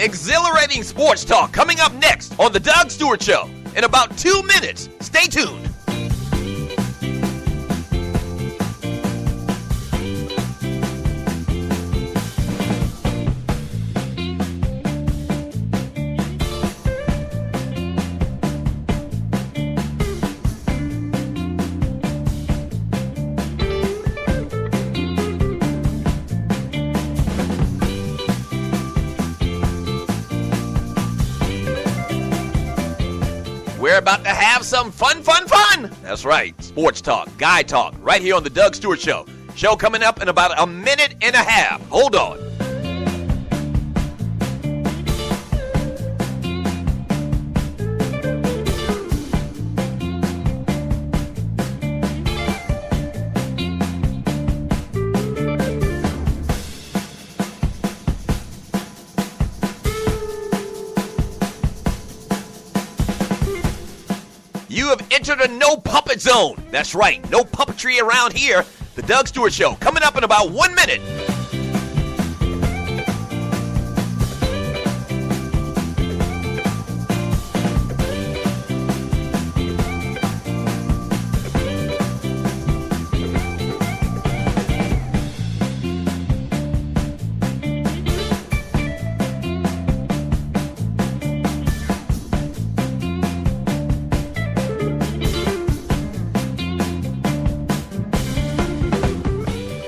Exhilarating sports talk coming up next on The Doug Stewart Show in about 2 minutes. Stay tuned. We're about to have some fun. That's right. Sports talk, guy talk, right here on The Doug Stewart Show. Show coming up in about a minute and a half. Hold on. You have entered a no puppet zone. That's right, no puppetry around here. The Doug Stewart Show coming up in about 1 minute.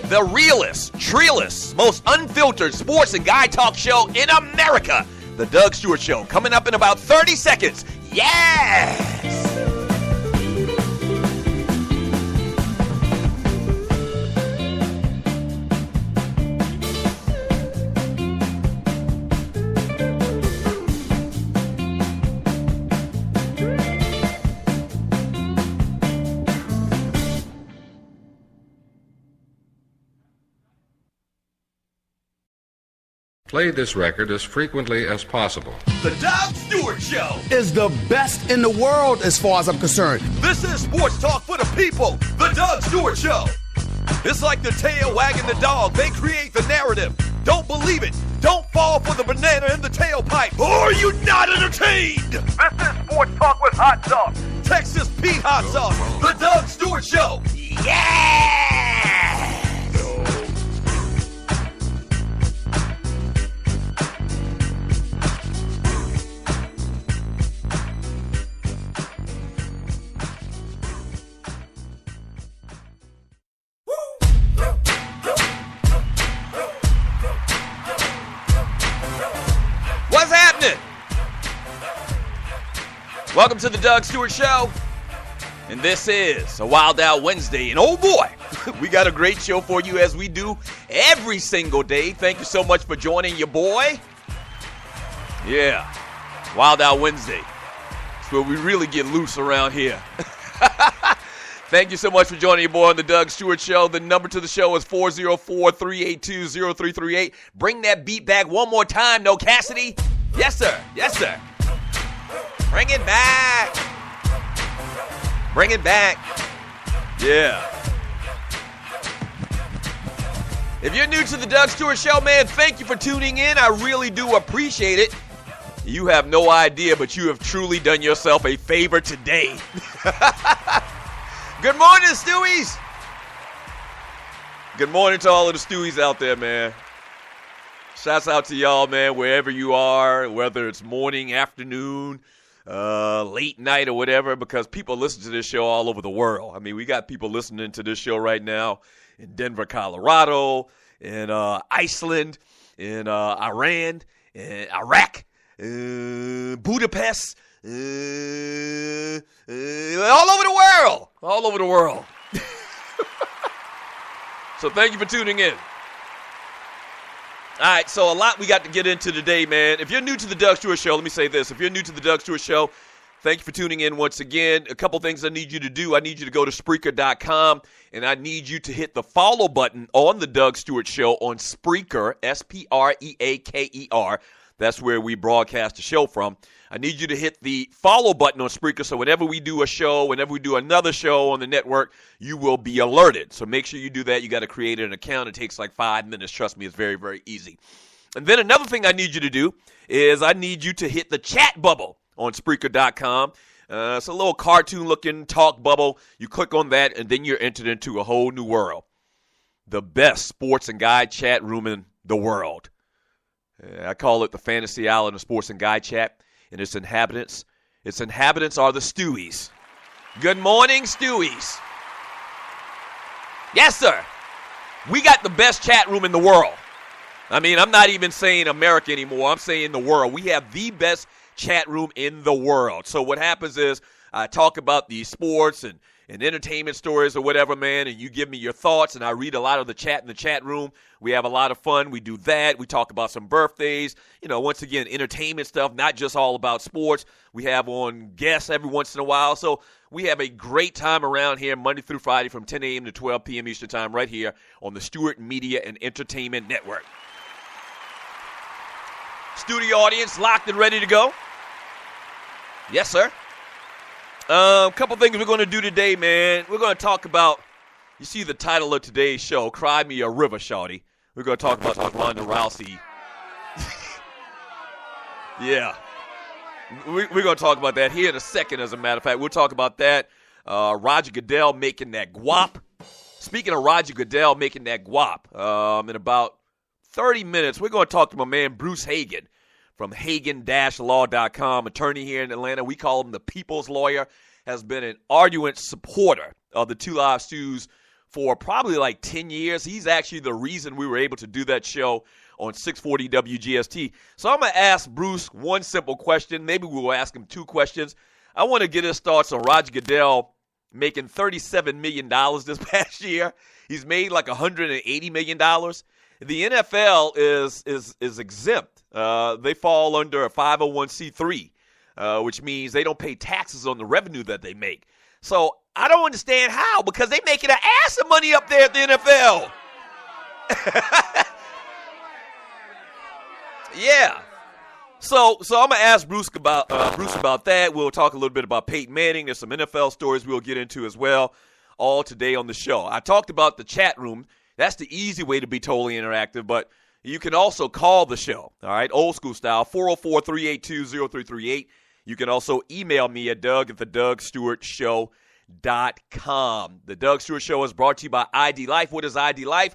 The realest, treeless, most unfiltered sports and guy talk show in America. The Doug Stewart Show coming up in about 30 seconds. Yes! Play this record as frequently as possible. The Doug Stewart Show is the best in the world as far as I'm concerned. This is sports talk for the people. The Doug Stewart Show. It's like the tail wagging the dog. They create the narrative. Don't believe it. Don't fall for the banana in the tailpipe. Or are you not entertained? This is sports talk with hot sauce. Texas Pete hot sauce. The Doug Stewart Show. Yeah! What's happening? Welcome to the Doug Stewart Show. And this is a Wild Out Wednesday. And oh boy, we got a great show for you as we do every single day. Thank you so much for joining your boy. Yeah, Wild Out Wednesday. It's where we really get loose around here. Thank you so much for joining your boy on the Doug Stewart Show. The number to the show is 404-382-0338. Bring that beat back one more time, no Cassidy? Yes, sir. Yes, sir. Bring it back. Bring it back. Yeah. If you're new to the Doug Stewart Show, man, thank you for tuning in. I really do appreciate it. You have no idea, but you have truly done yourself a favor today. Good morning, Stewies. Good morning to all of the Stewies out there, man. Shouts out to y'all, man, wherever you are, whether it's morning, afternoon, late night or whatever, because people listen to this show all over the world. I mean, we got people listening to this show right now in Denver, Colorado, in Iceland, in Iran, in Iraq, Budapest, all over the world. All over the world. So thank you for tuning in. All right, so a lot we got to get into today, man. If you're new to the Doug Stewart Show, let me say this. If you're new to the Doug Stewart Show, thank you for tuning in once again. A couple things I need you to do. I need you to go to Spreaker.com, and I need you to hit the follow button on the Doug Stewart Show on Spreaker, Spreaker. That's where we broadcast the show from. I need you to hit the follow button on Spreaker so whenever we do a show, whenever we do another show on the network, you will be alerted. So make sure you do that. You got to create an account. It takes like 5 minutes. Trust me, it's very, very easy. And then another thing I need you to do is I need you to hit the chat bubble on Spreaker.com. It's a little cartoon-looking talk bubble. You click on that, and then you're entered into a whole new world. The best sports and guide chat room in the world. I call it the fantasy island of sports and guide chat, and its inhabitants are the Stewies. Good morning, Stewies. Yes, sir. We got the best chat room in the world. I mean, I'm not even saying America anymore. I'm saying the world. We have the best chat room in the world. So what happens is I talk about the sports and entertainment stories or whatever, man, and you give me your thoughts, and I read a lot of the chat in the chat room. We have a lot of fun. We do that. We talk about some birthdays. Once again, entertainment stuff, not just all about sports. We have on guests every once in a while. So we have a great time around here Monday through Friday from 10 a.m. to 12 p.m. Eastern Time right here on the Stewart Media and Entertainment Network. Studio audience locked and ready to go? Yes, sir. A couple things we're going to do today, man. We're going to talk about, you see the title of today's show, Cry Me a River Shawty. We're going to talk about Ronda Rousey. Yeah. We're going to talk about that here in a second, as a matter of fact. We'll talk about that. Roger Goodell making that guap. Speaking of Roger Goodell making that guap, in about 30 minutes, we're going to talk to my man Bruce Hagen from Hagen-Law.com, attorney here in Atlanta. We call him the People's Lawyer, has been an ardent supporter of the Two Live Stews for probably like 10 years. He's actually the reason we were able to do that show on 640 WGST. So I'm going to ask Bruce one simple question. Maybe we'll ask him two questions. I want to get his thoughts on Roger Goodell making $37 million this past year. He's made like $180 million. The NFL is exempt. They fall under a 501c3, which means they don't pay taxes on the revenue that they make. So I don't understand how, because they making an ass of money up there at the NFL. Yeah. So I'm gonna ask Bruce about that. We'll talk a little bit about Peyton Manning. There's some NFL stories we'll get into as well, all today on the show. I talked about the chat room. That's the easy way to be totally interactive, but you can also call the show, all right, old school style, 404-382-0338. You can also email me at doug@thedougsstewartshow.com. The Doug Stewart Show is brought to you by ID Life. What is ID Life?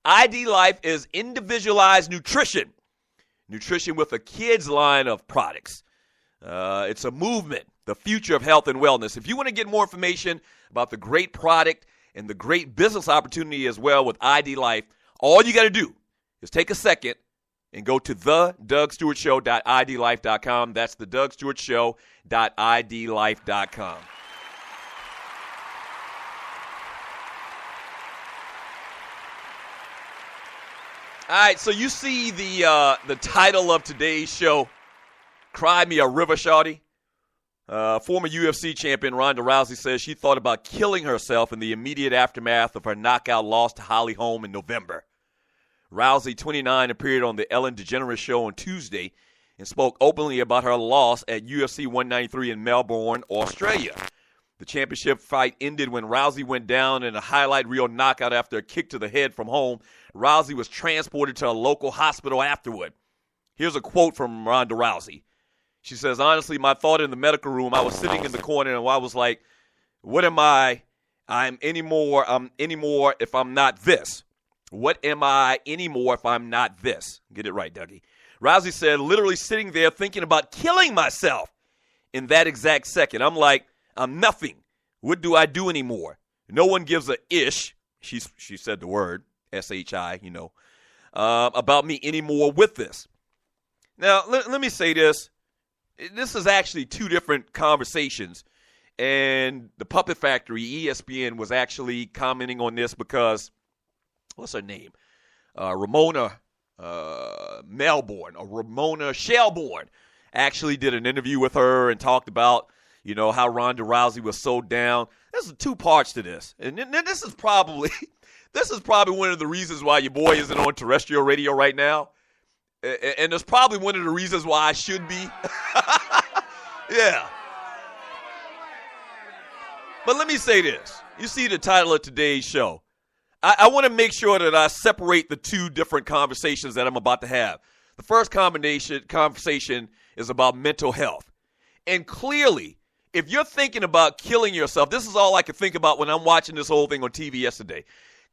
ID Life is individualized nutrition. Nutrition with a kid's line of products. It's a movement, the future of health and wellness. If you want to get more information about the great product and the great business opportunity as well with ID Life, all you got to do is take a second and go to thedougsstewartshow.idlife.com. That's thedougsstewartshow.idlife.com. All right, so you see the title of today's show, Cry Me a River Shawty. Former UFC champion Ronda Rousey says she thought about killing herself in the immediate aftermath of her knockout loss to Holly Holm in November. Rousey, 29, appeared on the Ellen DeGeneres show on Tuesday and spoke openly about her loss at UFC 193 in Melbourne, Australia. The championship fight ended when Rousey went down in a highlight reel knockout after a kick to the head from Holm. Rousey was transported to a local hospital afterward. Here's a quote from Ronda Rousey. She says, honestly, my thought in the medical room, I was sitting in the corner and I was like, what am I? I'm anymore if I'm not this. What am I anymore if I'm not this? Get it right, Dougie. Rousey said, literally sitting there thinking about killing myself in that exact second. I'm like, I'm nothing. What do I do anymore? No one gives a ish. She said the word, S-H-I, about me anymore with this. Now, let me say this. This is actually two different conversations. And the Puppet Factory, ESPN, was actually commenting on this because, what's her name? Ramona Shelbourne actually did an interview with her and talked about, how Ronda Rousey was so down. There's two parts to this. And this is probably one of the reasons why your boy isn't on terrestrial radio right now. And it's probably one of the reasons why I should be. Yeah. But let me say this. You see the title of today's show. I want to make sure that I separate the two different conversations that I'm about to have. The first conversation is about mental health. And clearly, if you're thinking about killing yourself, this is all I could think about when I'm watching this whole thing on TV yesterday.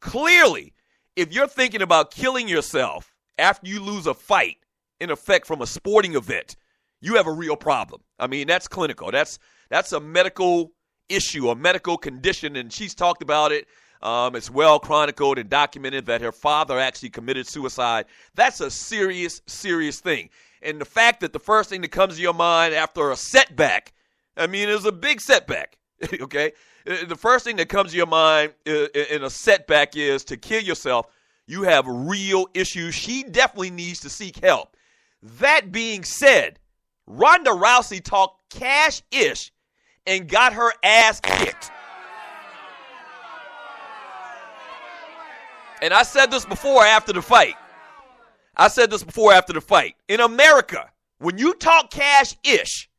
Clearly, if you're thinking about killing yourself after you lose a fight, in effect from a sporting event, you have a real problem. I mean, that's clinical. That's a medical issue, a medical condition, and she's talked about it. It's well chronicled and documented that her father actually committed suicide. That's a serious, serious thing. And the fact that the first thing that comes to your mind after a setback, I mean, it's a big setback, okay? The first thing that comes to your mind in a setback is to kill yourself. You have real issues. She definitely needs to seek help. That being said, Ronda Rousey talked cash-ish and got her ass kicked. And I said this before after the fight. In America, when you talk cash-ish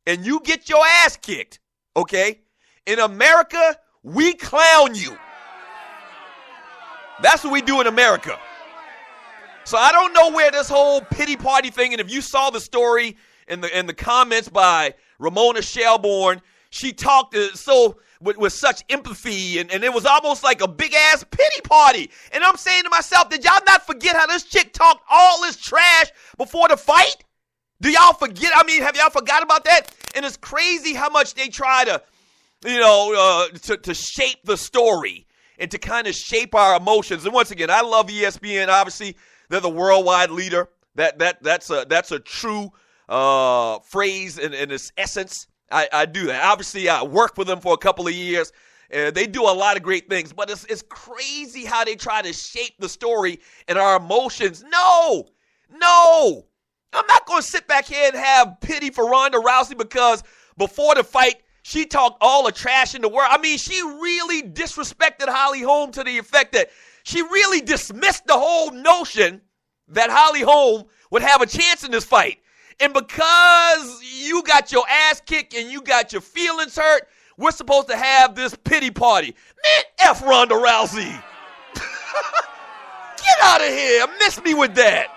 and you get your ass kicked, okay, in America, we clown you. That's what we do in America. So I don't know where this whole pity party thing, and if you saw the story in the comments by Ramona Shelbourne, she talked with such empathy, and it was almost like a big-ass pity party. And I'm saying to myself, did y'all not forget how this chick talked all this trash before the fight? Do y'all forget? I mean, have y'all forgot about that? And it's crazy how much they try to, to shape the story and to kind of shape our emotions. And once again, I love ESPN. Obviously, they're the worldwide leader. That's a true phrase in its essence. I do that. Obviously, I worked with them for a couple of years. They do a lot of great things, but it's crazy how they try to shape the story and our emotions. No. I'm not going to sit back here and have pity for Ronda Rousey because before the fight, she talked all the trash in the world. I mean, she really disrespected Holly Holm to the effect that she really dismissed the whole notion that Holly Holm would have a chance in this fight. And because you got your ass kicked and you got your feelings hurt, we're supposed to have this pity party. Man, F Ronda Rousey. Get out of here. Miss me with that.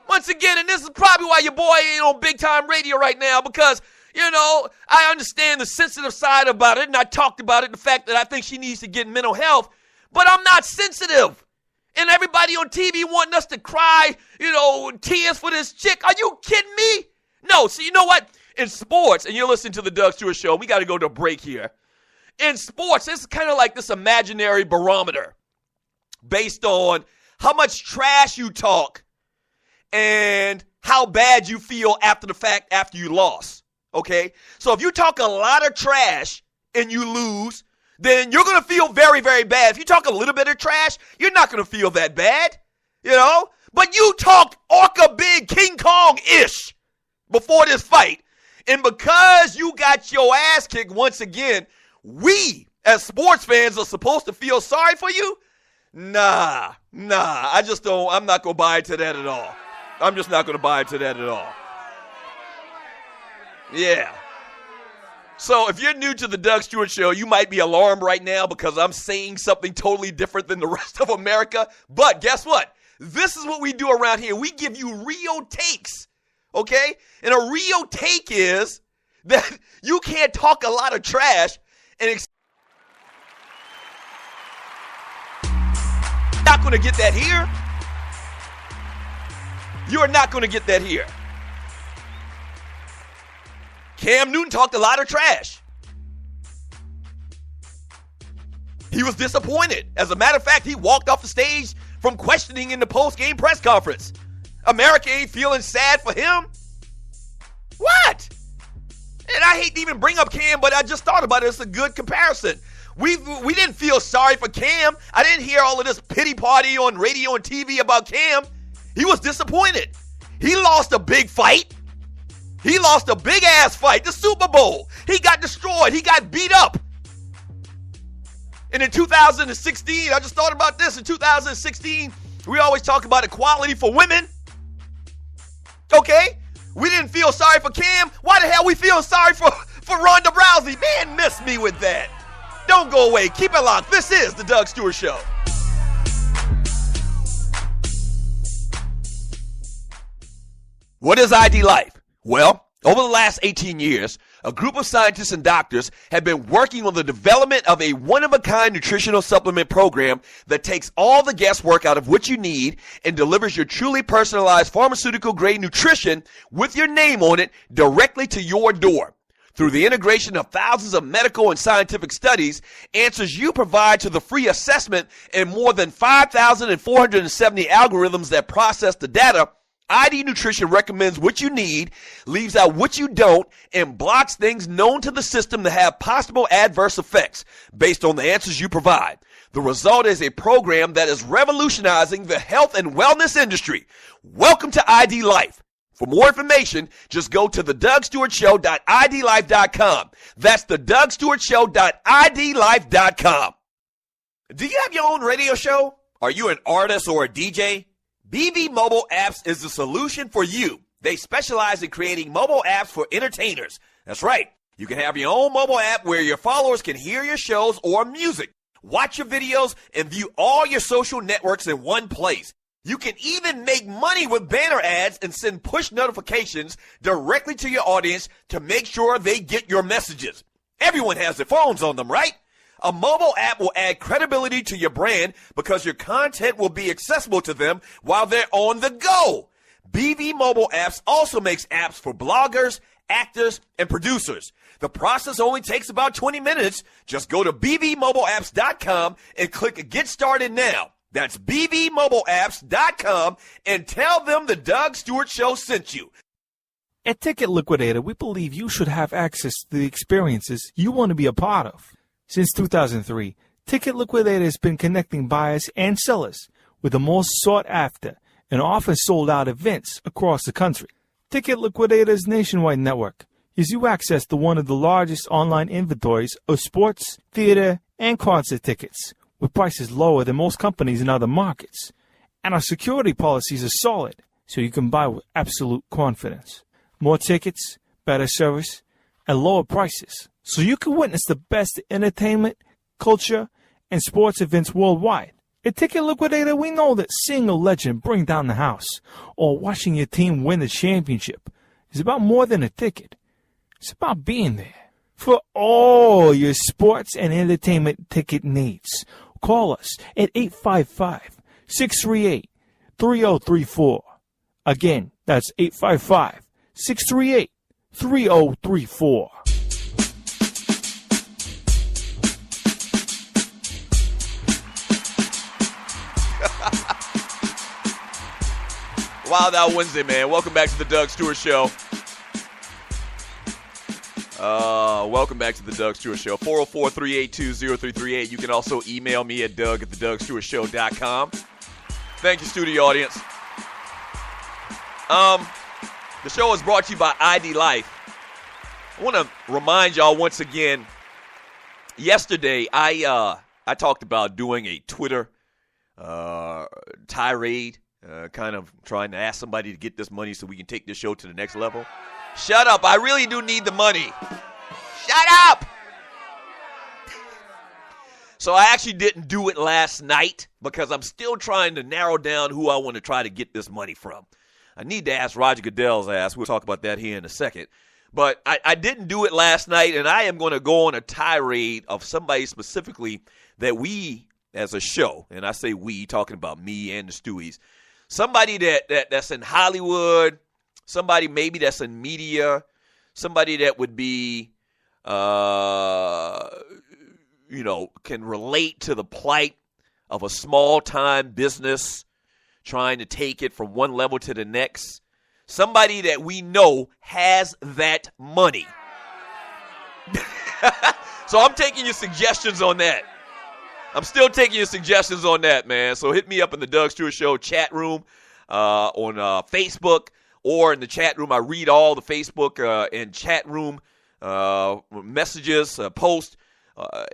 Once again, and this is probably why your boy ain't on big time radio right now, because, I understand the sensitive side about it, and I talked about it, the fact that I think she needs to get mental health, but I'm not sensitive. And everybody on TV wanting us to cry, tears for this chick. Are you kidding me? No. So you know what? In sports, and you're listening to the Doug Stewart Show, we got to go to a break here. In sports, it's kind of like this imaginary barometer based on how much trash you talk and how bad you feel after the fact, after you lost. Okay? So if you talk a lot of trash and you lose, then you're going to feel very, very bad. If you talk a little bit of trash, you're not going to feel that bad, But you talked Orca Big King Kong-ish before this fight. And because you got your ass kicked once again, we as sports fans are supposed to feel sorry for you? Nah. I'm not going to buy into that at all. I'm just not going to buy into that at all. Yeah. So if you're new to the Doug Stewart Show, you might be alarmed right now because I'm saying something totally different than the rest of America. But guess what? This is what we do around here. We give you real takes, okay? And a real take is that you can't talk a lot of trash and you're not going to get that here. You're not going to get that here. Cam Newton talked a lot of trash. He was disappointed. As a matter of fact, he walked off the stage from questioning in the post-game press conference. America ain't feeling sad for him. What? And I hate to even bring up Cam, but I just thought about it. It's a good comparison. We didn't feel sorry for Cam. I didn't hear all of this pity party on radio and TV about Cam. He was disappointed. He lost a big fight. He lost a big-ass fight, the Super Bowl. He got destroyed. He got beat up. And in 2016, I just thought about this. In 2016, we always talk about equality for women. Okay? We didn't feel sorry for Cam. Why the hell we feel sorry for Ronda Rousey? Man, miss me with that. Don't go away. Keep it locked. This is the Doug Stewart Show. What is ID Life? Well, over the last 18 years, a group of scientists and doctors have been working on the development of a one-of-a-kind nutritional supplement program that takes all the guesswork out of what you need and delivers your truly personalized pharmaceutical-grade nutrition with your name on it directly to your door. Through the integration of thousands of medical and scientific studies, answers you provide to the free assessment, and more than 5,470 algorithms that process the data, ID Nutrition recommends what you need, leaves out what you don't, and blocks things known to the system that have possible adverse effects based on the answers you provide. The result is a program that is revolutionizing the health and wellness industry. Welcome to ID Life. For more information, just go to thedougstewartshow.idlife.com. That's thedougstewartshow.idlife.com. Do you have your own radio show? Are you an artist or a DJ? BB Mobile Apps is the solution for you. They specialize in creating mobile apps for entertainers. That's right. You can have your own mobile app where your followers can hear your shows or music, watch your videos, and view all your social networks in one place. You can even make money with banner ads and send push notifications directly to your audience to make sure they get your messages. Everyone has their phones on them, right? A mobile app will add credibility to your brand because your content will be accessible to them while they're on the go. BV Mobile Apps also makes apps for bloggers, actors, and producers. The process only takes about 20 minutes. Just go to bvmobileapps.com and click Get Started Now. That's bvmobileapps.com and tell them the Doug Stewart Show sent you. At Ticket Liquidator, we believe you should have access to the experiences you want to be a part of. Since 2003, Ticket Liquidator has been connecting buyers and sellers with the most sought-after and often sold-out events across the country. Ticket Liquidator's nationwide network gives you access to one of the largest online inventories of sports, theater, and concert tickets with prices lower than most companies in other markets. And our security policies are solid, so you can buy with absolute confidence. More tickets, better service, and lower prices, so you can witness the best entertainment, culture, and sports events worldwide. At Ticket Liquidator, we know that seeing a legend bring down the house or watching your team win the championship is about more than a ticket. It's about being there. For all your sports and entertainment ticket needs, call us at 855-638-3034. Again, that's 855-638-3034. Wild Out Wednesday, man. Welcome back to the Doug Stewart Show. Welcome back to the Doug Stewart Show. 404-382-0338. You can also email me at doug@thedougstewartshow.com. Thank you, studio audience. The show is brought to you by ID Life. I want to remind y'all once again, yesterday I talked about doing a Twitter tirade, kind of trying to ask somebody to get this money so we can take this show to the next level. Shut up. I really do need the money. Shut up. So I actually didn't do it last night because I'm still trying to narrow down who I want to try to get this money from. I need to ask Roger Goodell's ass. We'll talk about that here in a second. But I didn't do it last night, and I am going to go on a tirade of somebody specifically that we, as a show, and I say we, talking about me and the Stewies, somebody that's in Hollywood, somebody maybe that's in media, somebody that would be, can relate to the plight of a small-time business trying to take it from one level to the next. Somebody that we know has that money. So I'm taking your suggestions on that. I'm still taking your suggestions on that, man. So hit me up in the Doug Stewart Show chat room on Facebook, or in the chat room. I read all the Facebook and chat room messages, posts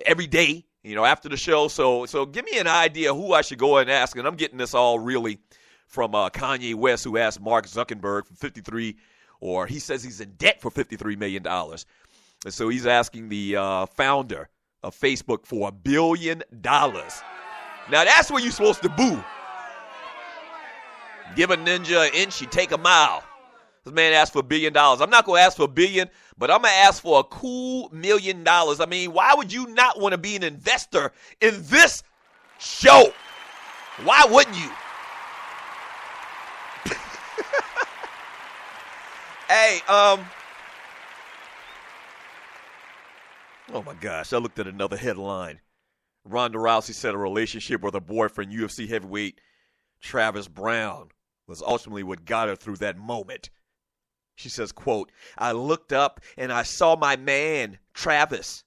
every day, after the show. So give me an idea who I should go and ask. And I'm getting this all really from Kanye West, who asked Mark Zuckerberg for 53, or he says he's in debt for $53 million. And so he's asking the founder of Facebook for $1 billion. Now that's where you're supposed to boo. Give a ninja an inch, you take a mile. This man asked for $1 billion. I'm not going to ask for $1 billion, but I'm going to ask for a cool $1 million. I mean, why would you not want to be an investor in this show? Why wouldn't you? Hey, oh my gosh, I looked at another headline. Ronda Rousey said a relationship with her boyfriend, UFC heavyweight Travis Brown, was ultimately what got her through that moment. She says, quote, I looked up and I saw my man, Travis.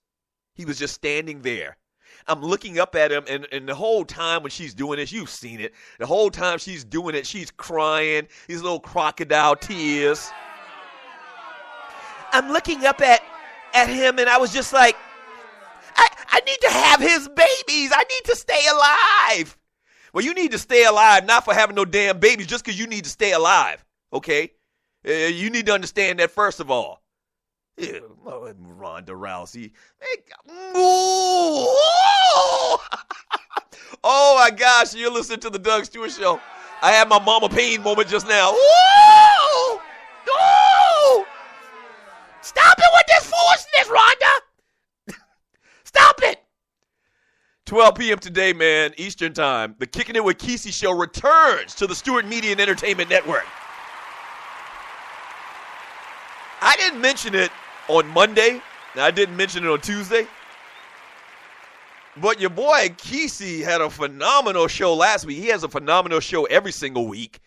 He was just standing there. I'm looking up at him, and the whole time when she's doing this, you've seen it. The whole time she's doing it, she's crying, these little crocodile tears. I'm looking up at him, and I was just like, I need to have his babies. I need to stay alive. Well, you need to stay alive, not for having no damn babies, just because you need to stay alive, okay? You need to understand that first of all. Yeah, Ronda Rousey. Oh, my gosh, you're listening to the Doug Stewart Show. I had my Mama Payne moment just now. Ooh! Ooh! Stop it with this foolishness, Rhonda! Stop it! 12 p.m. today, man, Eastern Time. The Kicking It with Kesey show returns to the Stewart Media and Entertainment Network. I didn't mention it on Monday. I didn't mention it on Tuesday. But your boy Kesey had a phenomenal show last week. He has a phenomenal show every single week.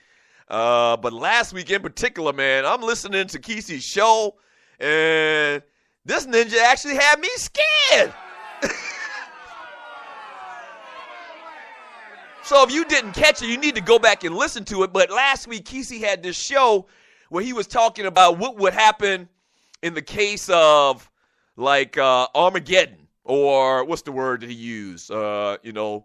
But last week in particular, man, I'm listening to Kesey's show. And this ninja actually had me scared. So if you didn't catch it, you need to go back and listen to it. But last week, Kesey had this show where he was talking about what would happen in the case of, like, Armageddon. Or what's the word that he used? The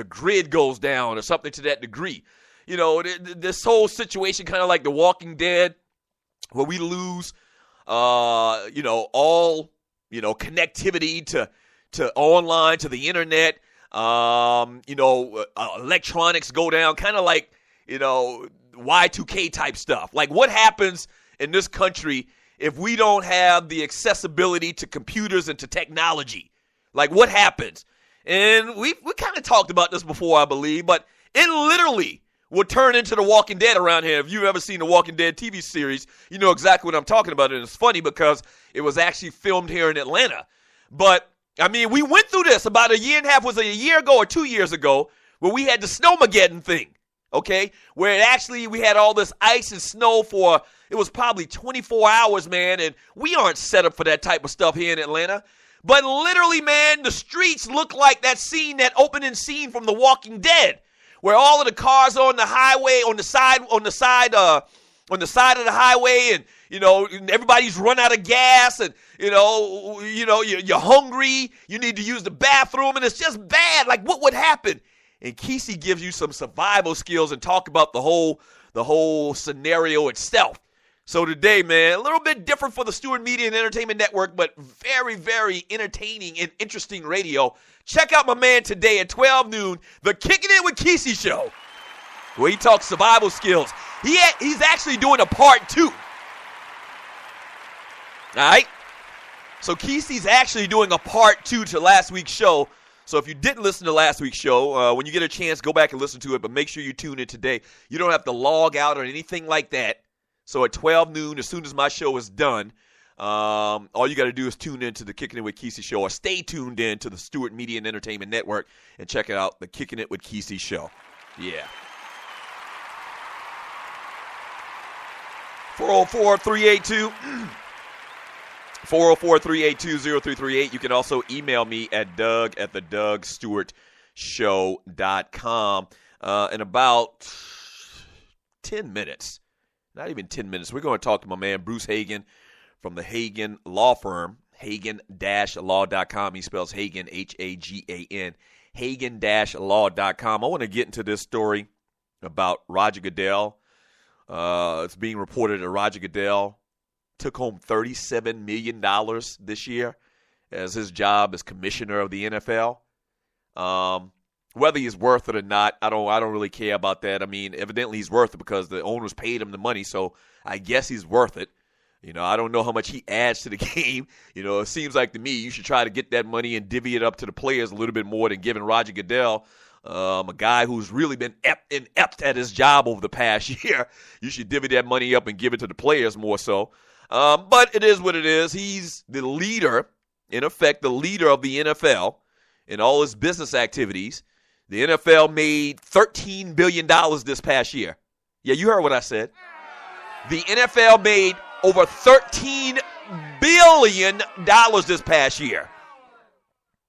grid goes down or something to that degree. You know, this whole situation kind of like The Walking Dead, where we lose, all, connectivity to online, to the internet, electronics go down, kind of like, Y2K type stuff. Like, what happens in this country if we don't have the accessibility to computers and to technology? Like, what happens? And we kind of talked about this before, I believe, but it literally would turn into The Walking Dead around here. If you've ever seen The Walking Dead TV series, you know exactly what I'm talking about. And it's funny because it was actually filmed here in Atlanta. But, I mean, we went through this about a year and a half, was it a year ago or 2 years ago, where we had the Snowmageddon thing, okay? Where we had all this ice and snow for, it was probably 24 hours, man, and we aren't set up for that type of stuff here in Atlanta. But literally, man, the streets look like that opening scene from The Walking Dead, where all of the cars are on the highway, on the side of the highway, and everybody's run out of gas, and you're hungry, you need to use the bathroom, and it's just bad. Like, what would happen? And Kesey gives you some survival skills and talk about the whole scenario itself. So today, man, a little bit different for the Stewart Media and Entertainment Network, but very, very entertaining and interesting radio. Check out my man today at 12 noon, the Kicking It with Kesey show, where he talks survival skills. He's actually doing a part 2. All right? So Kesey's actually doing a part 2 to last week's show. So if you didn't listen to last week's show, when you get a chance, go back and listen to it, but make sure you tune in today. You don't have to log out or anything like that. So at 12 noon, as soon as my show is done, all you got to do is tune in to the Kicking It with Kesey show, or stay tuned in to the Stewart Media and Entertainment Network and check out the Kicking It with Kesey show. Yeah. 404-382 404-382-0338. You can also email me at doug@thedougsstewartshow.com. In about 10 minutes, not even 10 minutes, we're going to talk to my man Bruce Hagen from the Hagen Law Firm, Hagen-Law.com. He spells Hagen, Hagan, Hagen-Law.com. I want to get into this story about Roger Goodell. It's being reported that Roger Goodell took home $37 million this year as his job as commissioner of the NFL. Whether he's worth it or not, I don't really care about that. I mean, evidently he's worth it because the owners paid him the money, so I guess he's worth it. I don't know how much he adds to the game. It seems like to me you should try to get that money and divvy it up to the players a little bit more than giving Roger Goodell, a guy who's really been inept at his job over the past year. You should divvy that money up and give it to the players more so. But it is what it is. He's the leader, in effect, the leader of the NFL in all his business activities. The NFL made $13 billion this past year. Yeah, you heard what I said. The NFL made over $13 billion this past year.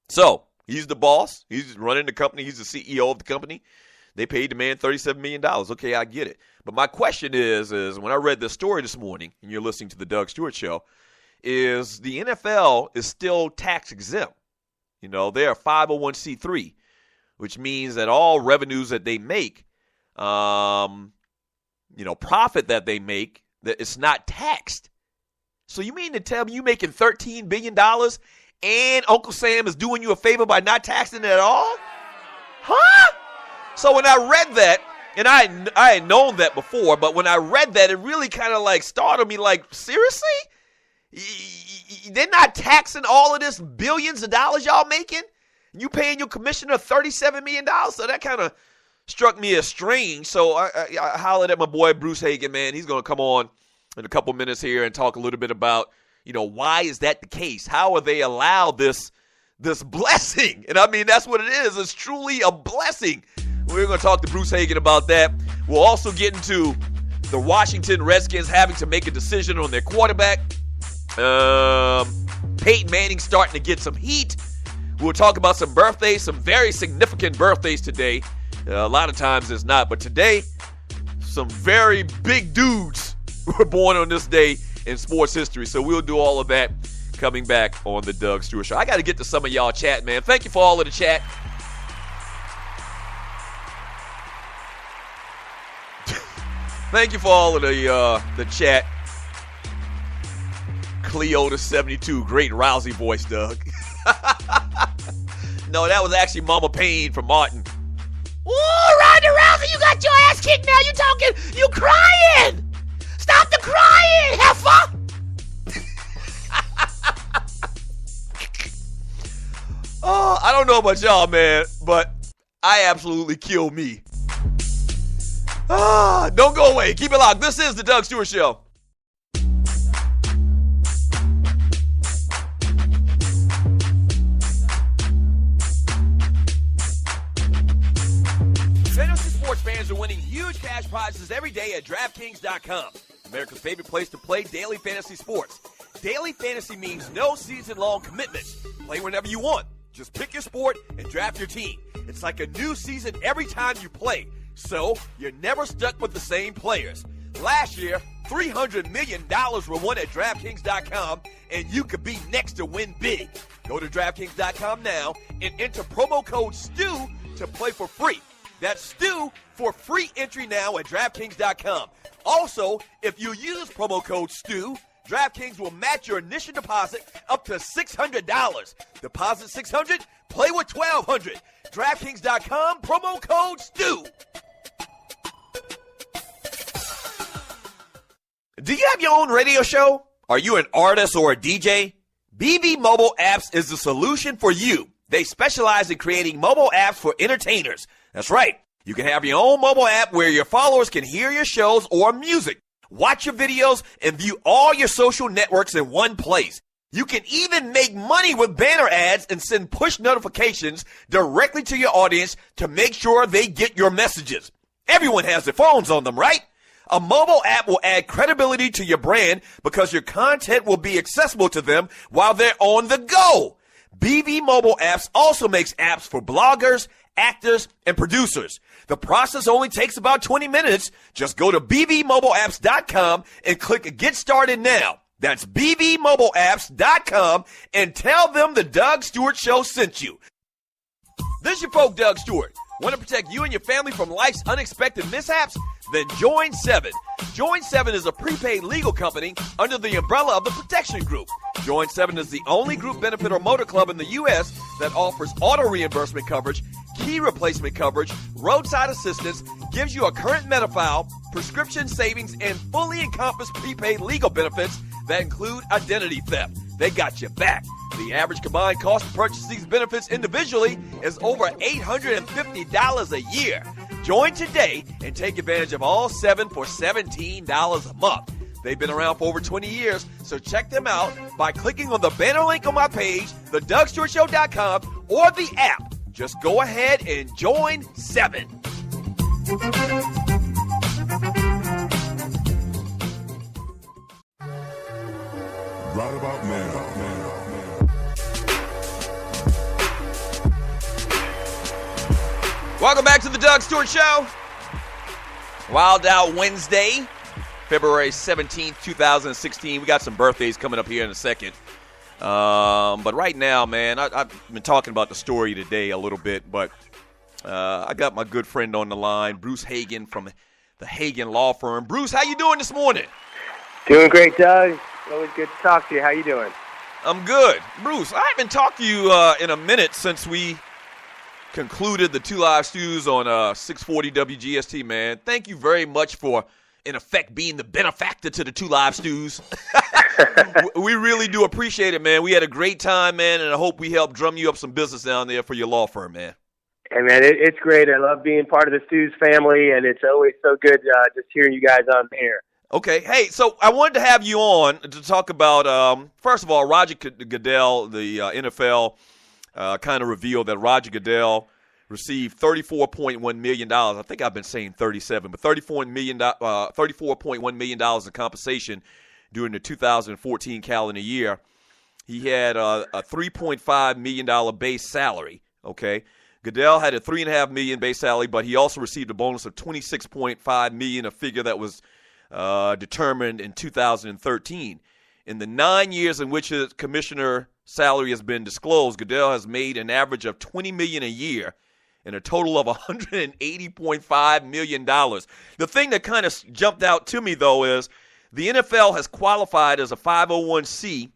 So, he's the boss. He's running the company. He's the CEO of the company. They paid the man $37 million. Okay, I get it. But my question is when I read this story this morning, and you're listening to the Doug Stewart Show, is the NFL is still tax exempt. They're a 501c3, which means that all revenues that they make, profit that they make, that it's not taxed. So you mean to tell me you making $13 billion and Uncle Sam is doing you a favor by not taxing it at all? Huh? So when I read that, and I had known that before, but when I read that, it really kind of startled me seriously? They're not taxing all of this billions of dollars y'all making? You paying your commissioner $37 million? So that kind of struck me as strange. So I hollered at my boy Bruce Hagan, man. He's going to come on in a couple minutes here and talk a little bit about, why is that the case? How are they allowed this blessing? And I mean, that's what it is. It's truly a blessing. We're going to talk to Bruce Hagan about that. We'll also get into the Washington Redskins having to make a decision on their quarterback. Peyton Manning starting to get some heat. We'll talk about some birthdays, some very significant birthdays today. A lot of times it's not, but today, some very big dudes were born on this day in sports history. So we'll do all of that coming back on the Doug Stewart Show. I got to get to some of y'all chat, man. Thank you for all of the chat. Thank you for all of the chat. Cleo the 72, great Rousey voice, Doug. No, that was actually Mama Payne from Martin. Ooh, Ronda Rousey, you got your ass kicked now. You crying. Stop the crying, heifer. Oh, I don't know about y'all, man, but I absolutely killed me. Don't go away. Keep it locked. This is the Doug Stewart Show. Fantasy sports fans are winning huge cash prizes every day at DraftKings.com. America's favorite place to play daily fantasy sports. Daily fantasy means no season-long commitments. Play whenever you want. Just pick your sport and draft your team. It's like a new season every time you play. So, you're never stuck with the same players. Last year, $300 million were won at DraftKings.com, and you could be next to win big. Go to DraftKings.com now and enter promo code STU to play for free. That's STU for free entry now at DraftKings.com. Also, if you use promo code STU, DraftKings will match your initial deposit up to $600. Deposit $600, play with $1,200. DraftKings.com, promo code STU. Do you have your own radio show? Are you an artist or a DJ? BB Mobile Apps is the solution for you. They specialize in creating mobile apps for entertainers. That's right. You can have your own mobile app where your followers can hear your shows or music, watch your videos, and view all your social networks in one place. You can even make money with banner ads and send push notifications directly to your audience to make sure they get your messages. Everyone has their phones on them, right? A mobile app will add credibility to your brand because your content will be accessible to them while they're on the go. BB Mobile Apps also makes apps for bloggers, actors, and producers. The process only takes about 20 minutes. Just go to bbmobileapps.com and click Get Started Now. That's bbmobileapps.com and tell them the Doug Stewart Show sent you. This is your folk, Doug Stewart. Want to protect you and your family from life's unexpected mishaps? Then join 7. Join 7 is a prepaid legal company under the umbrella of the Protection Group. Join 7 is the only group benefit or motor club in the U.S. that offers auto reimbursement coverage, key replacement coverage, roadside assistance, gives you a current Medi-File, prescription savings, and fully encompassed prepaid legal benefits that include identity theft. They got you back. The average combined cost to purchase these benefits individually is over $850 a year. Join today and take advantage of all 7 for $17 a month. They've been around for over 20 years, so check them out by clicking on the banner link on my page, thedougstewartshow.com, or the app. Just go ahead and join 7. Right about now. Welcome back to the Doug Stewart Show. Wild Out Wednesday, February 17th, 2016. We got some birthdays coming up here in a second. But right now, man, I've been talking about the story today a little bit, but I got my good friend on the line, Bruce Hagen from the Hagen Law Firm. Bruce, how you doing this morning? Doing great, Doug. Always good to talk to you. How you doing? I'm good. Bruce, I haven't talked to you in a minute since we concluded the 2 Live Stews on 640 WGST, man. Thank you very much for, in effect, being the benefactor to the 2 Live Stews. We really do appreciate it, man. We had a great time, man, and I hope we helped drum you up some business down there for your law firm, man. Hey, man, it's great. I love being part of the Stews family, and it's always so good just hearing you guys on the air. Okay. Hey, so I wanted to have you on to talk about, first of all, Roger Goodell, the NFL, kind of revealed that Roger Goodell received $34.1 million. I think I've been saying 37, but $34.1 million in compensation during the 2014 calendar year. He had a $3.5 million base salary, okay? Goodell had a $3.5 million base salary, but he also received a bonus of $26.5 million, a figure that was determined in 2013. In the 9 years in which his commissioner salary has been disclosed, Goodell has made an average of $20 million a year and a total of $180.5 million. The thing that kind of jumped out to me, though, is the NFL has qualified as a 501c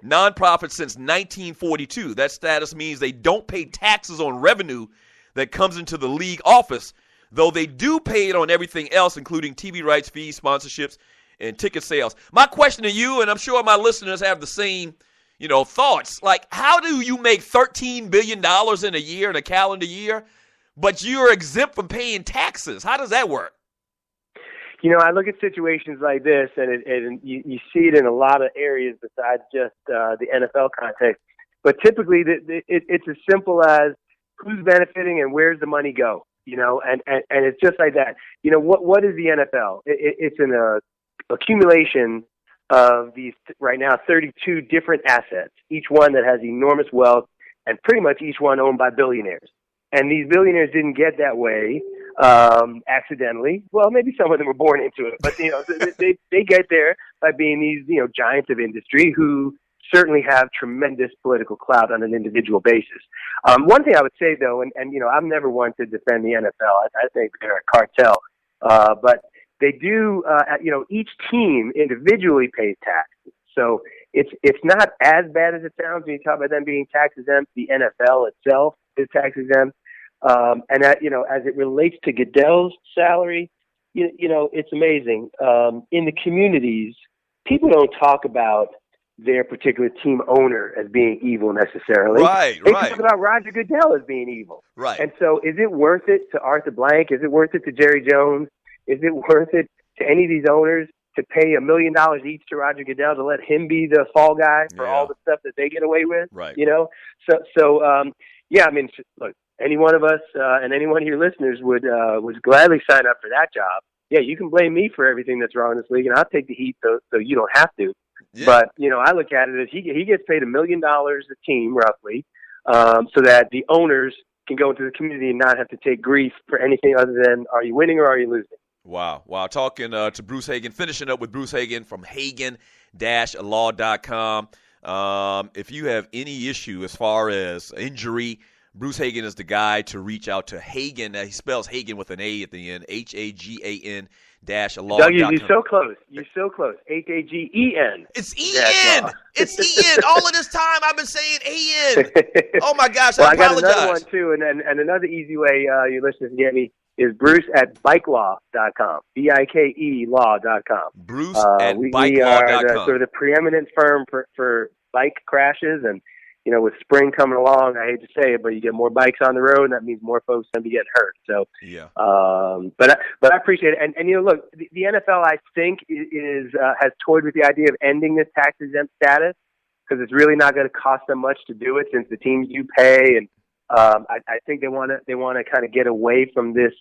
nonprofit since 1942. That status means they don't pay taxes on revenue that comes into the league office, though they do pay it on everything else, including TV rights, fees, sponsorships, and ticket sales. My question to you, and I'm sure my listeners have the same, thoughts. Like, how do you make $13 billion in a year, in a calendar year, but you're exempt from paying taxes? How does that work? I look at situations like this, and you see it in a lot of areas besides just the NFL context. But typically, it's as simple as who's benefiting and where's the money go. And it's just like that. What is the NFL? It's an accumulation of these right now 32 different assets, each one that has enormous wealth, and pretty much each one owned by billionaires. And these billionaires didn't get that way accidentally. Well, maybe some of them were born into it, but they get there by being these giants of industry who certainly have tremendous political clout on an individual basis. One thing I would say, though, and I'm never one to defend the NFL. I think they're a cartel, but they do. Each team individually pays taxes, so it's not as bad as it sounds when you talk about them being tax exempt. The NFL itself is tax exempt, and that as it relates to Goodell's salary, it's amazing. In the communities, people don't talk about their particular team owner as being evil necessarily. Right. They talk about Roger Goodell as being evil. Right. And so is it worth it to Arthur Blank? Is it worth it to Jerry Jones? Is it worth it to any of these owners to pay $1 million each to Roger Goodell to let him be the fall guy for all the stuff that they get away with? Right. Look, any one of us and any one of your listeners would gladly sign up for that job. Yeah, you can blame me for everything that's wrong in this league, and I'll take the heat so you don't have to. Yeah. But, I look at it as he gets paid $1 million a team, roughly, so that the owners can go into the community and not have to take grief for anything other than, are you winning or are you losing? Wow. Talking to Bruce Hagen, finishing up with Bruce Hagen from Hagen-Law.com. If you have any issue as far as injury, Bruce Hagan is the guy to reach out to. Hagan, he spells Hagan with an A at the end, HAGAN -law. Doug, you're so close. You're so close. HAGEN. It's EN. It's EN. All of this time I've been saying AN. Oh, my gosh, well, I apologize. I got another one, too, and another easy way your listeners can get me is Bruce@BikeLaw.com. BIKE Law.com. Bruce@BikeLaw.com. We are sort of the preeminent firm for bike crashes, and with spring coming along, I hate to say it, but you get more bikes on the road, and that means more folks going to be getting hurt. So, yeah. But I appreciate it. And look, the NFL, I think, has toyed with the idea of ending this tax exempt status because it's really not going to cost them much to do it since the teams do pay. And I think they want to kind of get away from this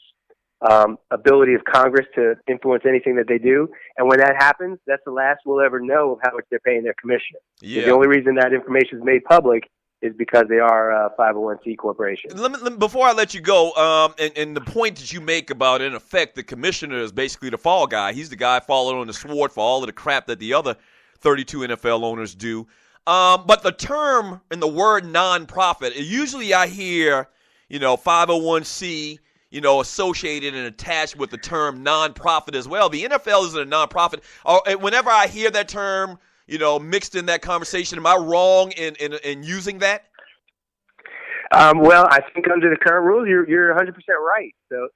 ability of Congress to influence anything that they do. And when that happens, that's the last we'll ever know of how much they're paying their commissioner. Yeah. The only reason that information is made public is because they are a 501c corporation. Before I let you go, and the point that you make about, in effect, the commissioner is basically the fall guy. He's the guy following on the sword for all of the crap that the other 32 NFL owners do. But the term and the word nonprofit, usually I hear, 501c, associated and attached with the term nonprofit as well. The NFL isn't a nonprofit. Whenever I hear that term, mixed in that conversation, am I wrong in using that? Well, I think under the current rules, you're 100% right. So,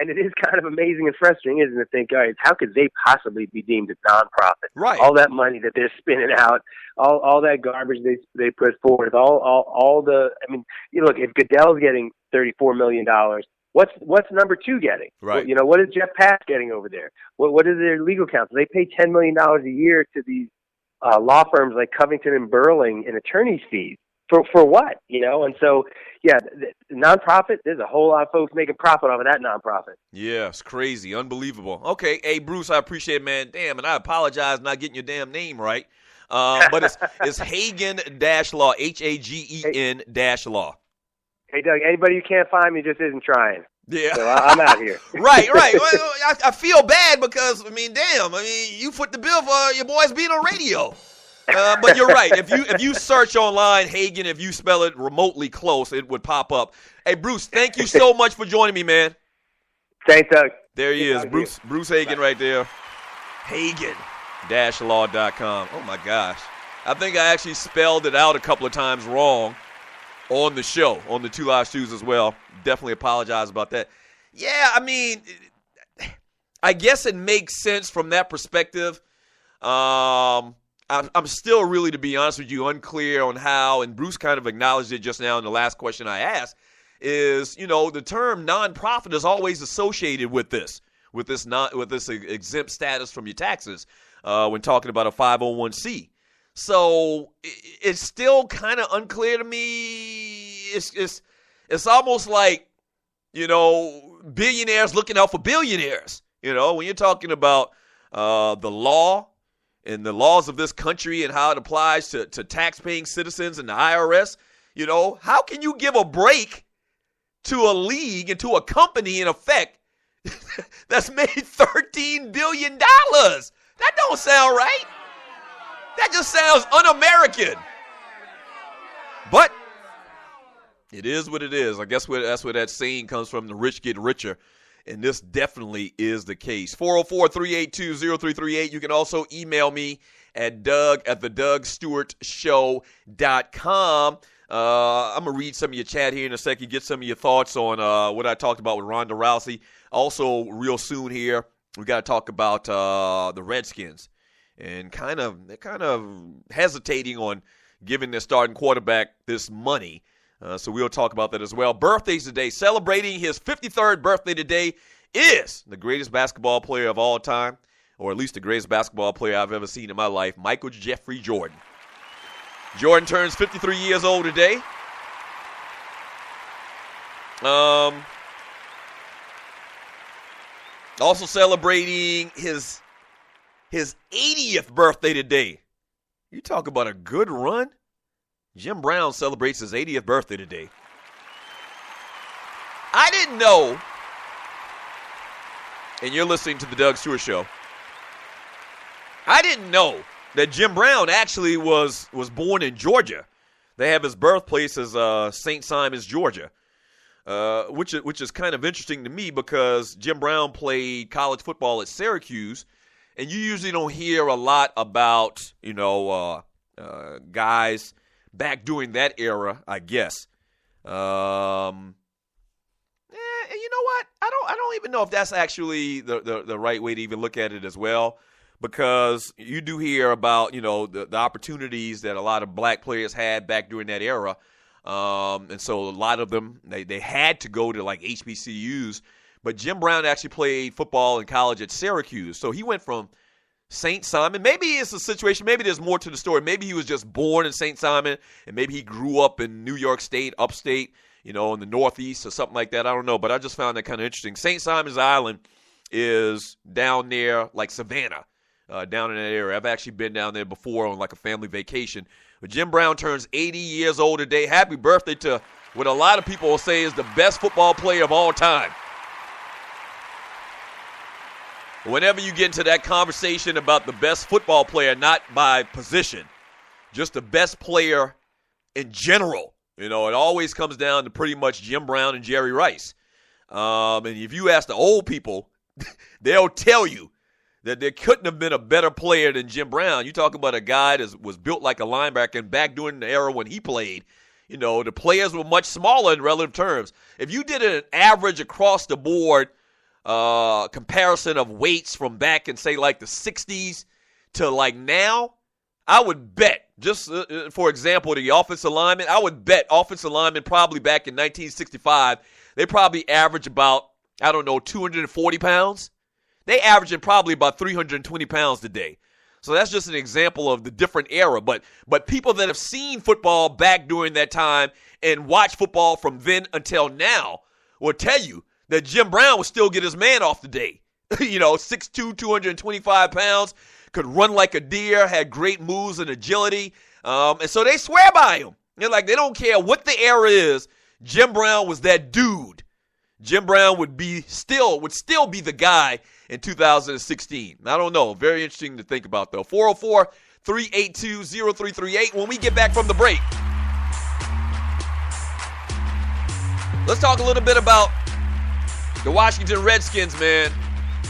and it is kind of amazing and frustrating, isn't it, to think, all right, how could they possibly be deemed a nonprofit? Right. All that money that they're spinning out, all that garbage they put forward, all the. I mean, look, if Goodell's getting $34 million, what's number two getting? Right. What is Jeff Pass getting over there? What is their legal counsel? They pay $10 million a year to these law firms like Covington and Burling in attorney's fees. For what? And so, yeah, the nonprofit, there's a whole lot of folks making profit off of that nonprofit. Yeah, it's crazy. Unbelievable. Okay, hey, Bruce, I appreciate it, man. Damn, and I apologize not getting your damn name right. But it's Hagen-Law, HAGEN-Law. Hey, Doug, anybody who can't find me just isn't trying. Yeah. So I'm out here. Right. Well, I feel bad because, you foot the bill for your boys being on radio. But you're right. If you search online Hagen, if you spell it remotely close, it would pop up. Hey, Bruce, thank you so much for joining me, man. Thanks, Doug. There he is, Bruce Hagen right there. Hagen-Law.com. Oh, my gosh. I think I actually spelled it out a couple of times wrong on the show, on the Two Live Stews as well. Definitely apologize about that. Yeah, I guess it makes sense from that perspective. I'm still really, to be honest with you, unclear on how, and Bruce kind of acknowledged it just now in the last question I asked, is, the term nonprofit is always associated with this exempt status from your taxes when talking about a 501c. So it's still kind of unclear to me. It's almost like, billionaires looking out for billionaires. When you're talking about the law and the laws of this country and how it applies to tax-paying citizens and the IRS, how can you give a break to a league and to a company, in effect, that's made $13 billion? That don't sound right. That just sounds un-American. But it is what it is. I guess that's where that saying comes from, the rich get richer. And this definitely is the case. 404-382-0338. You can also email me at doug@thedougstewartshow.com. I'm going to read some of your chat here in a second, get some of your thoughts on what I talked about with Ronda Rousey. Also, real soon here, we got to talk about the Redskins and they're kind of hesitating on giving their starting quarterback this money. So we'll talk about that as well. Birthdays today. Celebrating his 53rd birthday today is the greatest basketball player of all time, or at least the greatest basketball player I've ever seen in my life, Michael Jeffrey Jordan. Jordan turns 53 years old today. Also celebrating his 80th birthday today. You talk about a good run. Jim Brown celebrates his 80th birthday today. I didn't know, and you're listening to the Doug Stewart Show, I didn't know that Jim Brown actually was born in Georgia. they have his birthplace as St. Simons, Georgia, which is kind of interesting to me because Jim Brown played college football at Syracuse, and you usually don't hear a lot about, guys back during that era, I guess. You know what? I don't even know if that's actually the right way to even look at it as well, because you do hear about, the opportunities that a lot of black players had back during that era. And so a lot of them, they had to go to like HBCUs, but Jim Brown actually played football in college at Syracuse. So he went from St. Simon. Maybe it's a situation, maybe there's more to the story. Maybe he was just born in St. Simon, and maybe he grew up in New York State, upstate, in the Northeast or something like that. I don't know, but I just found that kind of interesting. St. Simon's Island is down there like Savannah, down in that area. I've actually been down there before on like a family vacation. But Jim Brown turns 80 years old today. Happy birthday to what a lot of people will say is the best football player of all time. Whenever you get into that conversation about the best football player, not by position, just the best player in general, it always comes down to pretty much Jim Brown and Jerry Rice. And if you ask the old people, they'll tell you that there couldn't have been a better player than Jim Brown. You talk about a guy that was built like a linebacker, and back during the era when he played, the players were much smaller in relative terms. If you did an average across the board comparison of weights from back in, say, like the 60s to like now, I would bet, just for example, the offensive lineman, I would bet offensive linemen probably back in 1965, they probably average about, 240 pounds. They averaging probably about 320 pounds today. So that's just an example of the different era. But people that have seen football back during that time and watch football from then until now will tell you that Jim Brown would still get his man off the day. 6'2", 225 pounds, could run like a deer, had great moves and agility. And so they swear by him. They're like, they don't care what the era is. Jim Brown was that dude. Jim Brown would still be the guy in 2016. I don't know. Very interesting to think about, though. 404-382-0338 when we get back from the break. Let's talk a little bit about the Washington Redskins, man,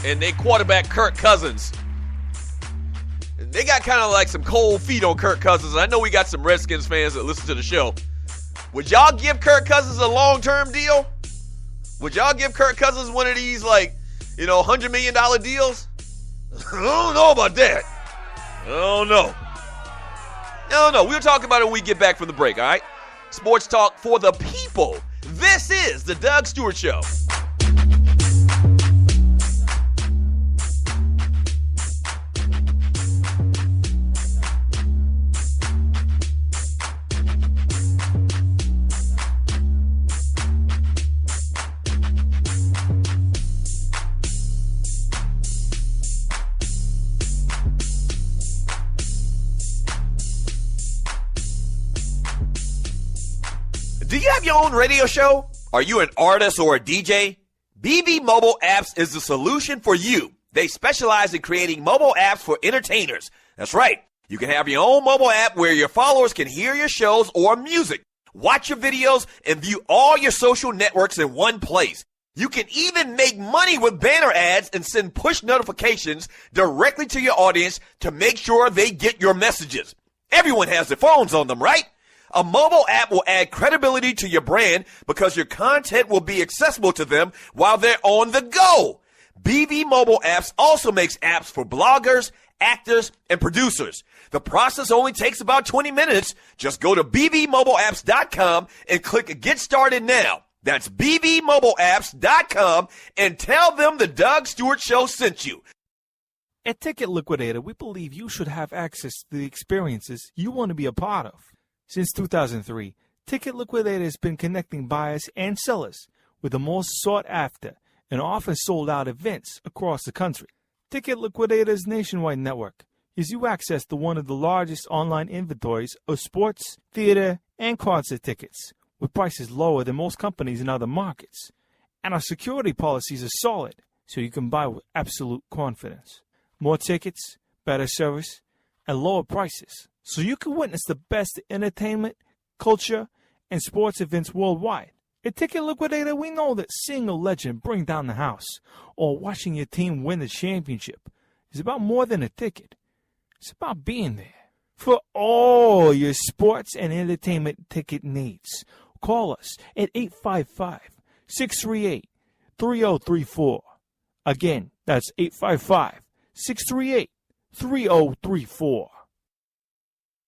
and their quarterback, Kirk Cousins. They got kind of like some cold feet on Kirk Cousins. I know we got some Redskins fans that listen to the show. Would y'all give Kirk Cousins a long-term deal? Would y'all give Kirk Cousins one of these, $100 million deals? I don't know about that. I don't know. We'll talk about it when we get back from the break, all right? Sports talk for the people. This is the Doug Stewart Show. Do you have your own radio show? Are you an artist or a DJ? BB Mobile Apps is the solution for you. They specialize in creating mobile apps for entertainers. That's right. You can have your own mobile app where your followers can hear your shows or music, watch your videos, and view all your social networks in one place. You can even make money with banner ads and send push notifications directly to your audience to make sure they get your messages. Everyone has their phones on them, right? A mobile app will add credibility to your brand because your content will be accessible to them while they're on the go. BB Mobile Apps also makes apps for bloggers, actors, and producers. The process only takes about 20 minutes. Just go to bbmobileapps.com and click Get Started Now. That's bbmobileapps.com and tell them the Doug Stewart Show sent you. At Ticket Liquidator, we believe you should have access to the experiences you want to be a part of. Since 2003, Ticket Liquidator has been connecting buyers and sellers with the most sought-after and often sold-out events across the country. Ticket Liquidator's nationwide network gives you access to one of the largest online inventories of sports, theater, and concert tickets with prices lower than most companies in other markets. And our security policies are solid, so you can buy with absolute confidence. More tickets, better service, and lower prices, so you can witness the best entertainment, culture, and sports events worldwide. At Ticket Liquidator, we know that seeing a legend bring down the house or watching your team win the championship is about more than a ticket. It's about being there. For all your sports and entertainment ticket needs, call us at 855-638-3034. Again, that's 855-638-3034.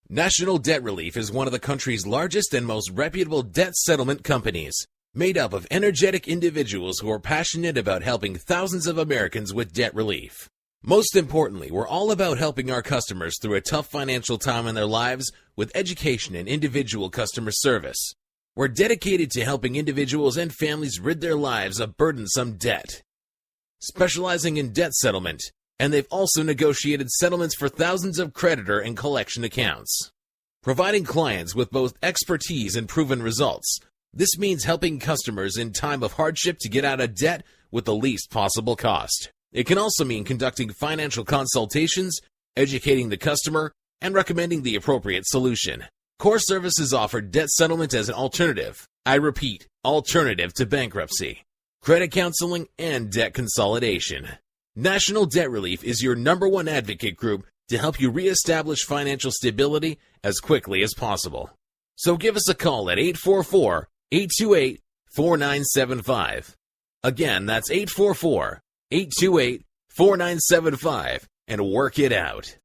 National Debt Relief is one of the country's largest and most reputable debt settlement companies, made up of energetic individuals who are passionate about helping thousands of Americans with debt relief. Most importantly, we're all about helping our customers through a tough financial time in their lives with education and individual customer service. We're dedicated to helping individuals and families rid their lives of burdensome debt. Specializing in debt settlement, and they've also negotiated settlements for thousands of creditor and collection accounts. Providing clients with both expertise and proven results, this means helping customers in time of hardship to get out of debt with the least possible cost. It can also mean conducting financial consultations, educating the customer, and recommending the appropriate solution. Core Services offer debt settlement as an alternative. I repeat, alternative to bankruptcy, credit counseling, and debt consolidation. National Debt Relief is your #1 advocate group to help you reestablish financial stability as quickly as possible. So give us a call at 844-828-4975. Again, that's 844-828-4975, and work it out.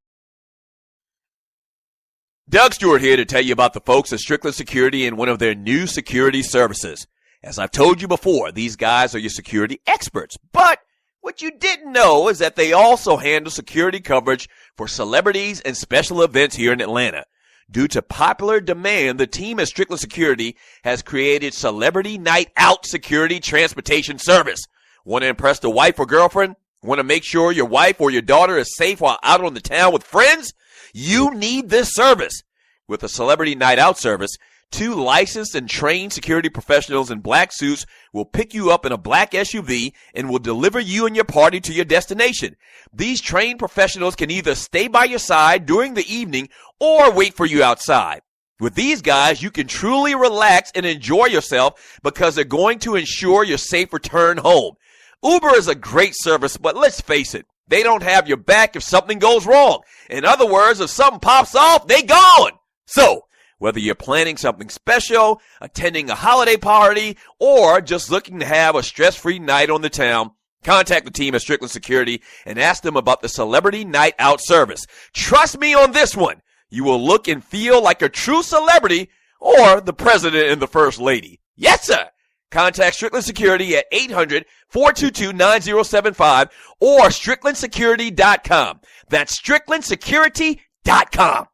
Doug Stewart here to tell you about the folks at Strickland Security and one of their new security services. As I've told you before, these guys are your security experts. But what you didn't know is that they also handle security coverage for celebrities and special events here in Atlanta. Due to popular demand, the team at Strickland Security has created Celebrity Night Out Security Transportation Service. Want to impress the wife or girlfriend? Want to make sure your wife or your daughter is safe while out on the town with friends? You need this service. With a Celebrity Night Out service, 2 licensed and trained security professionals in black suits will pick you up in a black SUV and will deliver you and your party to your destination. These trained professionals can either stay by your side during the evening or wait for you outside. With these guys, you can truly relax and enjoy yourself because they're going to ensure your safe return home. Uber is a great service, but let's face it, they don't have your back if something goes wrong. In other words, if something pops off, they gone. So, whether you're planning something special, attending a holiday party, or just looking to have a stress-free night on the town, contact the team at Strickland Security and ask them about the Celebrity Night Out service. Trust me on this one. You will look and feel like a true celebrity or the president and the first lady. Yes, sir. Contact Strickland Security at 800-422-9075 or StricklandSecurity.com. That's StricklandSecurity.com.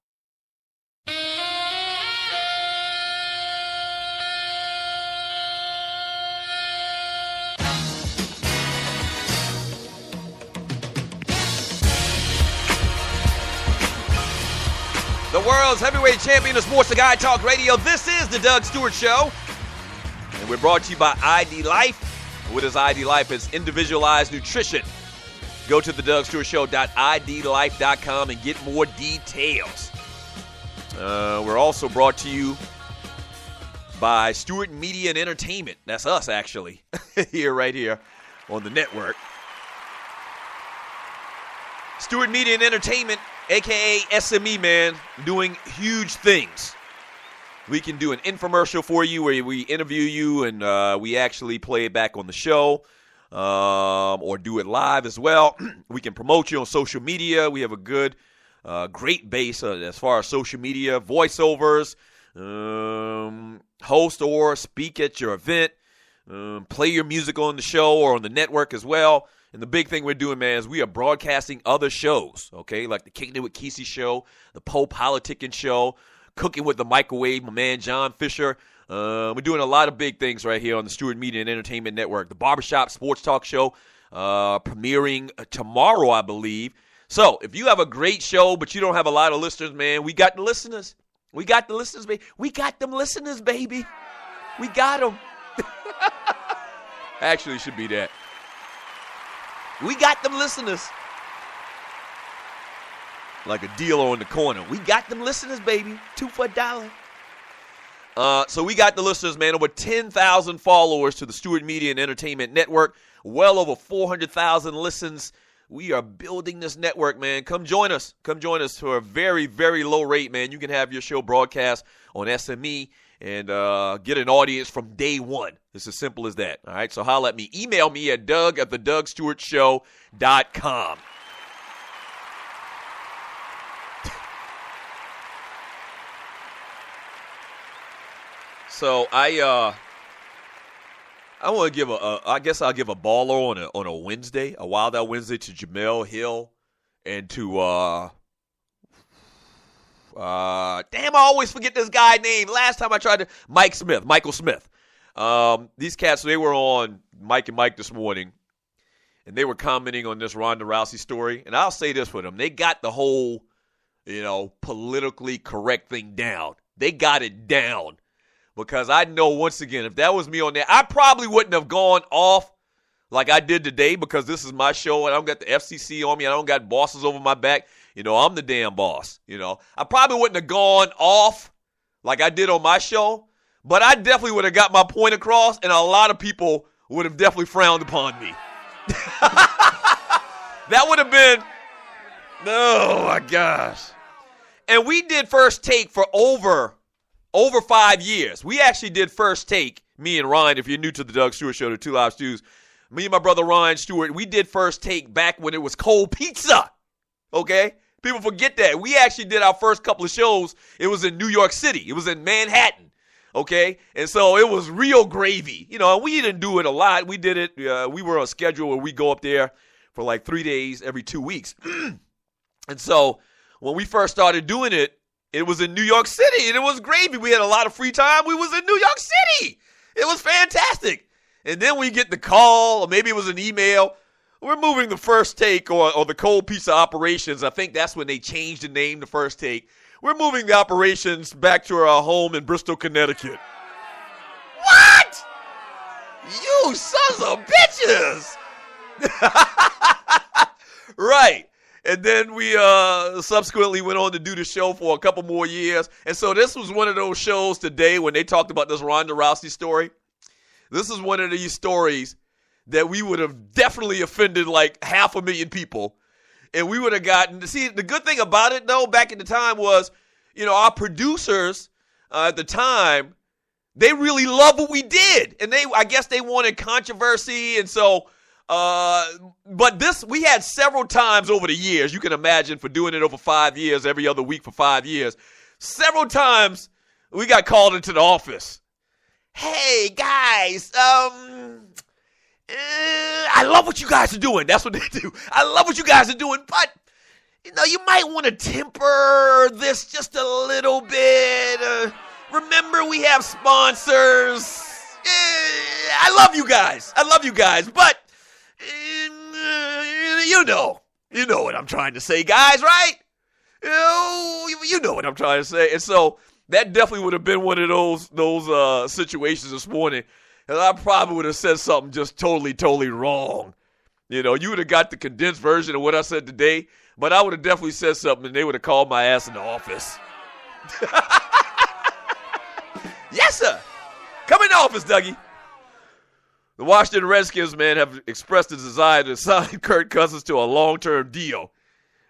The world's heavyweight champion of sports, the Guy Talk Radio. This is the Doug Stewart Show. And we're brought to you by ID Life. What is ID Life? It's individualized nutrition. Go to the DougStewartShow.idlife.com and get more details. We're also brought to you by Stewart Media and Entertainment. That's us, actually, right here on the network. Stewart Media and Entertainment, a.k.a. SME, man, doing huge things. We can do an infomercial for you where we interview you and we actually play it back on the show or do it live as well. We can promote you on social media. We have a good, great base as far as social media, voiceovers, host or speak at your event, play your music on the show or on the network as well. And the big thing we're doing, man, is we are broadcasting other shows, okay, like the Kicking It with Kesey show, the Poe Politicking show, Cooking with the Microwave, my man John Fisher. We're doing a lot of big things right here on the Stewart Media and Entertainment Network. The Barbershop Sports Talk Show premiering tomorrow, I believe. So if you have a great show, but you don't have a lot of listeners, man, we got the listeners. We got the listeners, baby. We got them listeners, baby. We got them. Actually, it should be that. We got them listeners. Like a dealer on the corner. We got them listeners, baby. 2 for $1. So we got the listeners, man, over 10,000 followers to the Stewart Media and Entertainment Network, well over 400,000 listens. We are building this network, man. Come join us. Come join us for a very, very low rate, man. You can have your show broadcast on SME and get an audience from day one. It's as simple as that. All right, so holla at me. Email me at doug@thedougstewartshow.com. So I want to give I guess I'll give a baller on a Wednesday, a Wild Out Wednesday to Jamel Hill and to damn, I always forget this guy's name. Last time I tried to Michael Smith. These cats, they were on Mike and Mike this morning, and they were commenting on this Ronda Rousey story. And I'll say this for them: they got the whole, politically correct thing down. They got it down. Because I know, once again, if that was me on there, I probably wouldn't have gone off like I did today, because this is my show and I don't got the FCC on me. I don't got bosses over my back. I'm the damn boss. I probably wouldn't have gone off like I did on my show, but I definitely would have got my point across, and a lot of people would have definitely frowned upon me. That would have been, oh my gosh. And we did First Take for over 5 years. We actually did First Take, me and Ryan, if you're new to the Doug Stewart Show, the Two Live Stews, me and my brother Ryan Stewart, we did First Take back when it was cold pizza, okay? People forget that. We actually did our first couple of shows. It was in New York City. It was in Manhattan, okay? And so it was real gravy. And we didn't do it a lot. We did it, we were on a schedule where we go up there for like 3 days every 2 weeks. And so when we first started doing it, it was in New York City, and it was gravy. We had a lot of free time. We was in New York City. It was fantastic. And then we get the call, or maybe it was an email. We're moving the First Take or the cold pizza operations. I think that's when they changed the name to First Take. We're moving the operations back to our home in Bristol, Connecticut. What? You sons of bitches. Right. And then we subsequently went on to do the show for a couple more years. And so this was one of those shows today when they talked about this Ronda Rousey story. This is one of these stories that we would have definitely offended like 500,000 people. And we would have gotten, see, the good thing about it, though, back in the time was, our producers at the time, they really loved what we did. And I guess they wanted controversy. And so, but we had several times over the years, you can imagine, for doing it over 5 years, every other week for 5 years, several times we got called into the office. Hey, guys, I love what you guys are doing. That's what they do. I love what you guys are doing, but, you might want to temper this just a little bit. Remember, we have sponsors. I love you guys, but you know what I'm trying to say, guys, right? You know what I'm trying to say. And so that definitely would have been one of those situations this morning. And I probably would have said something just totally wrong. You would have got the condensed version of what I said today, but I would have definitely said something and they would have called my ass in the office. Yes, sir. Come in the office, Dougie. The Washington Redskins, man, have expressed a desire to sign Kirk Cousins to a long-term deal.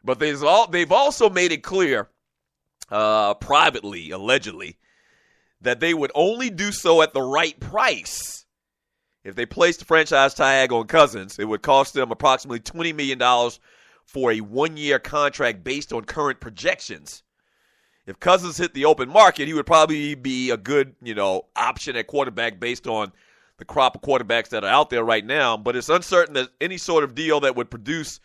But they've also made it clear, privately, allegedly, that they would only do so at the right price. If they placed the franchise tag on Cousins, it would cost them approximately $20 million for a one-year contract based on current projections. If Cousins hit the open market, he would probably be a good, option at quarterback based on the crop of quarterbacks that are out there right now. But it's uncertain that any sort of deal that would produce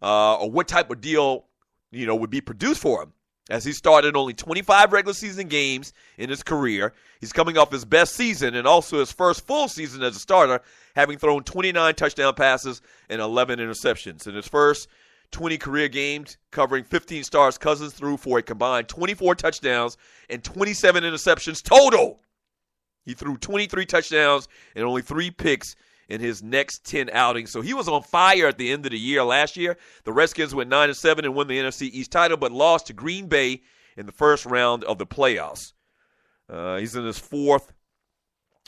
or what type of deal, would be produced for him. As he started only 25 regular season games in his career, he's coming off his best season and also his first full season as a starter, having thrown 29 touchdown passes and 11 interceptions. In his first 20 career games, covering 15 starts, Cousins threw for a combined 24 touchdowns and 27 interceptions total. He threw 23 touchdowns and only 3 picks in his next 10 outings. So he was on fire at the end of the year last year. The Redskins went 9-7 and won the NFC East title, but lost to Green Bay in the first round of the playoffs. He's in his fourth,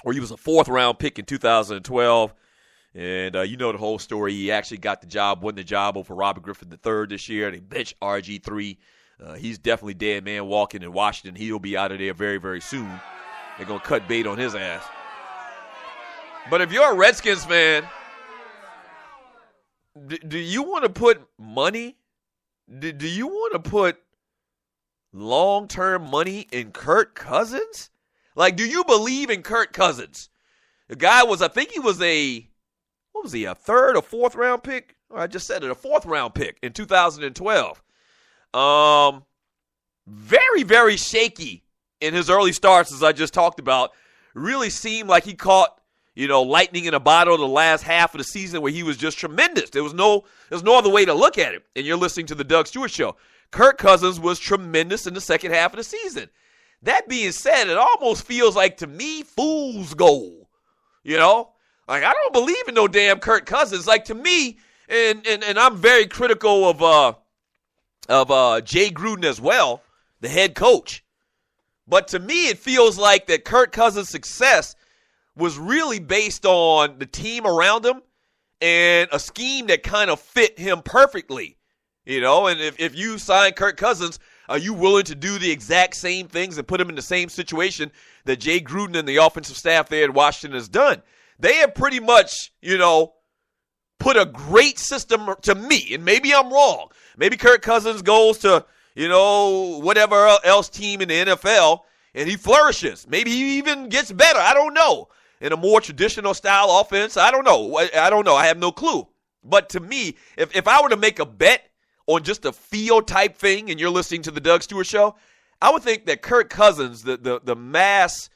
or he was a fourth-round pick in 2012. And you know the whole story. He actually got the job, won the job over Robert Griffin III this year. They benched RG3. He's definitely dead man walking in Washington. He'll be out of there very, very soon. They're going to cut bait on his ass. But if you're a Redskins fan, do you want to put money? Do you want to put long-term money in Kirk Cousins? Like, do you believe in Kirk Cousins? The guy was, I think he was a third or fourth round pick? I just said it, a fourth round pick in 2012. Very, very shaky in his early starts, as I just talked about. Really seemed like he caught, lightning in a bottle the last half of the season where he was just tremendous. There's no other way to look at it. And you're listening to the Doug Stewart Show. Kirk Cousins was tremendous in the second half of the season. That being said, it almost feels like, to me, fool's gold. Like, I don't believe in no damn Kirk Cousins. Like, to me, and I'm very critical of Jay Gruden as well, the head coach. But to me, it feels like that Kirk Cousins' success was really based on the team around him and a scheme that kind of fit him perfectly. And if you sign Kirk Cousins, are you willing to do the exact same things and put him in the same situation that Jay Gruden and the offensive staff there at Washington has done? They have pretty much, put a great system to me, and maybe I'm wrong. Maybe Kirk Cousins goes to, whatever else team in the NFL, and he flourishes. Maybe he even gets better. I don't know. In a more traditional style offense, I don't know. I have no clue. But to me, if I were to make a bet on just a feel type thing, and you're listening to the Doug Stewart Show, I would think that Kirk Cousins, the mass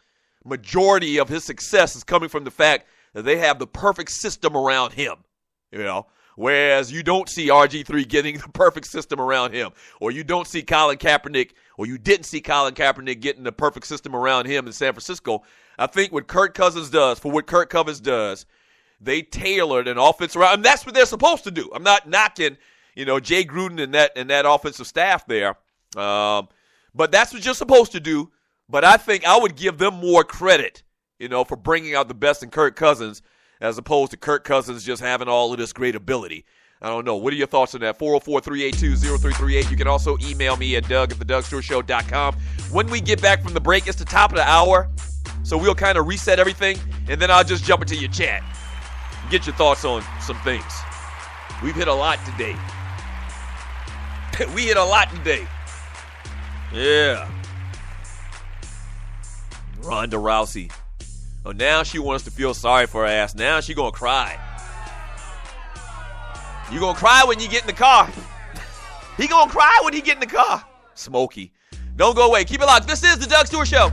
majority of his success is coming from the fact that they have the perfect system around him, whereas you don't see RG3 getting the perfect system around him, or you don't see Colin Kaepernick, or you didn't see Colin Kaepernick getting the perfect system around him in San Francisco. I think what Kirk Cousins does, they tailored an offense around, and that's what they're supposed to do. I'm not knocking, Jay Gruden and that offensive staff there, but that's what you're supposed to do. But I think I would give them more credit, for bringing out the best in Kirk Cousins as opposed to Kirk Cousins just having all of this great ability. I don't know. What are your thoughts on that? 404-382-0338. You can also email me at doug@thedougstewartshow.com. When we get back from the break, it's the top of the hour, so we'll kind of reset everything, and then I'll just jump into your chat. Get your thoughts on some things. We've hit a lot today. We hit a lot today. Yeah. Ronda Rousey. Oh, now she wants to feel sorry for her ass. Now she gonna cry. You gonna cry when you get in the car. He gonna cry when he get in the car. Smokey. Don't go away. Keep it locked. This is the Doug Stewart Show.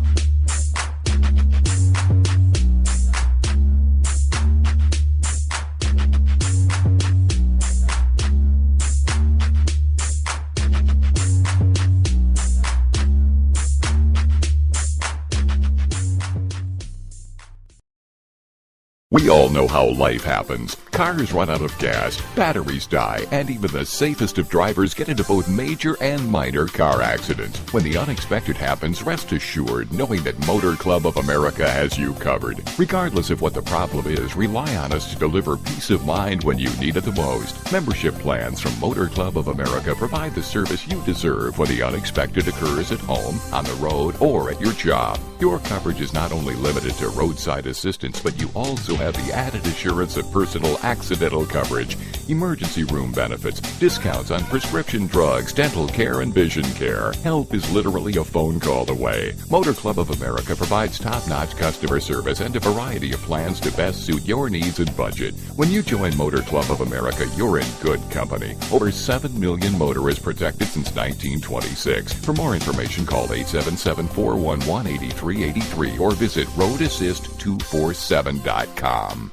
We all know how life happens. Cars run out of gas, batteries die, and even the safest of drivers get into both major and minor car accidents. When the unexpected happens, rest assured knowing that Motor Club of America has you covered. Regardless of what the problem is, rely on us to deliver peace of mind when you need it the most. Membership plans from Motor Club of America provide the service you deserve when the unexpected occurs at home, on the road, or at your job. Your coverage is not only limited to roadside assistance, but you also have the added assurance of personal accidental coverage, emergency room benefits, discounts on prescription drugs, dental care, and vision care. Help is literally a phone call away. Motor Club of America provides top-notch customer service and a variety of plans to best suit your needs and budget. When you join Motor Club of America, you're in good company. Over 7 million motorists protected since 1926. For more information, call 877-411-8383 or visit roadassist247.com.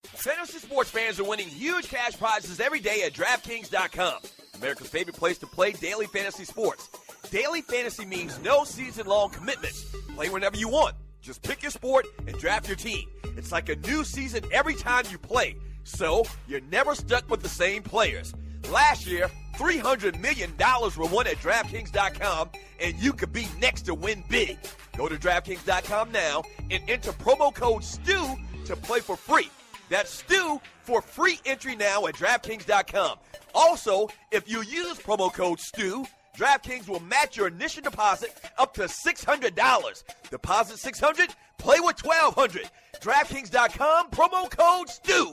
Fantasy sports fans are winning huge cash prizes every day at DraftKings.com. America's favorite place to play daily fantasy sports. Daily fantasy means no season-long commitments. Play whenever you want. Just pick your sport and draft your team. It's like a new season every time you play, so you're never stuck with the same players. Last year, $300 million were won at DraftKings.com, and you could be next to win big. Go to DraftKings.com now and enter promo code STU to play for free. That's STU for free entry now at DraftKings.com. Also, if you use promo code STU, DraftKings will match your initial deposit up to $600. Deposit $600, play with $1,200. DraftKings.com, promo code STU.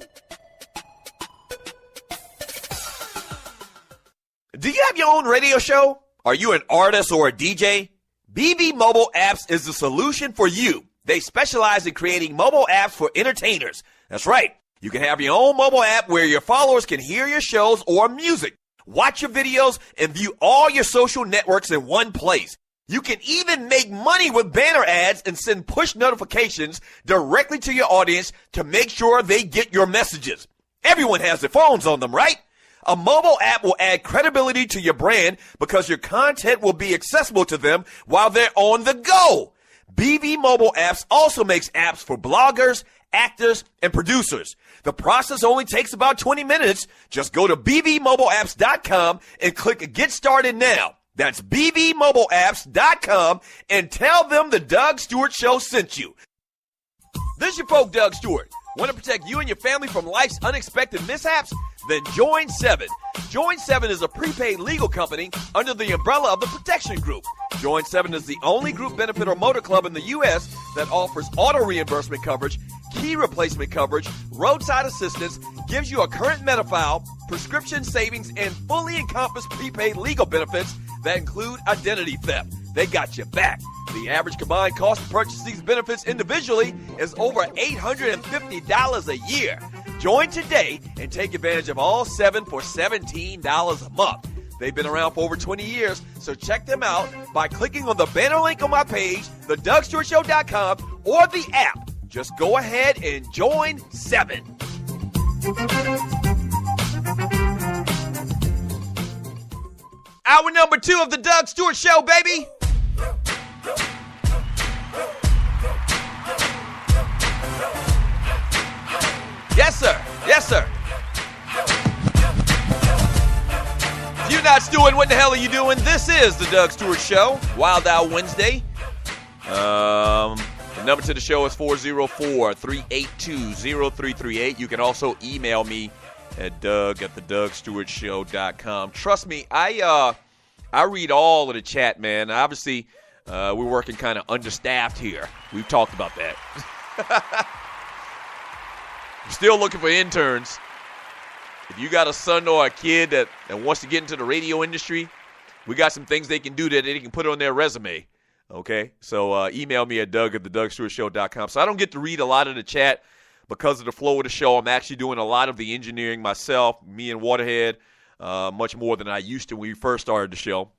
Do you have your own radio show? Are you an artist or a DJ? BB Mobile Apps is the solution for you. They specialize in creating mobile apps for entertainers. That's right. You can have your own mobile app where your followers can hear your shows or music, watch your videos, and view all your social networks in one place. You can even make money with banner ads and send push notifications directly to your audience to make sure they get your messages. Everyone has their phones on them, right? A mobile app will add credibility to your brand because your content will be accessible to them while they're on the go. BB Mobile Apps also makes apps for bloggers, actors, and producers. The process only takes about 20 minutes. Just go to bbmobileapps.com and click Get Started Now. That's bbmobileapps.com and tell them the Doug Stewart Show sent you. This is your folk, Doug Stewart. Want to protect you and your family from life's unexpected mishaps? Then join 7. Join 7 is a prepaid legal company under the umbrella of the Protection Group. Join 7 is the only group benefit or motor club in the U.S. that offers auto reimbursement coverage, key replacement coverage, roadside assistance, gives you a current Medi-File, prescription savings, and fully encompassed prepaid legal benefits that include identity theft. They got your back. The average combined cost to purchase these benefits individually is over $850 a year. Join today and take advantage of all 7 for $17 a month. They've been around for over 20 years, so check them out by clicking on the banner link on my page, thedougstewartshow.com, or the app. Just go ahead and join 7. Hour number 2 of the Doug Stewart Show, baby. Yes, sir. Yes, sir. If you're not stewing, what the hell are you doing? This is the Doug Stewart Show, Wild Out Wednesday. The number to the show is 404-382-0338. You can also email me at doug@thedougstewartshow.com. Trust me, I read all of the chat, man. Obviously, we're working kind of understaffed here. We've talked about that. Still looking for interns. If you got a son or a kid that wants to get into the radio industry, we got some things they can do that they can put on their resume. Okay? So email me at doug@thedougstewartshow.com. So I don't get to read a lot of the chat because of the flow of the show. I'm actually doing a lot of the engineering myself, me and Waterhead, much more than I used to when we first started the show.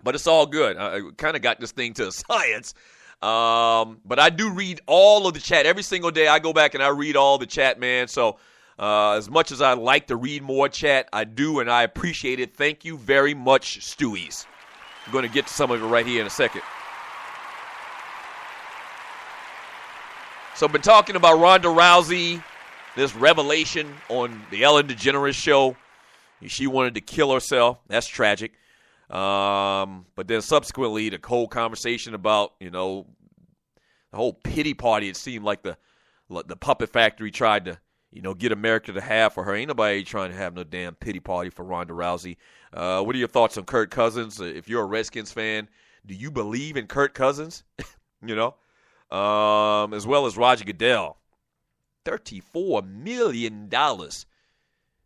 But it's all good. I kind of got this thing to a science. But I do read all of the chat every single day. I go back and I read all the chat, man. So as much as I like to read more chat, I do, and I appreciate it. Thank you very much, Stewies. I'm going to get to some of it right here in a second. So I've been talking about Ronda Rousey, this revelation on the Ellen DeGeneres show. She wanted to kill herself. That's tragic. But then subsequently, the whole conversation about, the whole pity party, it seemed like the puppet factory tried to, get America to have for her. Ain't nobody trying to have no damn pity party for Ronda Rousey. What are your thoughts on Kirk Cousins? If you're a Redskins fan, do you believe in Kirk Cousins? As well as Roger Goodell. $34 million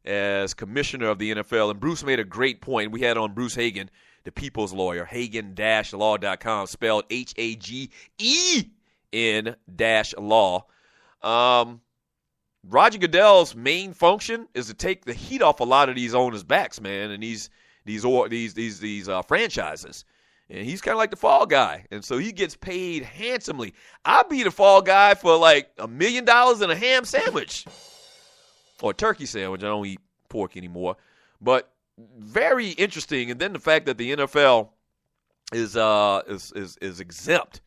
as commissioner of the NFL. And Bruce made a great point. We had on Bruce Hagen, the people's lawyer, Hagen-law.com, spelled Hagen-law. Roger Goodell's main function is to take the heat off a lot of these owners' backs, man, and these franchises. And he's kind of like the fall guy. And so he gets paid handsomely. I'd be the fall guy for like $1 million and a ham sandwich. Or a turkey sandwich. I don't eat pork anymore. But very interesting. And then the fact that the NFL is exempt.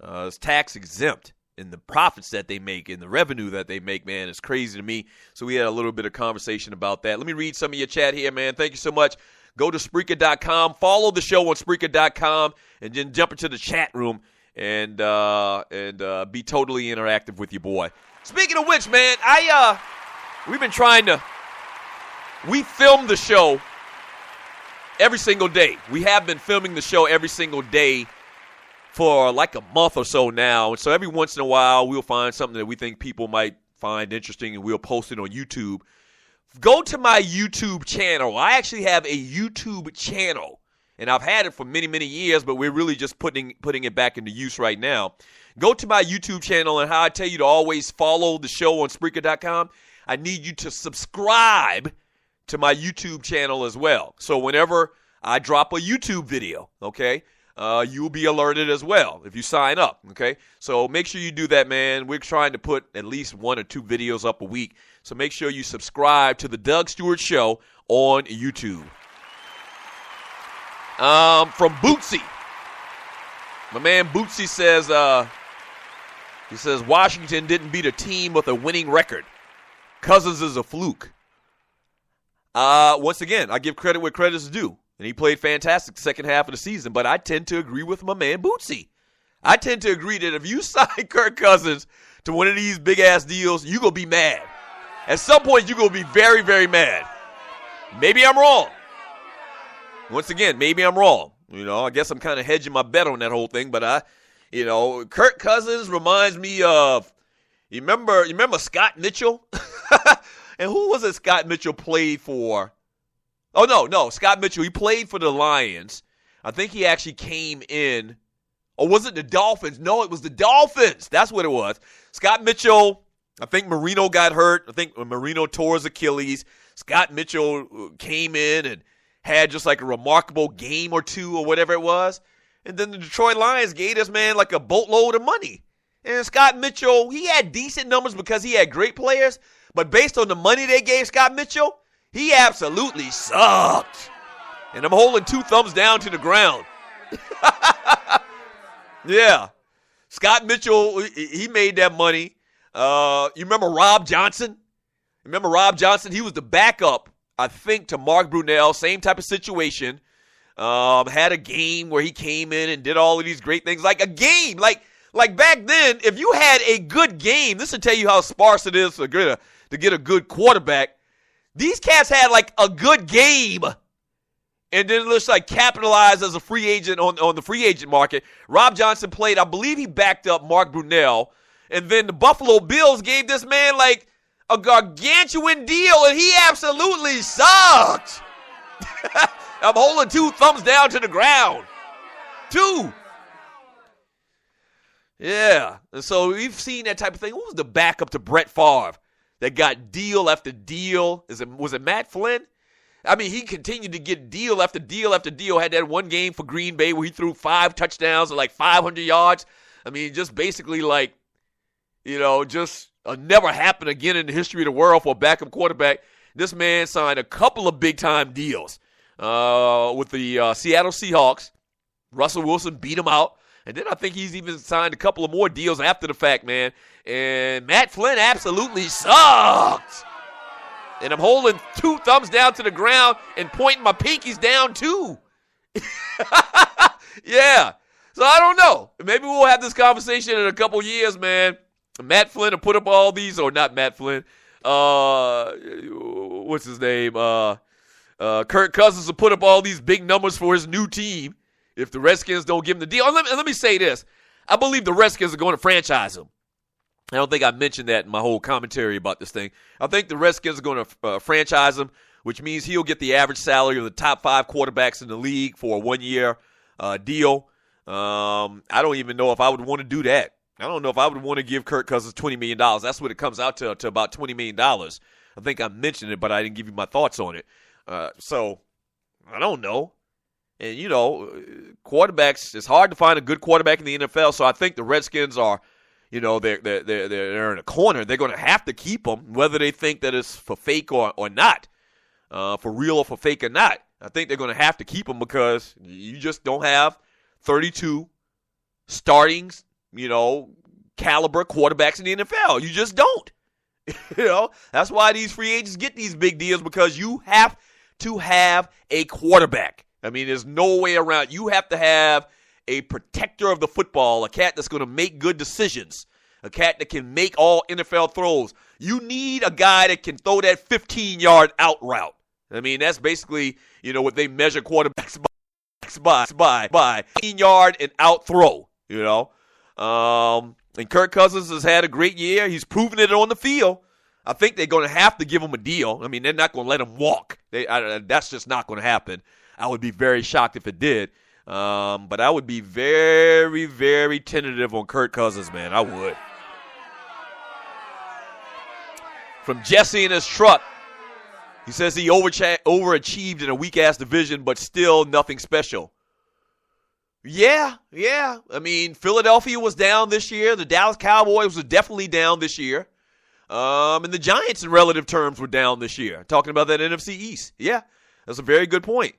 Is tax exempt. And the profits that they make and the revenue that they make, man, is crazy to me. So we had a little bit of conversation about that. Let me read some of your chat here, man. Thank you so much. go to Spreaker.com, follow the show on Spreaker.com, and then jump into the chat room and be totally interactive with your boy. Speaking of which, man, we film the show every single day. We have been filming the show every single day for like a month or so now. And so every once in a while, we'll find something that we think people might find interesting, and we'll post it on YouTube. Go to my YouTube channel. I actually have a YouTube channel, and I've had it for many, many years, but we're really just putting it back into use right now. Go to my YouTube channel, and how I tell you to always follow the show on Spreaker.com, I need you to subscribe to my YouTube channel as well. So whenever I drop a YouTube video, okay, you'll be alerted as well if you sign up, okay? So make sure you do that, man. We're trying to put at least 1 or 2 videos up a week. So make sure you subscribe to the Doug Stewart Show on YouTube. From Bootsy. My man Bootsy says, Washington didn't beat a team with a winning record. Cousins is a fluke. Once again, I give credit where credit is due. And he played fantastic the second half of the season. But I tend to agree with my man Bootsy. I tend to agree that if you sign Kirk Cousins to one of these big-ass deals, you're going to be mad. At some point, you're going to be very, very mad. Maybe I'm wrong. Once again, maybe I'm wrong. I guess I'm kind of hedging my bet on that whole thing. But, Kirk Cousins reminds me of, you remember Scott Mitchell? And who was it Scott Mitchell played for? Oh, no, Scott Mitchell, he played for the Lions. I think he actually came in. Or was it the Dolphins? No, it was the Dolphins. That's what it was. Scott Mitchell, I think Marino got hurt. I think Marino tore his Achilles. Scott Mitchell came in and had just like a remarkable game or two or whatever it was. And then the Detroit Lions gave this man like a boatload of money. And Scott Mitchell, he had decent numbers because he had great players. But based on the money they gave Scott Mitchell, he absolutely sucked. And I'm holding 2 thumbs down to the ground. Yeah. Scott Mitchell, he made that money. You remember Rob Johnson? Remember Rob Johnson? He was the backup, I think, to Mark Brunell. Same type of situation. Had a game where he came in and did all of these great things. Like a game. Like back then, if you had a good game, this will tell you how sparse it is to get a good quarterback. These cats had like a good game and then just like capitalized as a free agent on the free agent market. Rob Johnson played, I believe he backed up Mark Brunell. And then the Buffalo Bills gave this man like a gargantuan deal and he absolutely sucked. I'm holding 2 thumbs down to the ground. 2. Yeah. And so we've seen that type of thing. What was the backup to Brett Favre that got deal after deal? Was it Matt Flynn? I mean, he continued to get deal after deal after deal. Had that one game for Green Bay where he threw 5 touchdowns and like 500 yards. I mean, just basically like, just never happened again in the history of the world for a backup quarterback. This man signed a couple of big-time deals with the Seattle Seahawks. Russell Wilson beat him out. And then I think he's even signed a couple of more deals after the fact, man. And Matt Flynn absolutely sucked. And I'm holding 2 thumbs down to the ground and pointing my pinkies down too. Yeah. So I don't know. Maybe we'll have this conversation in a couple years, man. Matt Flynn will put up all these, or not Matt Flynn. What's his name? Kirk Cousins will put up all these big numbers for his new team if the Redskins don't give him the deal. And let me say this. I believe the Redskins are going to franchise him. I don't think I mentioned that in my whole commentary about this thing. I think the Redskins are going to franchise him, which means he'll get the average salary of the top 5 quarterbacks in the league for a 1-year deal. I don't even know if I would want to do that. I don't know if I would want to give Kirk Cousins $20 million. That's what it comes out to about $20 million. I think I mentioned it, but I didn't give you my thoughts on it. So I don't know. And, quarterbacks, it's hard to find a good quarterback in the NFL, so I think the Redskins are, they're in a corner. They're going to have to keep him, whether they think that it's for fake or not, for real or for fake or not. I think they're going to have to keep him because you just don't have 32 starting, caliber quarterbacks in the NFL. You just don't. That's why these free agents get these big deals, because you have to have a quarterback. I mean, there's no way around. You have to have a protector of the football, a cat that's going to make good decisions, a cat that can make all NFL throws. You need a guy that can throw that 15-yard out route. I mean, that's basically, what they measure quarterbacks by 15-yard and out throw, And Kirk Cousins has had a great year. He's proven it on the field. I think they're going to have to give him a deal. I mean, they're not going to let him walk. That's just not going to happen. I would be very shocked if it did. But I would be very, very tentative on Kirk Cousins, man. I would. From Jesse in his truck, he says he overachieved in a weak-ass division, but still nothing special. Yeah. I mean, Philadelphia was down this year. The Dallas Cowboys were definitely down this year. And the Giants, in relative terms, were down this year. Talking about that NFC East. Yeah, that's a very good point.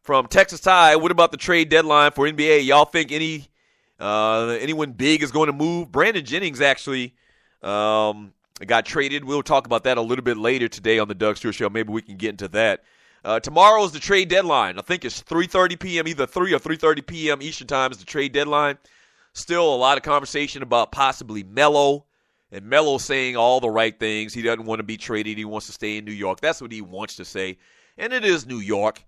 From Texas Ty, what about the trade deadline for NBA? Y'all think anyone big is going to move? Brandon Jennings actually got traded. We'll talk about that a little bit later today on the Doug Stewart Show. Maybe we can get into that. Tomorrow is the trade deadline. I think it's 3:30 p.m., either 3 or 3:30 p.m. Eastern time is the trade deadline. Still a lot of conversation about possibly Melo. And Melo's saying all the right things. He doesn't want to be traded. He wants to stay in New York. That's what he wants to say. And it is New York.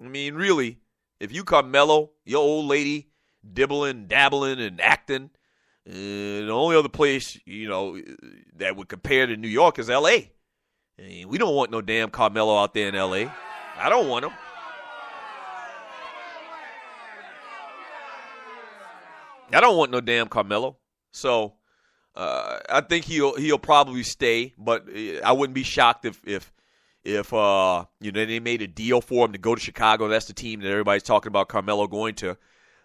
I mean, really, if you come Melo, your old lady, dibbling, dabbling, and acting, the only other place, that would compare to New York is L.A. I mean, we don't want no damn Carmelo out there in L.A. I don't want him. I don't want no damn Carmelo. So I think he'll probably stay, but I wouldn't be shocked if they made a deal for him to go to Chicago. That's the team that everybody's talking about Carmelo going to.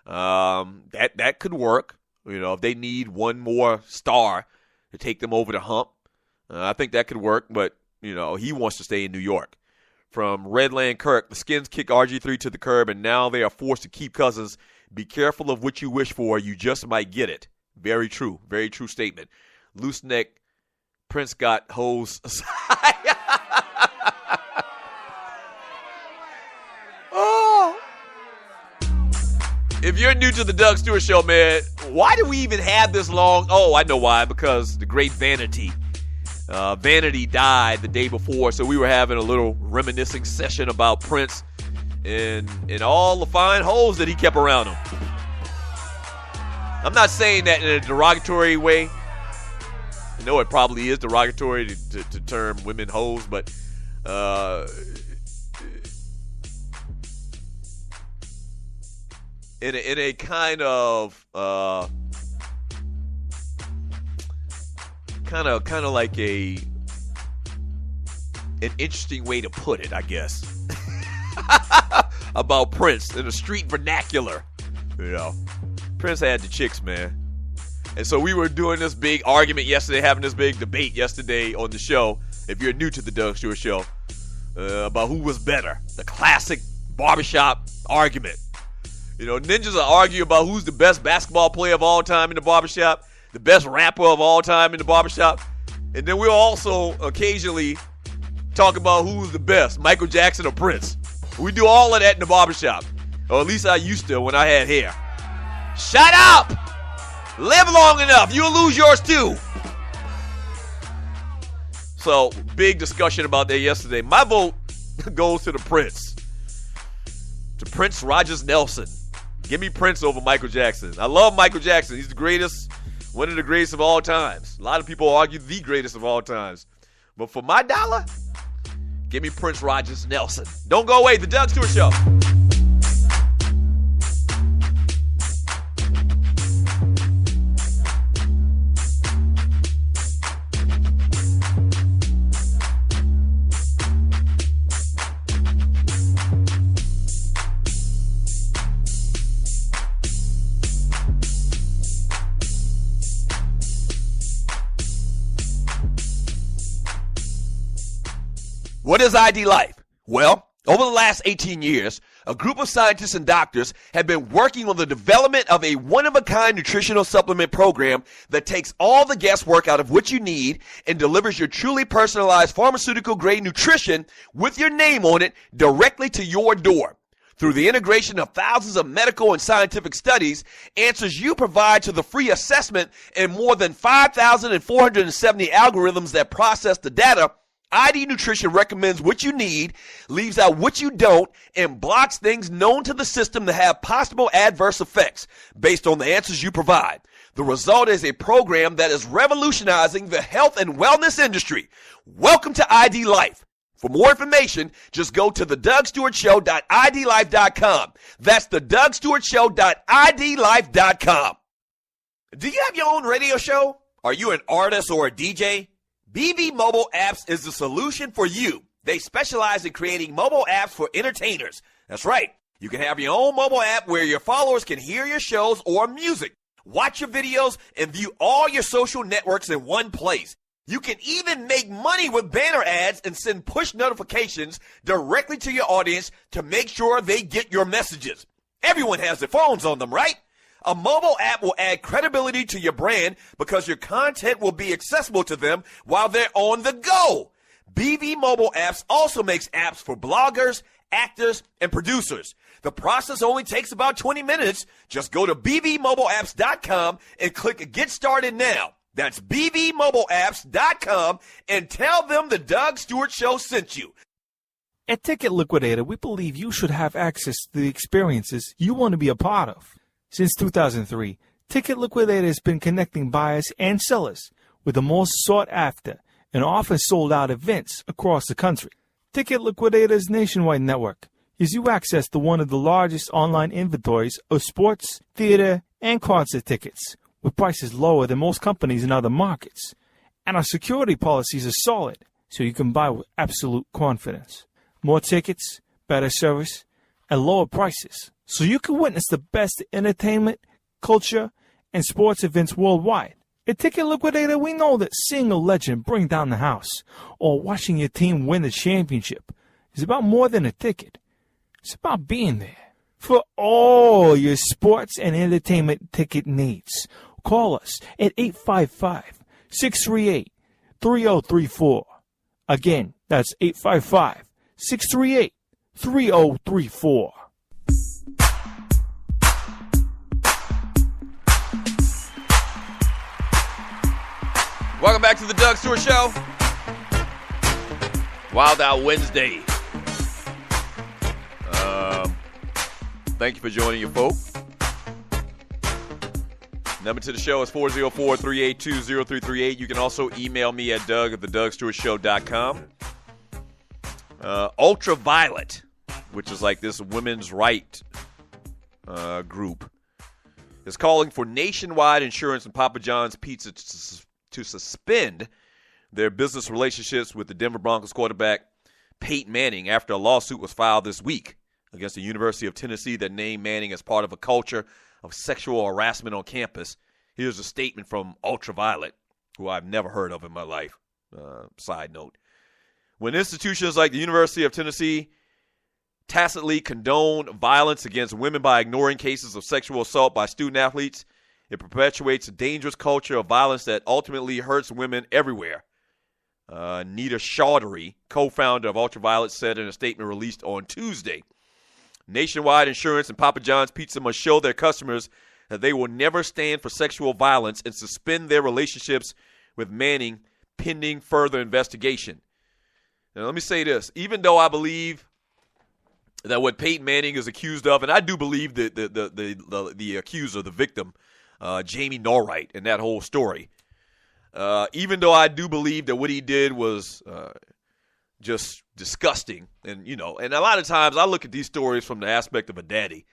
That could work. If they need one more star to take them over the hump, I think that could work. But he wants to stay in New York. From Redland Kirk, the Skins kick RG3 to the curb, and now they are forced to keep Cousins. Be careful of what you wish for. You just might get it. Very true. Very true statement. Loose neck Prince got hose aside. Oh. If you're new to the Doug Stewart Show, man, why do we even have this long? Oh, I know why. Because the great Vanity. Vanity died the day before, so we were having a little reminiscing session about Prince and all the fine hoes that he kept around him. I'm not saying that in a derogatory way. I know it probably is derogatory to term women hoes, but in a kind of like an interesting way to put it, I guess. About Prince in the street vernacular, Prince had the chicks, man. And so we were doing this big argument yesterday, having this big debate yesterday on the show, if you're new to the Doug Stewart Show, about who was better. The classic barbershop argument. Ninjas will argue about who's the best basketball player of all time in the barbershop, the best rapper of all time in the barbershop. And then we'll also occasionally talk about who's the best, Michael Jackson or Prince. We do all of that in the barbershop. Or at least I used to when I had hair. Shut up! Live long enough. You'll lose yours too. So, big discussion about that yesterday. My vote goes to the Prince. To Prince Rogers Nelson. Give me Prince over Michael Jackson. I love Michael Jackson. He's the greatest, one of the greatest of all times. A lot of people argue the greatest of all times. But for my dollar, give me Prince Rogers Nelson. Don't go away. The Doug Stewart Show. What is ID Life? Well, over the last 18 years, a group of scientists and doctors have been working on the development of a one-of-a-kind nutritional supplement program that takes all the guesswork out of what you need and delivers your truly personalized pharmaceutical-grade nutrition with your name on it directly to your door. Through the integration of thousands of medical and scientific studies, answers you provide to the free assessment, and more than 5,470 algorithms that process the data, ID Nutrition recommends what you need, leaves out what you don't, and blocks things known to the system that have possible adverse effects based on the answers you provide. The result is a program that is revolutionizing the health and wellness industry. Welcome to ID Life. For more information, just go to thedougstewartshow.idlife.com. That's thedougstewartshow.idlife.com. Do you have your own radio show? Are you an artist or a DJ? BB Mobile Apps is the solution for you. They specialize in creating mobile apps for entertainers. That's right. You can have your own mobile app where your followers can hear your shows or music, watch your videos, and view all your social networks in one place. You can even make money with banner ads and send push notifications directly to your audience to make sure they get your messages. Everyone has their phones on them, right? A mobile app will add credibility to your brand because your content will be accessible to them while they're on the go. BV Mobile Apps also makes apps for bloggers, actors, and producers. The process only takes about 20 minutes. Just go to bvmobileapps.com and click Get Started Now. That's bvmobileapps.com and tell them the Doug Stewart Show sent you. At Ticket Liquidator, we believe you should have access to the experiences you want to be a part of. Since 2003, Ticket Liquidator has been connecting buyers and sellers with the most sought-after and often sold-out events across the country. Ticket Liquidator's nationwide network gives you access to one of the largest online inventories of sports, theater, and concert tickets, with prices lower than most companies in other markets. And our security policies are solid, so you can buy with absolute confidence. More tickets, better service, and lower prices, so you can witness the best entertainment, culture, and sports events worldwide. At Ticket Liquidator, we know that seeing a legend bring down the house or watching your team win the championship is about more than a ticket. It's about being there. For all your sports and entertainment ticket needs, call us at 855-638-3034. Again, that's 855-638-3034. Welcome back to the Doug Stewart Show. Wild Out Wednesday. Thank you for joining your folk. Number to the show is 404-382-0338. You can also email me at doug@thedougstewartshow.com. Ultraviolet, which is like this women's right group, is calling for Nationwide Insurance and Papa John's Pizza to suspend their business relationships with the Denver Broncos quarterback Peyton Manning after a lawsuit was filed this week against the University of Tennessee that named Manning as part of a culture of sexual harassment on campus. Here's a statement from Ultraviolet, who I've never heard of in my life. Side note. When institutions like the University of Tennessee tacitly condone violence against women by ignoring cases of sexual assault by student athletes, it perpetuates a dangerous culture of violence that ultimately hurts women everywhere. River Shawty, co-founder of Ultraviolet, said in a statement released on Tuesday. Nationwide Insurance and Papa John's Pizza must show their customers that they will never stand for sexual violence and suspend their relationships with Manning pending further investigation. Now, let me say this. Even though I believe that what Peyton Manning is accused of, and I do believe that the accuser, the victim, Jamie Norwright, in that whole story, even though I do believe that what he did was just disgusting, and and a lot of times I look at these stories from the aspect of a daddy.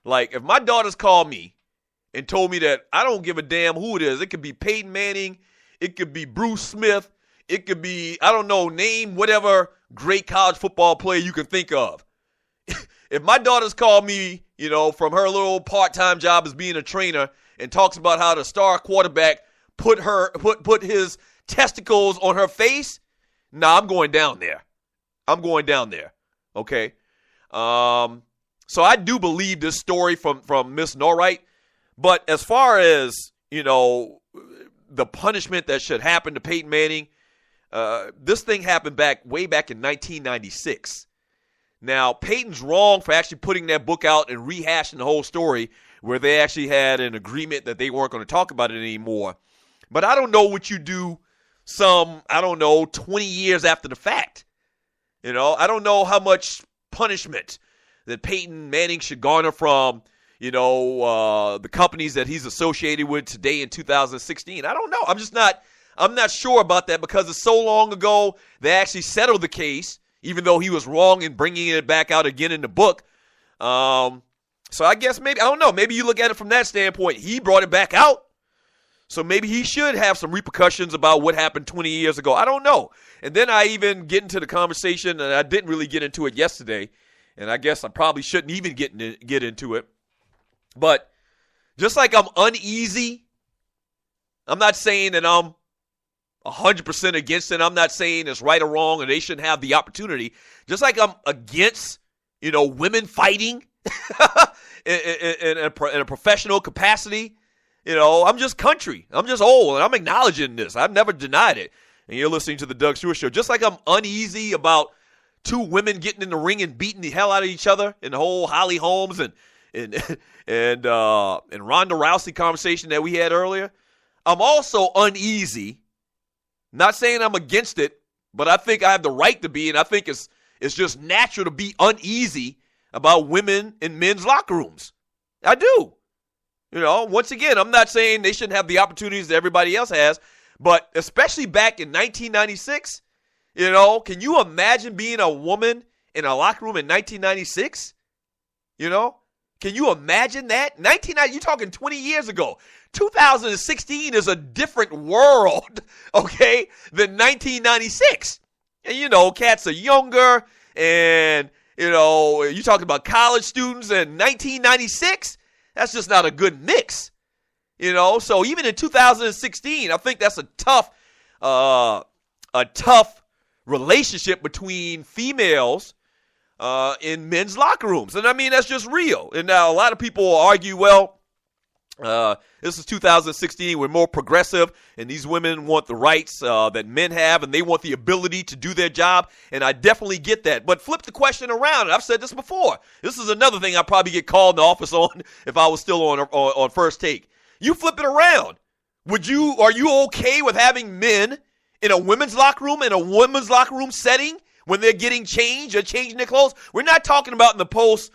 Like, if my daughters called me and told me that I don't give a damn who it is, it could be Peyton Manning, it could be Bruce Smith, it could be, I don't know, name whatever great college football player you can think of. If my daughters call me, from her little part-time job as being a trainer and talks about how the star quarterback put his testicles on her face, nah, I'm going down there. Okay? So I do believe this story from Miss Norright. But as far as, the punishment that should happen to Peyton Manning, this thing happened way back in 1996. Now, Peyton's wrong for actually putting that book out and rehashing the whole story where they actually had an agreement that they weren't going to talk about it anymore. But I don't know what you do 20 years after the fact. I don't know how much punishment that Peyton Manning should garner from, the companies that he's associated with today in 2016. I don't know. I'm not sure about that because it's so long ago they actually settled the case, even though he was wrong in bringing it back out again in the book. So I guess maybe you look at it from that standpoint. He brought it back out. So maybe he should have some repercussions about what happened 20 years ago. I don't know. And then I even get into the conversation, and I didn't really get into it yesterday, and I guess I probably shouldn't even get into it. But just like I'm uneasy, I'm not saying that I'm 100% against it. I'm not saying it's right or wrong and they shouldn't have the opportunity. Just like I'm against, women fighting in a professional capacity. I'm just country. I'm just old, and I'm acknowledging this. I've never denied it. And you're listening to the Doug Stewart Show. Just like I'm uneasy about two women getting in the ring and beating the hell out of each other, and the whole Holly Holmes and Ronda Rousey conversation that we had earlier. I'm also uneasy. Not saying I'm against it, but I think I have the right to be, and I think it's just natural to be uneasy about women in men's locker rooms. I do. Once again, I'm not saying they shouldn't have the opportunities that everybody else has, but especially back in 1996, can you imagine being a woman in a locker room in 1996? Can you imagine that? You're talking 20 years ago. 2016 is a different world, okay, than 1996. And, cats are younger, and, you're talking about college students in 1996. That's just not a good mix, So even in 2016, I think that's a tough relationship between females in men's locker rooms. And I mean, that's just real. And now a lot of people will argue, this is 2016. We're more progressive, and these women want the rights that men have, and they want the ability to do their job. And I definitely get that. But flip the question around, and I've said this before. This is another thing I'd probably get called in the office on if I was still on First Take. You flip it around. Are you okay with having men in a women's locker room, in a women's locker room setting, when they're getting changed or changing their clothes? We're not talking about in the post,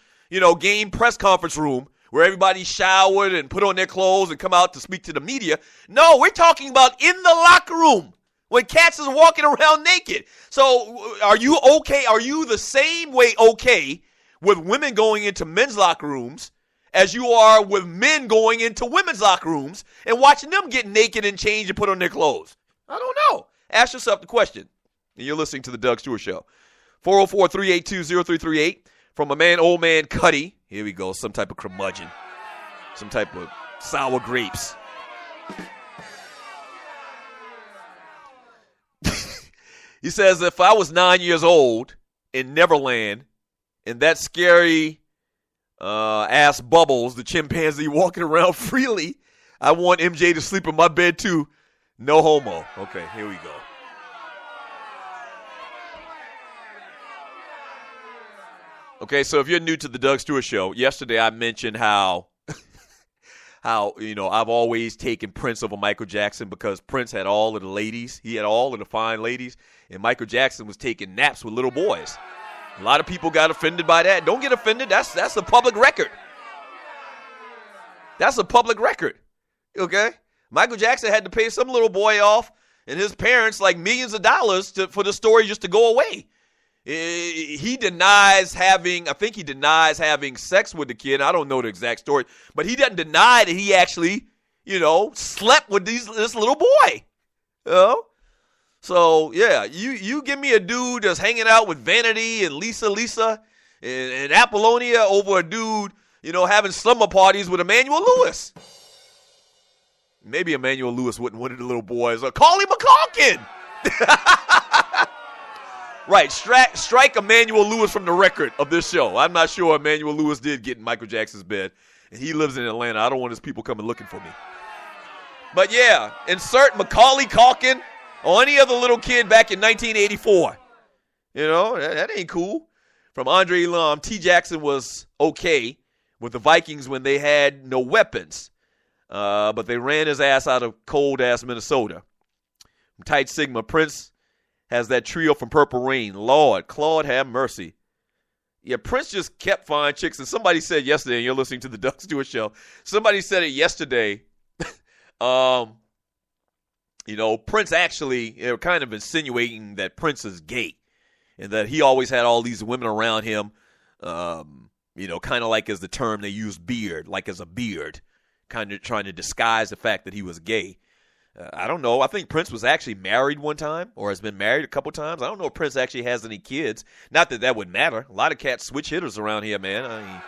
game press conference room where everybody showered and put on their clothes and come out to speak to the media. No, we're talking about in the locker room when cats is walking around naked. So are you okay? Are you the same way okay with women going into men's locker rooms as you are with men going into women's locker rooms and watching them get naked and change and put on their clothes? I don't know. Ask yourself the question. And you're listening to the Doug Stewart Show. 404-382-0338 from old man Cuddy. Here we go. Some type of curmudgeon. Some type of sour grapes. He says, if I was 9 years old in Neverland and that scary ass Bubbles, the chimpanzee, walking around freely, I want MJ to sleep in my bed too. No homo. Okay, here we go. Okay, so if you're new to the Doug Stewart Show, yesterday I mentioned how I've always taken Prince over Michael Jackson because Prince had all of the ladies. He had all of the fine ladies, and Michael Jackson was taking naps with little boys. A lot of people got offended by that. Don't get offended. That's a public record. That's a public record, okay? Michael Jackson had to pay some little boy off and his parents like millions of dollars for the story just to go away. He denies having sex with the kid. I don't know the exact story, but he doesn't deny that he actually, slept with this little boy. So yeah, you give me a dude that's hanging out with Vanity and Lisa and Apollonia over a dude, having slumber parties with Emmanuel Lewis. Maybe Emmanuel Lewis wouldn't want the little boys or Carly McCalkin. Right, strike Emmanuel Lewis from the record of this show. I'm not sure Emmanuel Lewis did get in Michael Jackson's bed, and he lives in Atlanta. I don't want his people coming looking for me. But yeah, insert Macaulay Culkin or any other little kid back in 1984. You know, that ain't cool. From Andre Elam, T. Jackson was okay with the Vikings when they had no weapons, but they ran his ass out of cold-ass Minnesota. From Tight Sigma, Prince has that trio from Purple Rain. Lord, Claude have mercy. Yeah, Prince just kept fine chicks. And somebody said yesterday, and you're listening to the Doug Stewart Show, somebody said it yesterday. You know, Prince actually, they were kind of insinuating that Prince is gay and that he always had all these women around him, you know, kind of like as the term they use beard, like as a beard, kind of trying to disguise the fact that he was gay. I don't know. I think Prince was actually married one time or has been married a couple times. I don't know if Prince actually has any kids. Not that that would matter. A lot of cats switch hitters around here, man. I mean,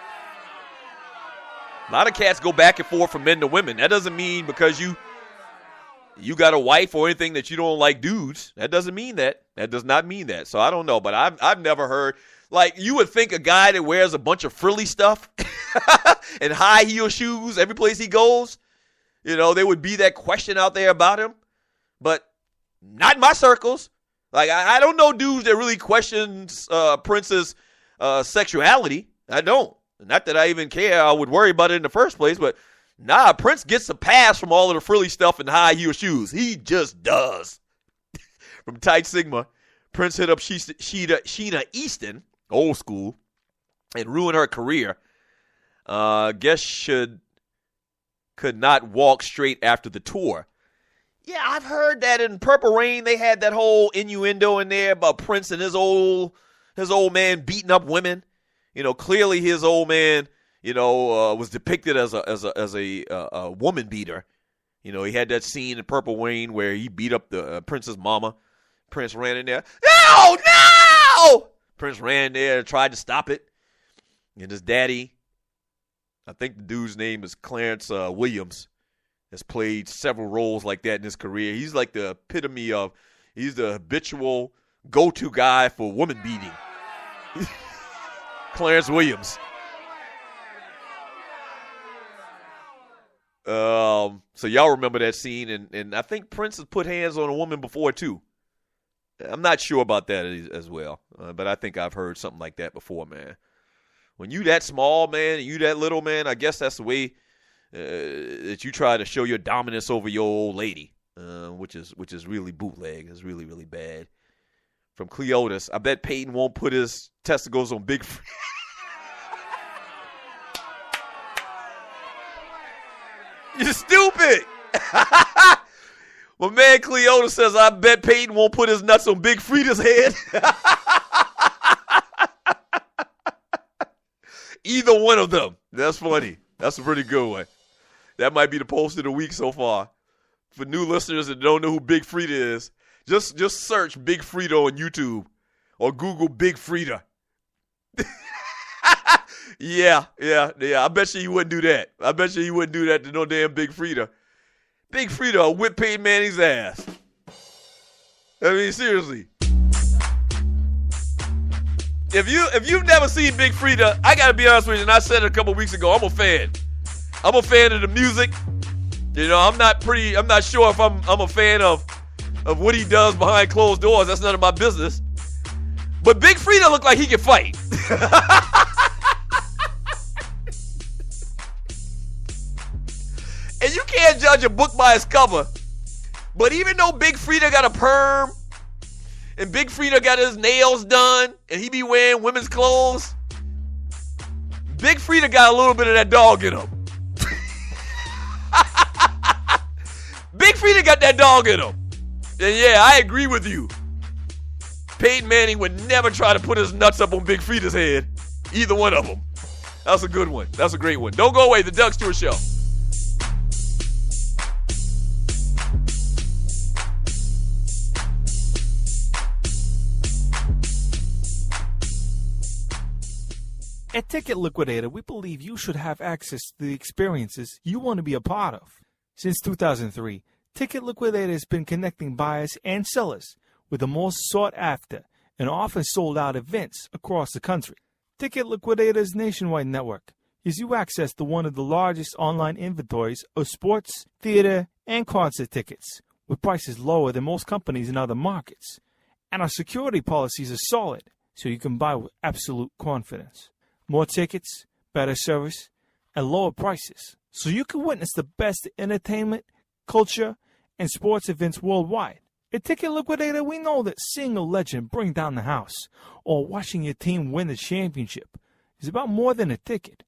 a lot of cats go back and forth from men to women. That doesn't mean because you got a wife or anything that you don't like dudes. That doesn't mean that. That does not mean that. So I don't know. But I've never heard. Like, you would think a guy that wears a bunch of frilly stuff and high heel shoes every place he goes, you know, there would be that question out there about him, but not in my circles. Like, I don't know dudes that really questions Prince's sexuality. I don't. Not that I even care. I would worry about it in the first place, but nah, Prince gets a pass from all of the frilly stuff and high heel shoes. He just does. From Tight Sigma, Prince hit up Sheena Easton, old school, and ruined her career. Guess could not walk straight after the tour. Yeah, I've heard that in Purple Rain they had that whole innuendo in there about Prince and his old man beating up women. You know, clearly his old man, you know, was depicted as a woman beater. You know, he had that scene in Purple Rain where he beat up the Prince's mama. Prince ran in there. No! Prince ran in there and tried to stop it. And his daddy, I think the dude's name is Clarence Williams, has played several roles like that in his career. He's like the epitome of, he's the habitual go-to guy for woman beating. Clarence Williams. So y'all remember that scene, and I think Prince has put hands on a woman before too. I'm not sure about that as well, but I think I've heard something like that before, man. When you that small, man, and you that little, man, I guess that's the way that you try to show your dominance over your old lady, which is really bootleg. It's really, really bad. From Cleotis, I bet Peyton won't put his testicles on Big Free. You're stupid. My man Cleotis says, I bet Peyton won't put his nuts on Big Frida's head. Either one of them. That's funny. That's a pretty good one. That might be the post of the week so far. For new listeners that don't know who Big Frida is, just search Big Frida on YouTube or Google Big Frida. Yeah. I bet you he wouldn't do that. I bet you he wouldn't do that to no damn Big Frida. Big Frida will whip Peyton Manning's ass. I mean, seriously. If you've never seen Big Frida, I gotta be honest with you, and I said it a couple weeks ago, I'm a fan. I'm a fan of the music. You know, I'm not sure if I'm a fan of what he does behind closed doors. That's none of my business. But Big Frida looked like he could fight. And you can't judge a book by its cover. But even though Big Frida got a perm, and Big Frida got his nails done, and he be wearing women's clothes, Big Frida got a little bit of that dog in him. Big Frida got that dog in him. And yeah, I agree with you. Peyton Manning would never try to put his nuts up on Big Frida's head. Either one of them. That's a good one. That's a great one. Don't go away. The Doug Stewart Show. At Ticket Liquidator, we believe you should have access to the experiences you want to be a part of. Since 2003, Ticket Liquidator has been connecting buyers and sellers with the most sought-after and often sold-out events across the country. Ticket Liquidator's nationwide network gives you access to one of the largest online inventories of sports, theater, and concert tickets, with prices lower than most companies in other markets. And our security policies are solid, so you can buy with absolute confidence. More tickets, better service, and lower prices, so you can witness the best entertainment, culture, and sports events worldwide. At Ticket Liquidator, we know that seeing a legend bring down the house or watching your team win the championship is about more than a ticket.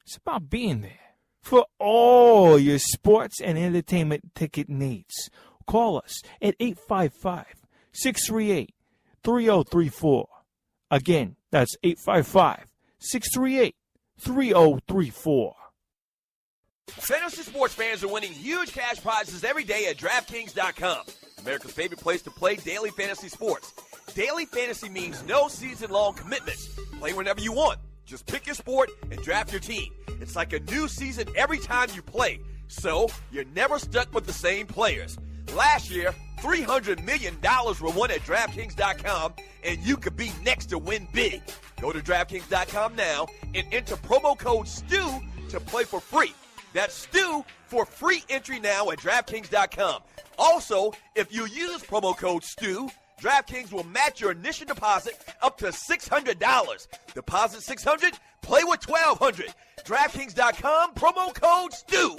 It's about being there. For all your sports and entertainment ticket needs, call us at 855-638-3034. Again, that's 855-638-3034. Fantasy sports fans are winning huge cash prizes every day at DraftKings.com. America's favorite place to play daily fantasy sports. Daily fantasy means no season-long commitments. Play whenever you want. Just pick your sport and draft your team. It's like a new season every time you play, so you're never stuck with the same players. Last year, $300 million were won at DraftKings.com, and you could be next to win big. Go to DraftKings.com now and enter promo code STU to play for free. That's STU for free entry now at DraftKings.com. Also, if you use promo code STU, DraftKings will match your initial deposit up to $600. Deposit $600, play with $1,200. DraftKings.com, promo code STU.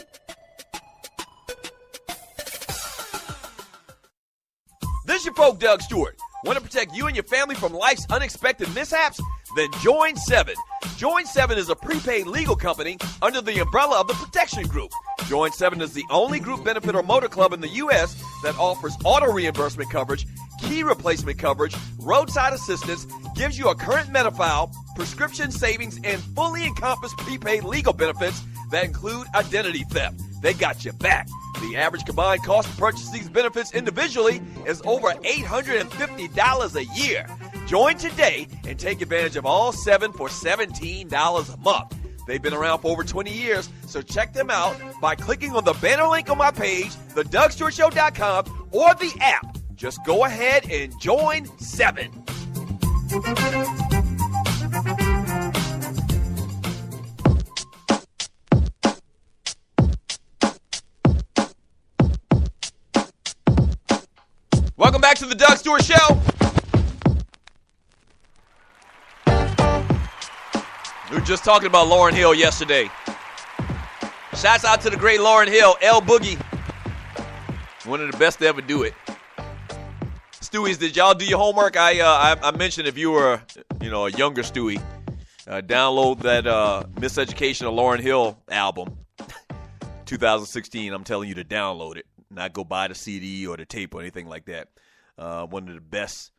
This is your folk, Doug Stewart. Want to protect you and your family from life's unexpected mishaps? Then join 7. Join 7 is a prepaid legal company under the umbrella of the Protection Group. Join 7 is the only group benefit or motor club in the U.S. that offers auto reimbursement coverage, key replacement coverage, roadside assistance, gives you a current Medi-File, prescription savings, and fully encompassed prepaid legal benefits that include identity theft. They got your back. The average combined cost to purchase these benefits individually is over $850 a year. Join today and take advantage of all 7 for $17 a month. They've been around for over 20 years, so check them out by clicking on the banner link on my page, thedougstewartshow.com, or the app. Just go ahead and join 7. Welcome back to the Doug Stewart Show. We were just talking about Lauryn Hill yesterday. Shouts out to the great Lauryn Hill, L Boogie. One of the best to ever do it. Stewies, did y'all do your homework? I mentioned if you were, a younger Stewie, download that Miseducation of Lauryn Hill album, 2016. I'm telling you to download it, not go buy the CD or the tape or anything like that. One of the best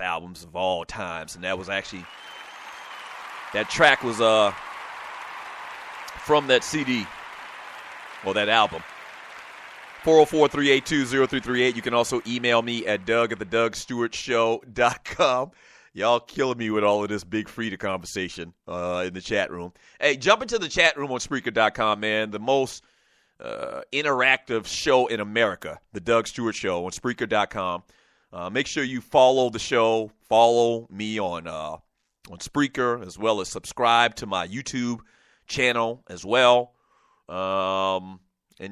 albums of all times, and that was actually. That track was from that CD or that album. 404-382-0338. You can also email me at doug@thedougstewartshow.com. Y'all killing me with all of this big Frida conversation in the chat room. Hey, jump into the chat room on Spreaker.com, man. The most interactive show in America, The Doug Stewart Show on Spreaker.com. Make sure you follow the show. Follow me on Spreaker, as well as subscribe to my YouTube channel as well. And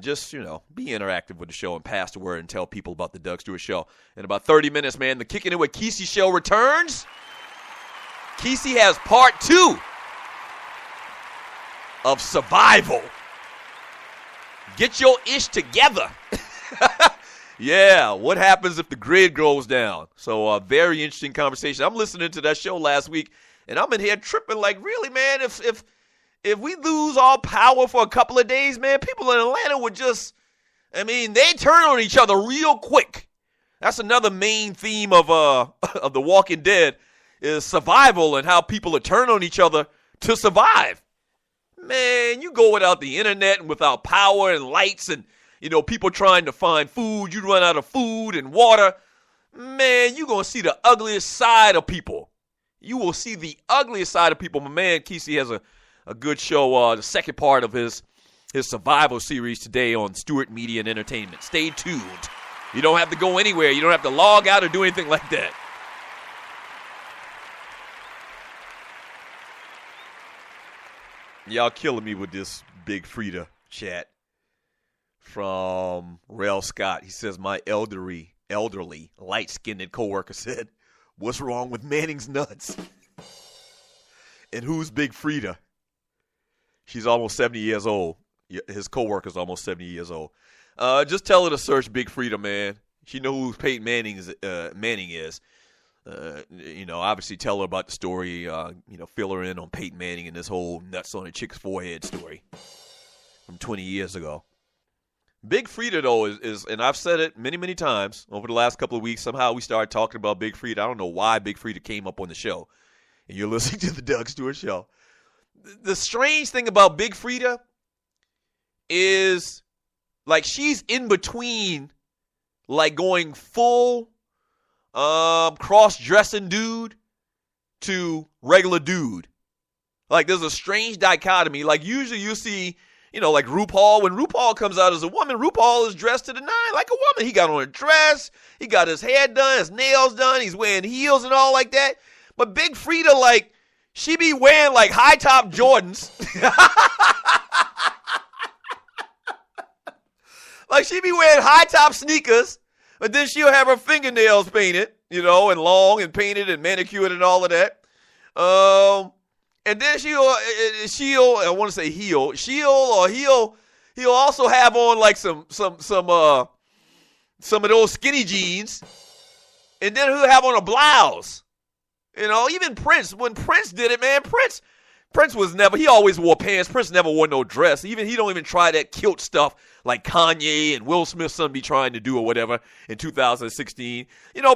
just, be interactive with the show and pass the word and tell people about the Doug Stewart Show. In about 30 minutes, man, the Kicking It With Kesey show returns. Kesey has part 2 of Survival. Get your ish together. Yeah, what happens if the grid goes down? So a very interesting conversation. I'm listening to that show last week, and I'm in here tripping like, really, man, if we lose all power for a couple of days, man, people in Atlanta would just, they turn on each other real quick. That's another main theme of The Walking Dead is survival and how people are turning on each other to survive. Man, you go without the internet and without power and lights and, people trying to find food. You run out of food and water. Man, you're going to see the ugliest side of people. You will see the ugliest side of people. My man, Kesey, has a good show, the second part of his survival series today on Stewart Media and Entertainment. Stay tuned. You don't have to go anywhere. You don't have to log out or do anything like that. Y'all killing me with this Big Frida chat from Rel Scott. He says, my elderly, light-skinned coworker said, what's wrong with Manning's nuts? And who's Big Frida? She's almost 70 years old. His coworker's almost 70 years old. Just tell her to search Big Frida, man. She knows who Peyton Manning is. Obviously tell her about the story, fill her in on Peyton Manning and this whole nuts on a chick's forehead story from 20 years ago. Big Frida, though, is and I've said it many, many times over the last couple of weeks. Somehow we started talking about Big Frida. I don't know why Big Frida came up on the show. And you're listening to the Doug Stewart Show. The strange thing about Big Frida is, like, she's in between, like, going full cross-dressing dude to regular dude. Like, there's a strange dichotomy. Like, usually you see, like RuPaul. When RuPaul comes out as a woman, RuPaul is dressed to the nine like a woman. He got on a dress. He got his hair done, his nails done. He's wearing heels and all like that. But Big Frida, like, she be wearing, like, high-top Jordans. Like, she be wearing high-top sneakers, but then she'll have her fingernails painted, and long and painted and manicured and all of that. And then she'll also have on, like, some of those skinny jeans, and then he'll have on a blouse. Even Prince, when Prince did it, man, Prince was never, he always wore pants. Prince never wore no dress. He don't even try that kilt stuff like Kanye and Will Smith's son be trying to do or whatever in 2016.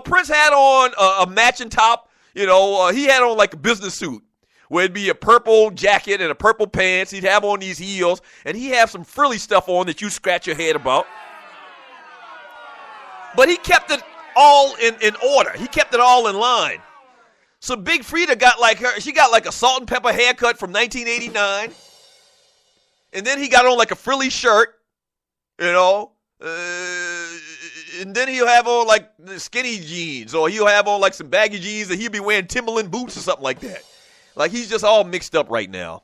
Prince had on a matching top. He had on like a business suit where it'd be a purple jacket and a purple pants. He'd have on these heels, and he'd have some frilly stuff on that you scratch your head about. But he kept it all in order. He kept it all in line. So Big Frida got like a salt and pepper haircut from 1989. And then he got on like a frilly shirt, and then he'll have on like skinny jeans, or he'll have on like some baggy jeans, and he'll be wearing Timberland boots or something like that. Like, he's just all mixed up right now.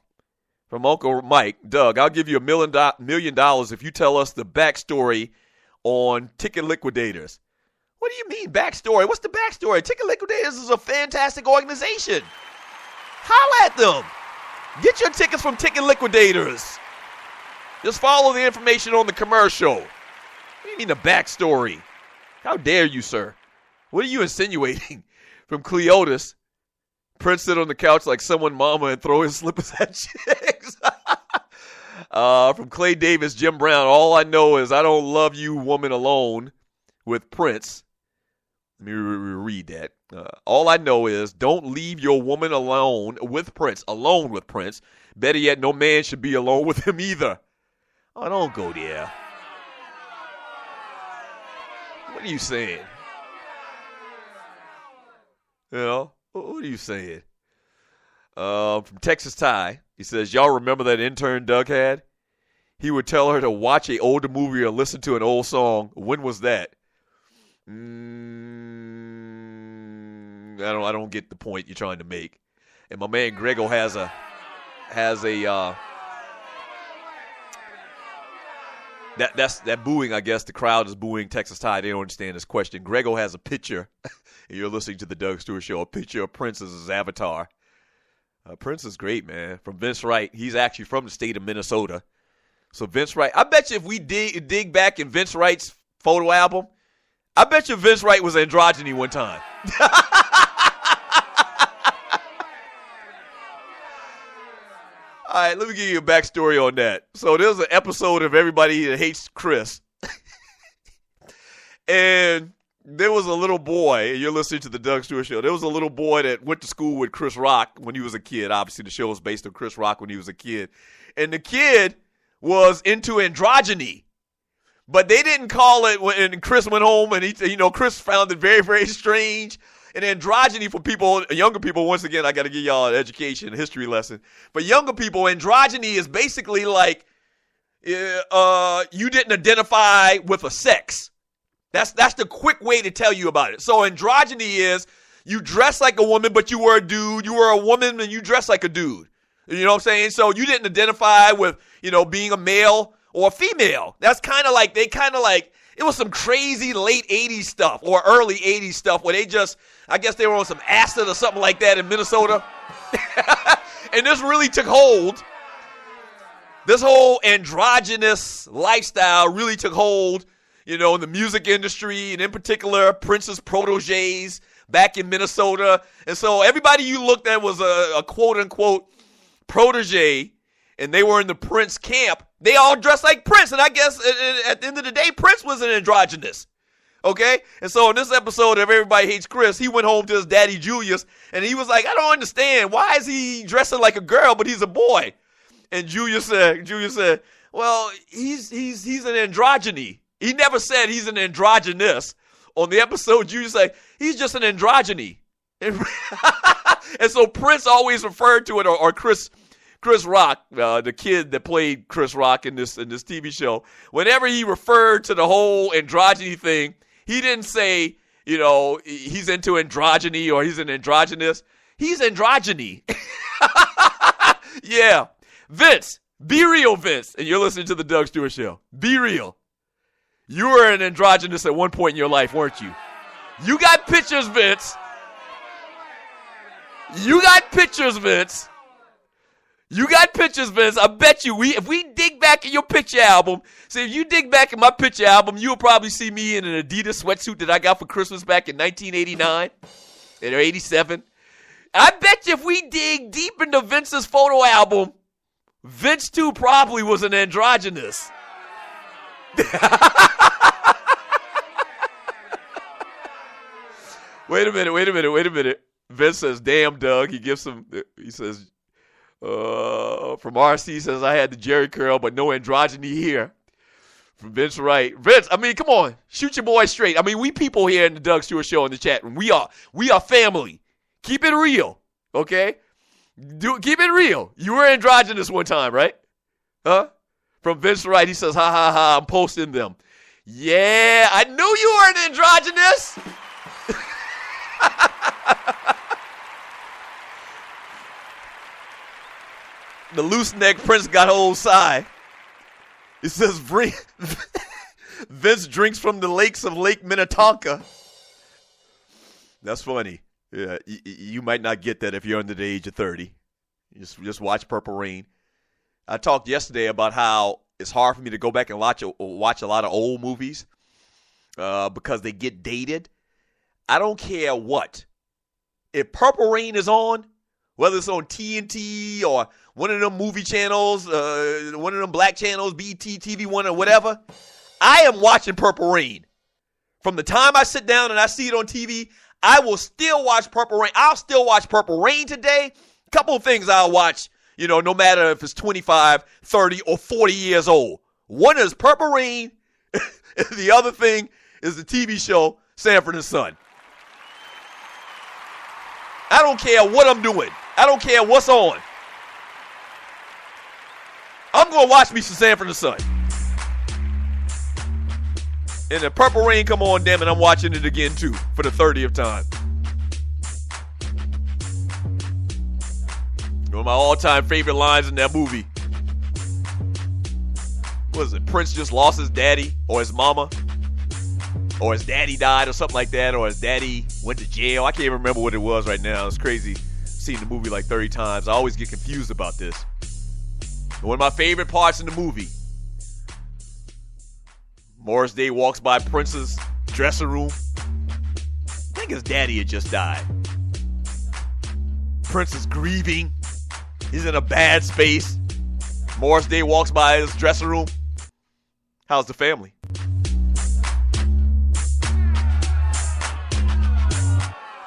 From Uncle Mike, Doug, I'll give you $1 million if you tell us the backstory on Ticket Liquidators. What do you mean backstory? What's the backstory? Ticket Liquidators is a fantastic organization. Holla at them. Get your tickets from Ticket Liquidators. Just follow the information on the commercial. What do you mean the backstory? How dare you, sir? What are you insinuating? From Cleotis, Prince sit on the couch like someone mama and throw his slippers at chicks. From Clay Davis, Jim Brown, all I know is I don't love you, woman, alone with Prince. Let me read that. All I know is don't leave your woman alone with Prince. Alone with Prince. Better yet, no man should be alone with him either. Oh, don't go there. What are you saying? What are you saying? From Texas Ty, he says, y'all remember that intern Doug had? He would tell her to watch an older movie or listen to an old song. When was that? I don't get the point you're trying to make. And my man Grego has a that booing, I guess the crowd is booing Texas Tide. They don't understand this question. Grego has a picture, and you're listening to the Doug Stewart Show, a picture of Prince as his avatar. Prince is great, man. From Vince Wright. He's actually from the state of Minnesota. So Vince Wright, I bet you if we dig back in Vince Wright's photo album, I bet you Vince Wright was androgyny one time. All right, let me give you a backstory on that. So there's an episode of Everybody That Hates Chris. And there was a little boy, and you're listening to the Doug Stewart Show. There was a little boy that went to school with Chris Rock when he was a kid. Obviously, the show was based on Chris Rock when he was a kid. And the kid was into androgyny. But they didn't call it when Chris went home, and Chris found it very, very strange. And androgyny for people, younger people, once again, I got to give y'all an education, history lesson. For younger people, androgyny is basically like you didn't identify with a sex. That's the quick way to tell you about it. So androgyny is you dress like a woman, but you were a dude. You were a woman, and you dress like a dude. You know what I'm saying? So you didn't identify with, being a male or a female. That's kind of like, it was some crazy late 80s stuff or early 80s stuff where I guess they were on some acid or something like that in Minnesota. And this really took hold. This whole androgynous lifestyle really took hold, in the music industry, and in particular, Prince's proteges back in Minnesota. And so everybody you looked at was a quote-unquote protege, and they were in the Prince camp. They all dressed like Prince, and I guess at the end of the day, Prince was an androgynous. Okay? And so in this episode of Everybody Hates Chris, he went home to his daddy Julius, and he was like, I don't understand. Why is he dressing like a girl, but he's a boy? And Julius said, well, he's an androgyny. He never said he's an androgynous. On the episode, Julius said, he's just an androgyny. And so Prince always referred to it, or Chris Rock, the kid that played Chris Rock in this TV show, whenever he referred to the whole androgyny thing, he didn't say, he's into androgyny or he's an androgynous. He's androgyny. Yeah. Vince, be real, Vince. And you're listening to the Doug Stewart Show. Be real. You were an androgynous at one point in your life, weren't you? You got pictures, Vince. You got pictures, Vince. I bet you, if we dig back in your picture album, if you dig back in my picture album, you'll probably see me in an Adidas sweatsuit that I got for Christmas back in 1989 or 87. I bet you if we dig deep into Vince's photo album, Vince too probably was an androgynous. Wait a minute. Vince says, damn, Doug. He says, from RC says, I had the Jerry curl, but no androgyny here. From Vince Wright. Vince, I mean, come on. Shoot your boy straight. I mean, we people here in the Doug Stewart Show in the chat room. We are family. Keep it real, okay? Keep it real. You were androgynous one time, right? Huh? From Vince Wright, he says, ha, I'm posting them. Yeah, I knew you were an androgynous. The loose neck Prince got old sigh. It says, Vince drinks from the lakes of Lake Minnetonka. That's funny. Yeah, you might not get that if you're under the age of 30. Just watch Purple Rain. I talked yesterday about how it's hard for me to go back and watch a lot of old movies because they get dated. I don't care what. If Purple Rain is on, whether it's on TNT or one of them movie channels, one of them black channels, BET, TV One, or whatever, I am watching Purple Rain. From the time I sit down and I see it on TV, I will still watch Purple Rain. I'll still watch Purple Rain today. A couple of things I'll watch, no matter if it's 25, 30, or 40 years old. One is Purple Rain, and the other thing is the TV show Sanford and Son. I don't care what I'm doing. I don't care what's on. I'm going to watch me some Sanford and Son. And if Purple Rain come on, damn it, I'm watching it again, too, for the 30th time. One of my all-time favorite lines in that movie. What is it? Prince just lost his daddy or his mama? Or his daddy died or something like that, or his daddy went to jail. I can't even remember what it was right now. It's crazy seeing the movie like 30 times. I always get confused about this. One of my favorite parts in the movie, Morris Day walks by Prince's dressing room. I think his daddy had just died. Prince is grieving. He's in a bad space. Morris Day walks by his dressing room. How's the family?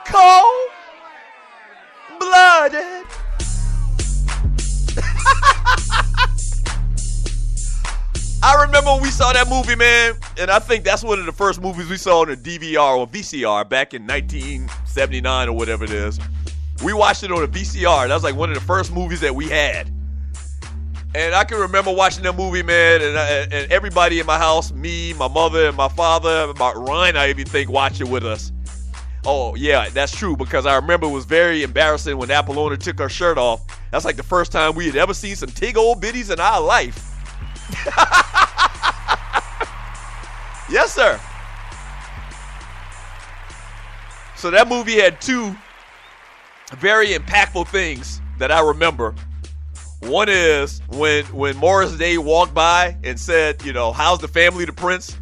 Cold-blooded. I remember when we saw that movie, man, and I think that's one of the first movies we saw on a DVR or VCR back in 1979 or whatever it is. We watched it on a VCR. That was like one of the first movies that we had. And I can remember watching that movie, man, and everybody in my house, me, my mother, and my father, Ryan, I even think, watched it with us. Oh, yeah, that's true, because I remember it was very embarrassing when Apollona took her shirt off That's like the first time we had ever seen some tig old bitties in our life. Yes, sir. So that movie had two very impactful things that I remember. One is when Morris Day walked by and said, you know, how's the family, the prince?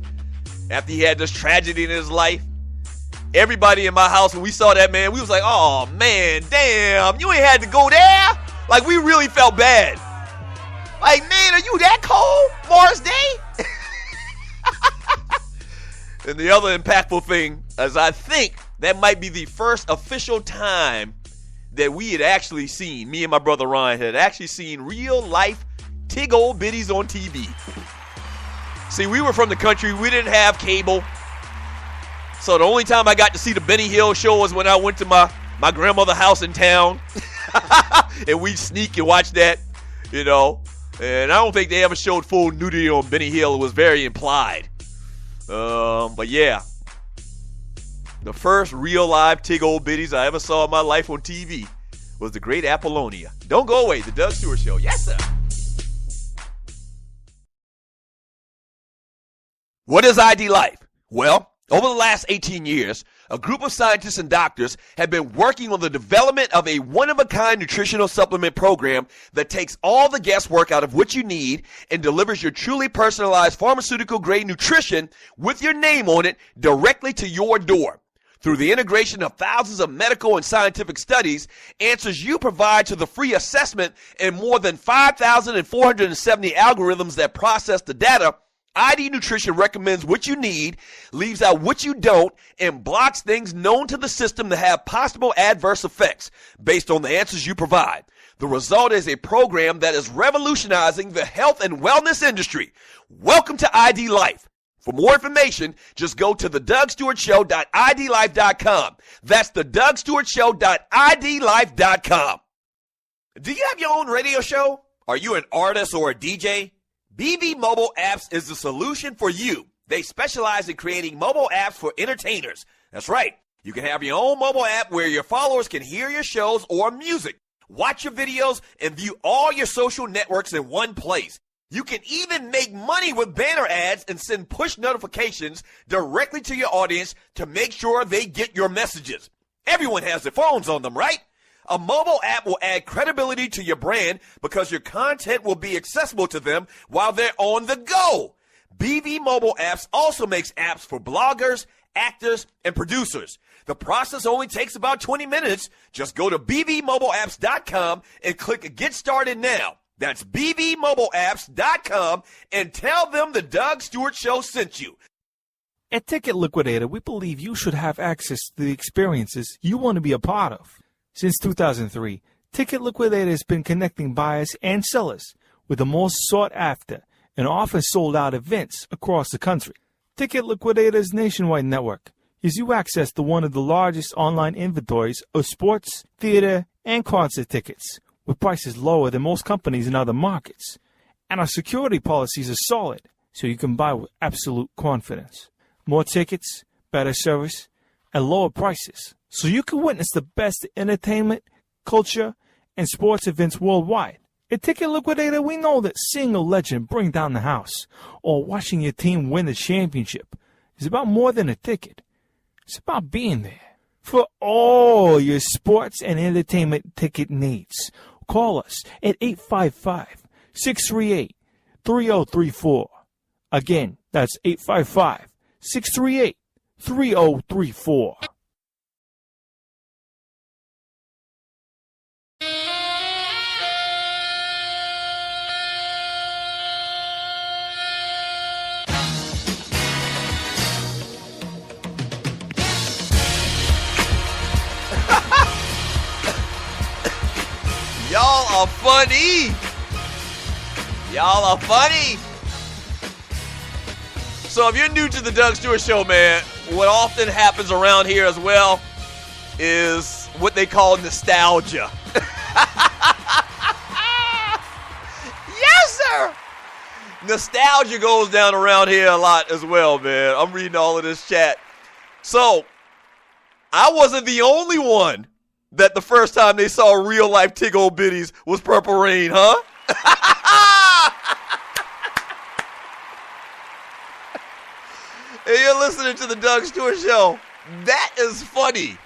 After he had this tragedy in his life. Everybody in my house, when we saw that, man, we was like, oh, man, damn, you ain't had to go there. Like, we really felt bad. Like, man, are you that cold, Morris Day? And the other impactful thing is I think that might be the first official time that we had actually seen, me and my brother Ryan had actually seen real life tig old bitties on TV. See, we were from the country. We didn't have cable. So the only time I got to see the Benny Hill show was when I went to my grandmother's house in town. And we'd sneak and watch that, you know. And I don't think they ever showed full nudity on Benny Hill. It was very implied. But yeah. The first real live tig old bitties I ever saw in my life on TV was the great Apollonia. Don't go away. The Doug Stewart Show. Yes, sir. What is ID Life? Well, over the last 18 years, a group of scientists and doctors have been working on the development of a one-of-a-kind nutritional supplement program that takes all the guesswork out of what you need and delivers your truly personalized pharmaceutical-grade nutrition with your name on it directly to your door. Through the integration of thousands of medical and scientific studies, answers you provide to the free assessment, and more than 5,470 algorithms that process the data, ID Nutrition recommends what you need, leaves out what you don't, and blocks things known to the system to have possible adverse effects based on the answers you provide. The result is a program that is revolutionizing the health and wellness industry. Welcome to ID Life. For more information, just go to thedougstewartshow.idlife.com. That's thedougstewartshow.idlife.com. Do you have your own radio show? Are you an artist or a DJ? BB Mobile Apps is the solution for you. They specialize in creating mobile apps for entertainers. That's right. You can have your own mobile app where your followers can hear your shows or music, watch your videos, and view all your social networks in one place. You can even make money with banner ads and send push notifications directly to your audience to make sure they get your messages. Everyone has their phones on them, right? A mobile app will add credibility to your brand because your content will be accessible to them while they're on the go. BB Mobile Apps also makes apps for bloggers, actors, and producers. The process only takes about 20 minutes. Just go to bbmobileapps.com and click Get Started Now. That's bbmobileapps.com and tell them the Doug Stewart Show sent you. At Ticket Liquidator, we believe you should have access to the experiences you want to be a part of. Since 2003, Ticket Liquidator has been connecting buyers and sellers with the most sought-after and often sold-out events across the country. Ticket Liquidator's nationwide network gives you access to one of the largest online inventories of sports, theater, and concert tickets with prices lower than most companies in other markets. And our security policies are solid, so you can buy with absolute confidence. More tickets, better service, and lower prices, so you can witness the best entertainment, culture, and sports events worldwide. At Ticket Liquidator, we know that seeing a legend bring down the house or watching your team win the championship is about more than a ticket. It's about being there. For all your sports and entertainment ticket needs, call us at 855-638-3034. Again, that's 855-638-3034. Y'all are funny. Y'all are funny. So if you're new to the Doug Stewart Show, man, what often happens around here as well is what they call nostalgia. Yes, sir. Nostalgia goes down around here a lot as well, man. I'm reading all of this chat. So I wasn't the only one that the first time they saw real life Tig Old Bitties was Purple Rain, huh? And you're listening to the Doug Stewart Show. That is funny.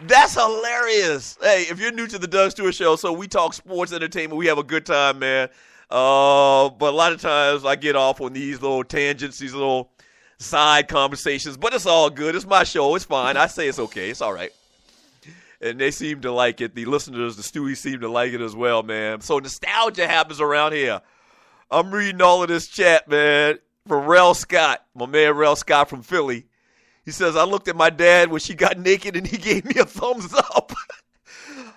That's hilarious. Hey, if you're new to the Doug Stewart Show, so we talk sports, entertainment, we have a good time, man. But a lot of times I get off on these little tangents, these little side conversations, but it's all good. It's my show. It's fine. I say it's okay. It's all right. And they seem to like it. The listeners, the Stewies seem to like it as well, man. So nostalgia happens around here. I'm reading all of this chat, man, from Rel Scott, my man Rel Scott from Philly. He says, I looked at my dad when she got naked and he gave me a thumbs up.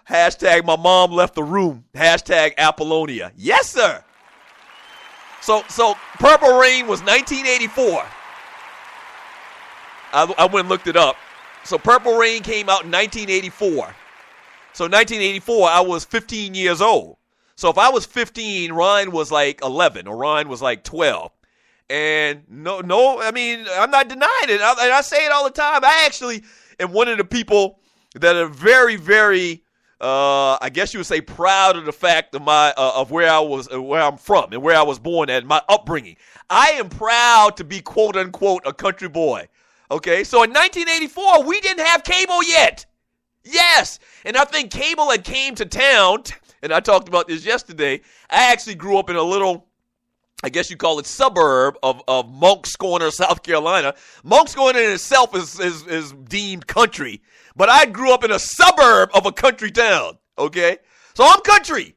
Hashtag my mom left the room. Hashtag Apollonia. Yes, sir. So Purple Rain was 1984. I went and looked it up. So Purple Rain came out in 1984. So 1984, I was 15 years old. So if I was 15, Ryan was like 11 or Ryan was like 12. And no, I mean, I'm not denying it. I say it all the time. I actually am one of the people that are very, very, I guess you would say, proud of the fact of of where I'm from and where I was born at, my upbringing. I am proud to be quote unquote a country boy. Okay, so in 1984, we didn't have cable yet. Yes, and I think cable had came to town, and I talked about this yesterday. I actually grew up in a little, I guess you call it, suburb of Moncks Corner, South Carolina. Moncks Corner in itself is deemed country, but I grew up in a suburb of a country town, okay? So I'm country,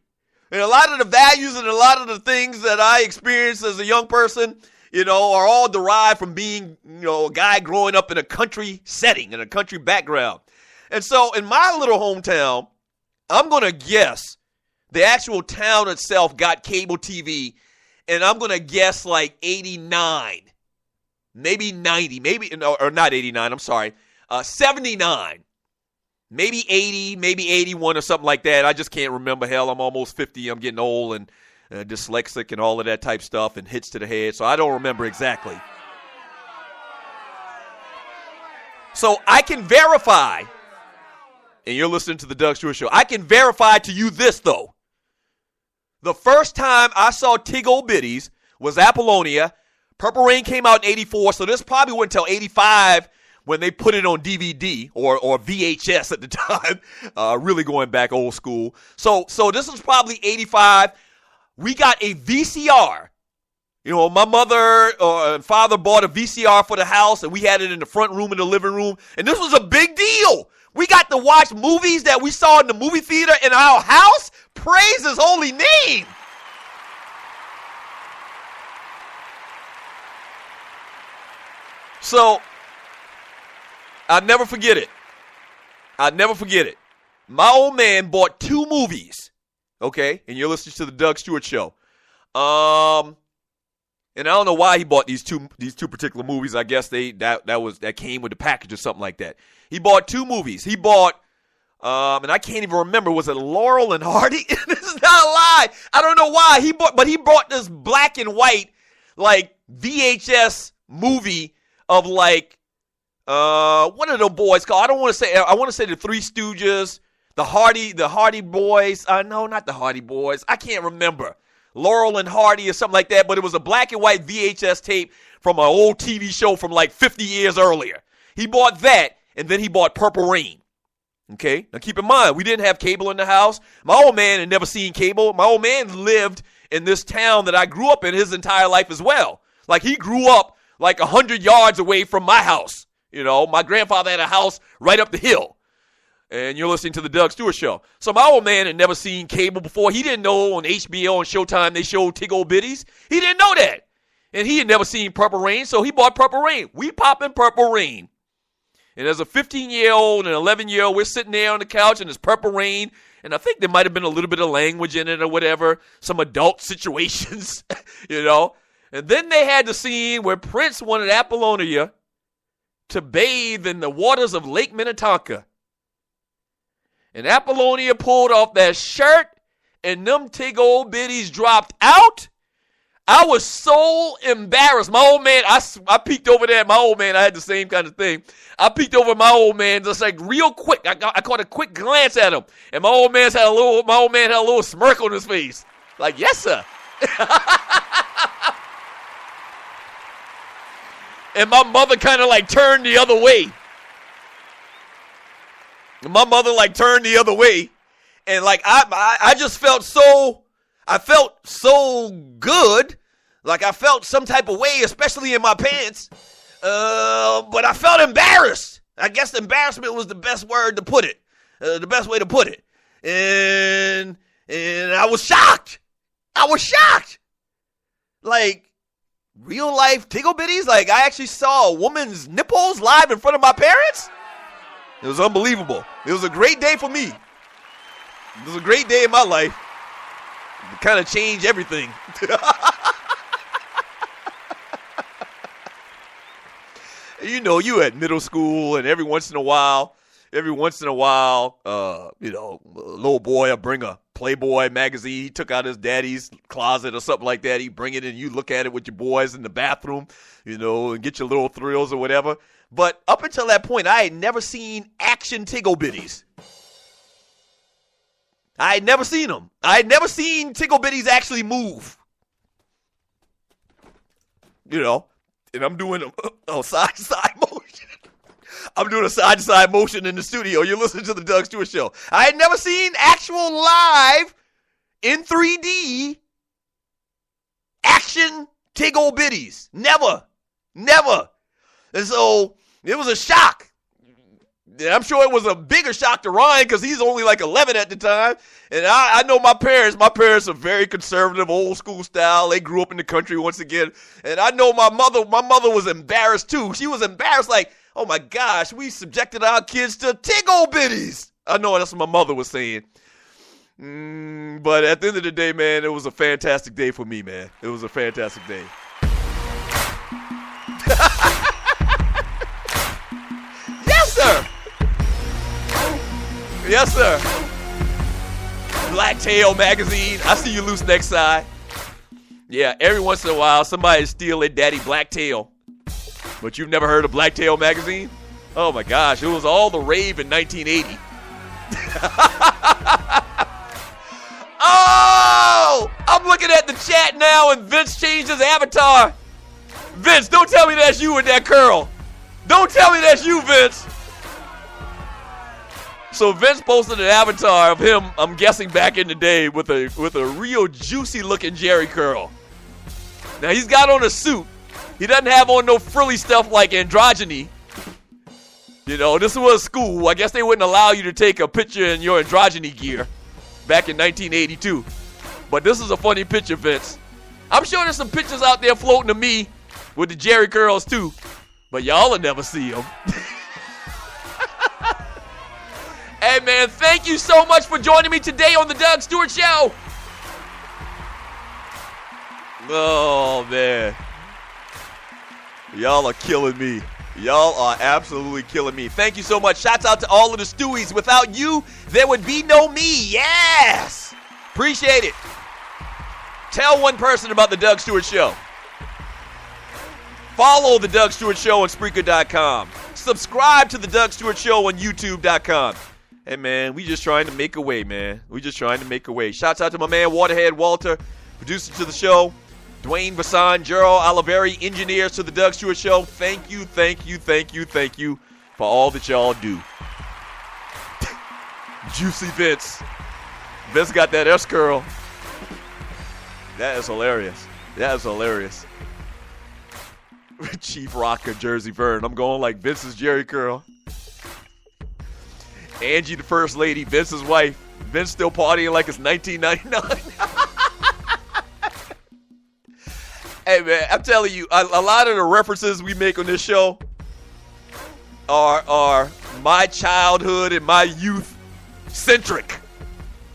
and a lot of the values and a lot of the things that I experienced as a young person, you know, are all derived from being, you know, a guy growing up in a country setting, in a country background. And so in my little hometown, I'm going to guess the actual town itself got cable TV, and I'm going to guess like 89, maybe 90, maybe, no, or not 89, I'm sorry, 79, maybe 80, maybe 81 or something like that. I just can't remember. Hell, I'm almost 50. I'm getting old and dyslexic and all of that type stuff and hits to the head, so I don't remember exactly. So I can verify, and you're listening to the Doug Stewart Show, I can verify to you this, though. The first time I saw Tig Old Bitties was Apollonia. Purple Rain came out in 84, so this probably went until 85 when they put it on DVD or VHS at the time, really going back old school. So this was probably 85. We got a VCR. You know, my mother and father bought a VCR for the house, and we had it in the front room and the living room, and this was a big deal. We got to watch movies that we saw in the movie theater in our house. Praise his holy name. So, I'll never forget it. I'll never forget it. My old man bought 2 movies, okay? And you're listening to the Doug Stewart Show. And I don't know why he bought these two particular movies. I guess that came with the package or something like that. He bought 2 movies. He bought, and I can't even remember, was it Laurel and Hardy? This is not a lie. I don't know why he bought this black and white like VHS movie of like what are the boys called? I want to say the Three Stooges, the Hardy Boys. No, not the Hardy Boys. I can't remember. Laurel and Hardy or something like that, but it was a black and white VHS tape from an old TV show from like 50 years earlier. He bought that, and then he bought Purple Rain. Okay? Now keep in mind, we didn't have cable in the house. My old man had never seen cable. My old man lived in this town that I grew up in his entire life as well. Like, he grew up like 100 yards away from my house. You know, my grandfather had a house right up the hill. And you're listening to the Doug Stewart Show. So my old man had never seen cable before. He didn't know on HBO and Showtime they showed Tig Old Bitties. He didn't know that. And he had never seen Purple Rain, so he bought Purple Rain. We popping Purple Rain. And as a 15-year-old and 11-year-old, we're sitting there on the couch and it's Purple Rain. And I think there might have been a little bit of language in it or whatever. Some adult situations, you know. And then they had the scene where Prince wanted Apollonia to bathe in the waters of Lake Minnetonka. And Apollonia pulled off that shirt, and them Tig Old Bitties dropped out. I was so embarrassed. My old man, I peeked over there at my old man. I had the same kind of thing. I peeked over at my old man just like real quick. I caught a quick glance at him. And my old man had a little smirk on his face. Like, yes, sir. And my mother kind of like turned the other way. And like I just felt so good. Like I felt some type of way, especially in my pants. But I felt embarrassed. I guess embarrassment was the best word to put it. The best way to put it. And I was shocked. Like, real life tickle bitties? Like, I actually saw a woman's nipples live in front of my parents? It was unbelievable. It was a great day for me. It was a great day in my life. It kind of changed everything. You know, you at middle school, and every once in a while, a little boy will bring a Playboy magazine. He took out his daddy's closet or something like that. He bring it and you look at it with your boys in the bathroom, and get your little thrills or whatever. But up until that point, I had never seen action tickle bitties. I had never seen them. I had never seen tickle bitties actually move. And I'm doing a side-to-side motion. I'm doing a side-to-side motion in the studio. You're listening to the Doug Stewart Show. I had never seen actual live in 3D action tickle bitties. Never. And so it was a shock. And I'm sure it was a bigger shock to Ryan because he's only like 11 at the time. And I know my parents. My parents are very conservative, old school style. They grew up in the country once again. And I know my mother was embarrassed too. She was embarrassed like, oh my gosh, we subjected our kids to tickle bitties. I know that's what my mother was saying. But at the end of the day, man, it was a fantastic day for me, man. It was a fantastic day. Yes, sir. Yes, sir. Blacktail magazine. I see you loose neck side. Yeah, every once in a while, somebody steal their daddy Blacktail. But you've never heard of Blacktail magazine? Oh my gosh, it was all the rave in 1980. Oh! I'm looking at the chat now and Vince changed his avatar. Vince, don't tell me that's you with that curl. Don't tell me that's you, Vince. So Vince posted an avatar of him, I'm guessing back in the day, with a real juicy looking Jerry curl. Now he's got on a suit. He doesn't have on no frilly stuff like androgyny. This was school. I guess they wouldn't allow you to take a picture in your androgyny gear back in 1982. But this is a funny picture, Vince. I'm sure there's some pictures out there floating to me with the Jerry curls too. But y'all will never see them. Hey, man, thank you so much for joining me today on the Doug Stewart Show. Oh, man. Y'all are killing me. Y'all are absolutely killing me. Thank you so much. Shouts out to all of the Stewies. Without you, there would be no me. Yes. Appreciate it. Tell one person about the Doug Stewart Show. Follow the Doug Stewart Show on Spreaker.com. Subscribe to the Doug Stewart Show on YouTube.com. Hey, man, we just trying to make a way, man. We just trying to make a way. Shouts out to my man, Waterhead Walter, producer to the show. Dwayne Bassan, Gerald Oliveri, engineers to the Doug Stewart Show. Thank you for all that y'all do. Juicy Vince. Vince got that S curl. That is hilarious. Chief Rocker, Jersey Vern. I'm going like Vince's Jerry curl. Angie, the first lady, Vince's wife. Vince still partying like it's 1999. Hey, man, I'm telling you, a lot of the references we make on this show are my childhood and my youth centric.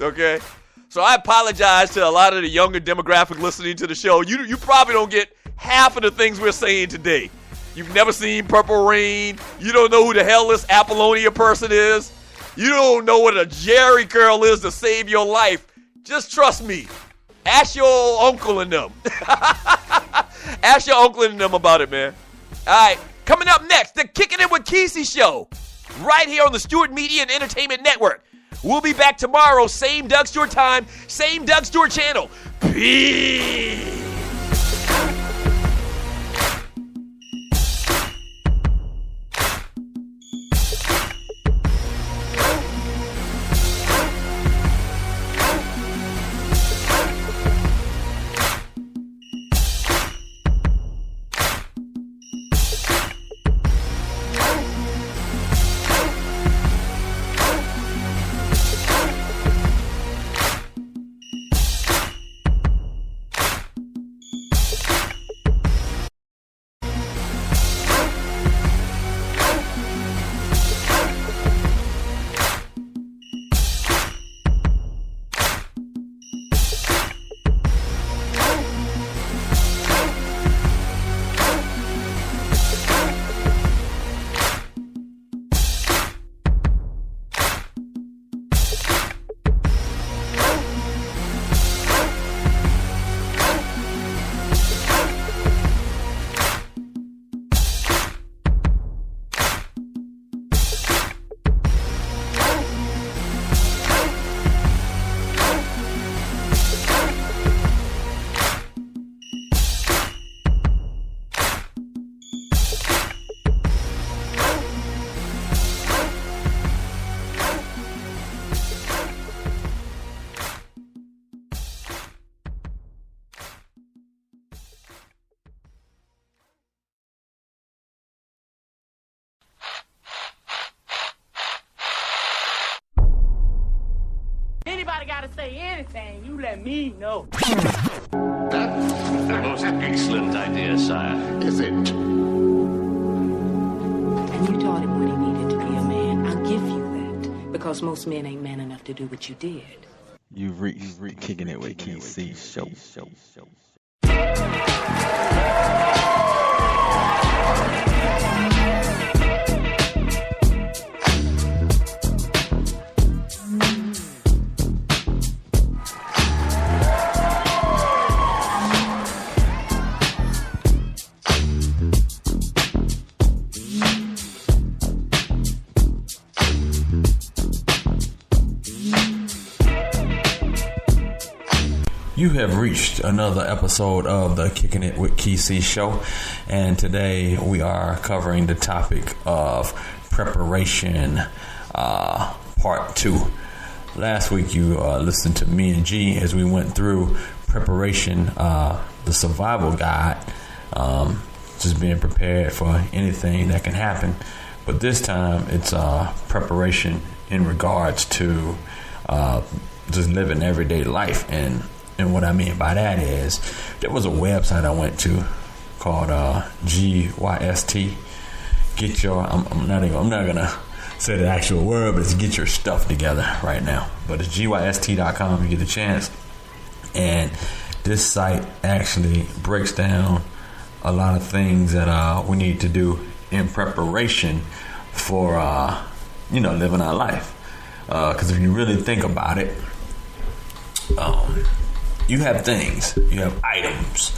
Okay? So I apologize to a lot of the younger demographic listening to the show. You probably don't get half of the things we're saying today. You've never seen Purple Rain. You don't know who the hell this Apollonia person is. You don't know what a Jerry curl is to save your life. Just trust me. Ask your uncle and them. Ask your uncle and them about it, man. All right, coming up next, the Kicking It with Kesey show, right here on the Stewart Media and Entertainment Network. We'll be back tomorrow, same Doug Stewart time, same Doug Stewart channel. Peace. Anybody gotta say anything, you let me know. That's the most excellent idea, sire. Is it? And you taught him what he needed to be a man. I'll give you that. Because most men ain't man enough to do what you did. You've reached Kicking It with Kesey show. You have reached another episode of the Kicking It with Kesey show, and today we are covering the topic of preparation, part 2. Last week you listened to me and G as we went through preparation, the survival guide, just being prepared for anything that can happen. But this time it's preparation in regards to just living everyday life. And what I mean by that is, there was a website I went to called GYST. Get your, I'm not gonna say the actual word, but it's get your stuff together right now. But it's GYST.com. You get a chance, and this site actually breaks down a lot of things that we need to do in preparation for living our life. Because if you really think about it, you have things, you have items,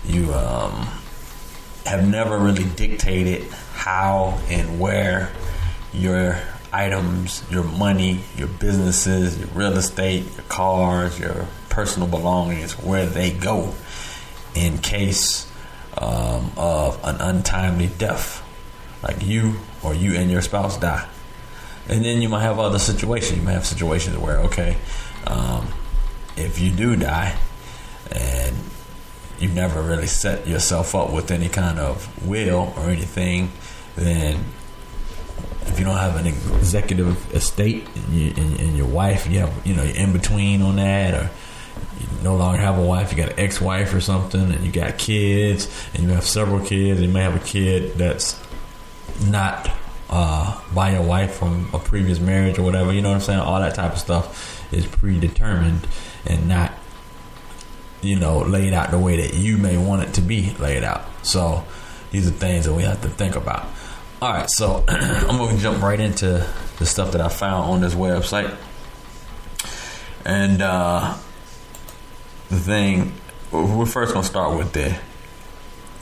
you have never really dictated how and where your items, your money, your businesses, your real estate, your cars, your personal belongings, where they go in case of an untimely death, like you or you and your spouse die. And then you might have other situations. You might have situations where, if you do die and you never really set yourself up with any kind of will or anything, then if you don't have an executive estate and your wife, you have, you're in between on that, or you no longer have a wife, you got an ex-wife or something, and you got kids, and you have several kids, and you may have a kid that's not by your wife from a previous marriage or whatever, you know what I'm saying? All that type of stuff is predetermined and not, laid out the way that you may want it to be laid out. So these are things that we have to think about. All right, so I'm going to jump right into the stuff that I found on this website. And the thing. We're first gonna start with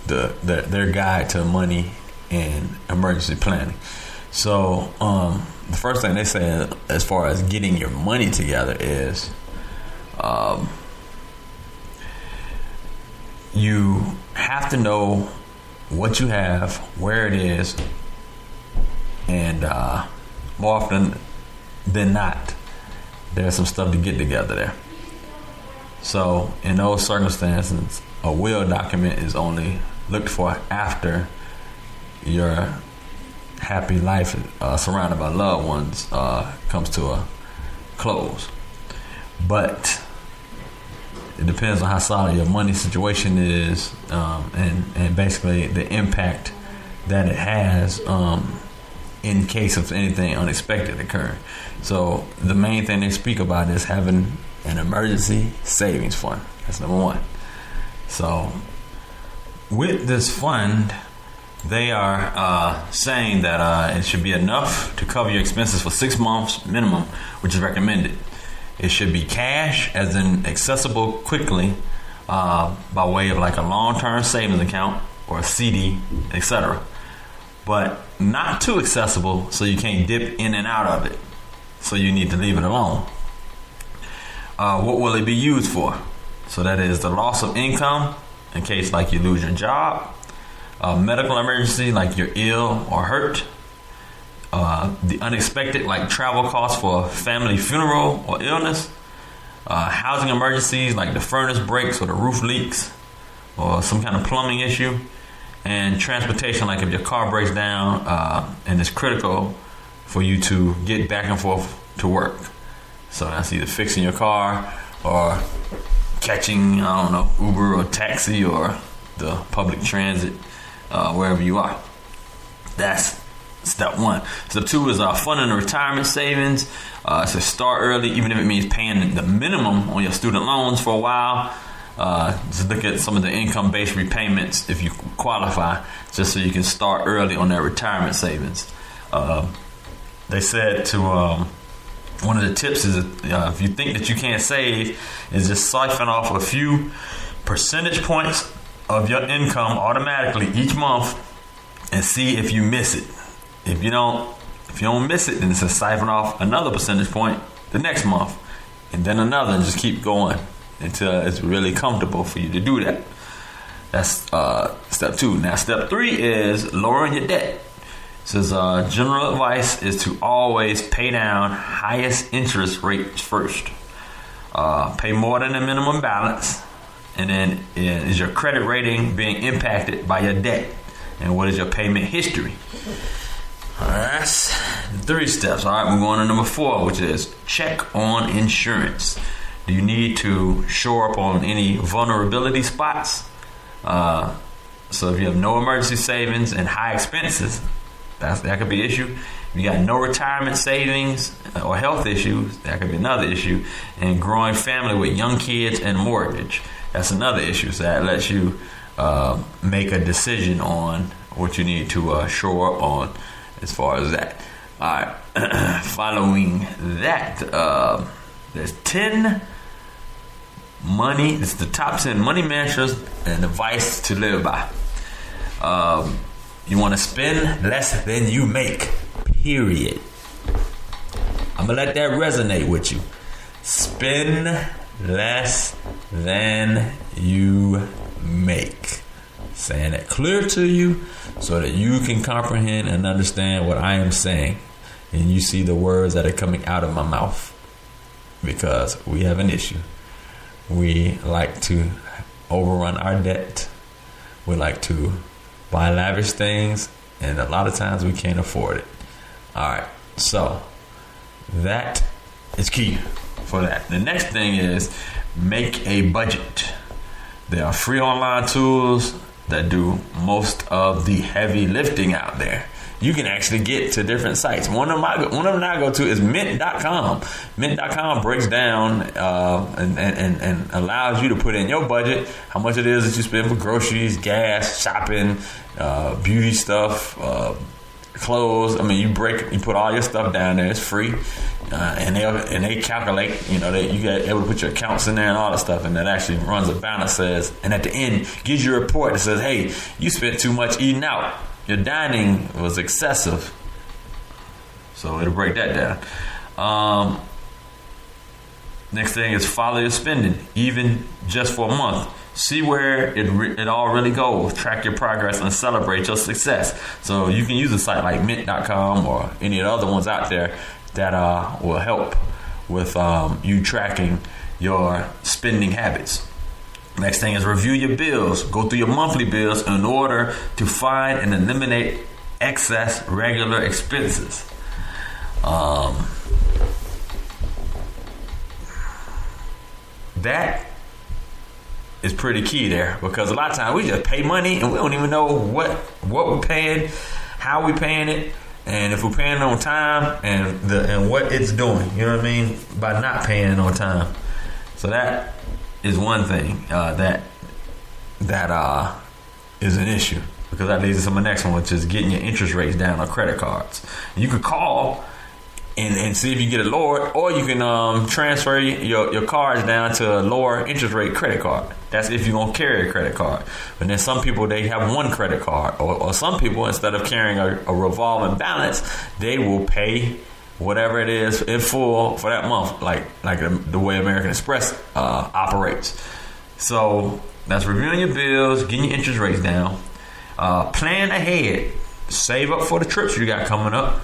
their guide to money and emergency planning. So the first thing they say as far as getting your money together is you have to know what you have, where it is, and more often than not, there's some stuff to get together there. So in those circumstances, a will document is only looked for after your happy life surrounded by loved ones comes to a close. But it depends on how solid your money situation is, and basically the impact that it has in case of anything unexpected occurring. So the main thing they speak about is having an emergency savings fund. That's number one. So with this fund, they are saying that it should be enough to cover your expenses for 6 months minimum, which is recommended. It should be cash, as in accessible quickly by way of like a long-term savings account or a CD, etc. But not too accessible so you can't dip in and out of it. So you need to leave it alone. What will it be used for? So that is the loss of income in case like you lose your job, medical emergency like you're ill or hurt, the unexpected like travel costs for a family funeral or illness, housing emergencies like the furnace breaks or the roof leaks or some kind of plumbing issue, and transportation like if your car breaks down and it's critical for you to get back and forth to work. So that's either fixing your car or catching, Uber or taxi or the public transit, wherever you are. That's step one. Step two is funding the retirement savings. So start early, even if it means paying the minimum on your student loans for a while. Just look at some of the income-based repayments if you qualify, just so you can start early on that retirement savings. They said to one of the tips is if you think that you can't save, is just siphon off a few percentage points of your income automatically each month and see if you miss it. If you don't miss it, then it's a siphon off another percentage point the next month, and then another, and just keep going until it's really comfortable for you to do that. That's step two. Now step three is lowering your debt. It says general advice is to always pay down highest interest rates first. Pay more than the minimum balance. And then is your credit rating being impacted by your debt? And what is your payment history? All right, that's 3 steps. All right, we're going to number 4, which is check on insurance. Do you need to shore up on any vulnerability spots? So if you have no emergency savings and high expenses, that could be an issue. If you got no retirement savings or health issues, that could be another issue. And growing family with young kids and mortgage, that's another issue. So that lets you make a decision on what you need to shore up on as far as that. All right. Following that, there's 10 money. It's the top 10 money mantras and advice to live by. You want to spend less than you make. Period. I'm gonna let that resonate with you. Spend less than you make. Saying it clear to you so that you can comprehend and understand what I am saying, and you see the words that are coming out of my mouth, because we have an issue. We like to overrun our debt. We like to buy lavish things, and a lot of times we can't afford it. All right, so that is key for that. The next thing is make a budget. There are free online tools that do most of the heavy lifting out there. You can actually get to different sites. One of them I go to is Mint.com. Mint.com breaks down and allows you to put in your budget, how much it is that you spend for groceries, gas, shopping, beauty stuff, clothes. I mean, you put all your stuff down there. It's free, and they calculate. You know, you get able to put your accounts in there and all that stuff, and that actually runs a balance. Says, and at the end gives you a report that says, "Hey, you spent too much eating out. Your dining was excessive." So it'll break that down. Next thing is follow your spending, even just for a month. See where it all really goes. Track your progress and celebrate your success. So you can use a site like Mint.com or any of the other ones out there that will help with you tracking your spending habits. Next thing is review your bills. Go through your monthly bills in order to find and eliminate excess regular expenses. That is pretty key there, because a lot of times we just pay money and we don't even know what we're paying, how we're paying it, and if we're paying it on time and what it's doing. You know what I mean? By not paying it on time. So that is one thing that is an issue, because that leads us to my next one, which is getting your interest rates down on credit cards. You could call and see if you get it lowered, or you can transfer your cards down to a lower interest rate credit card. That's if you're going to carry a credit card. But then some people, they have one credit card, or some people, instead of carrying a revolving balance, they will pay whatever it is in full for that month, like the way American Express operates. So that's reviewing your bills, getting your interest rates down, plan ahead, save up for the trips you got coming up.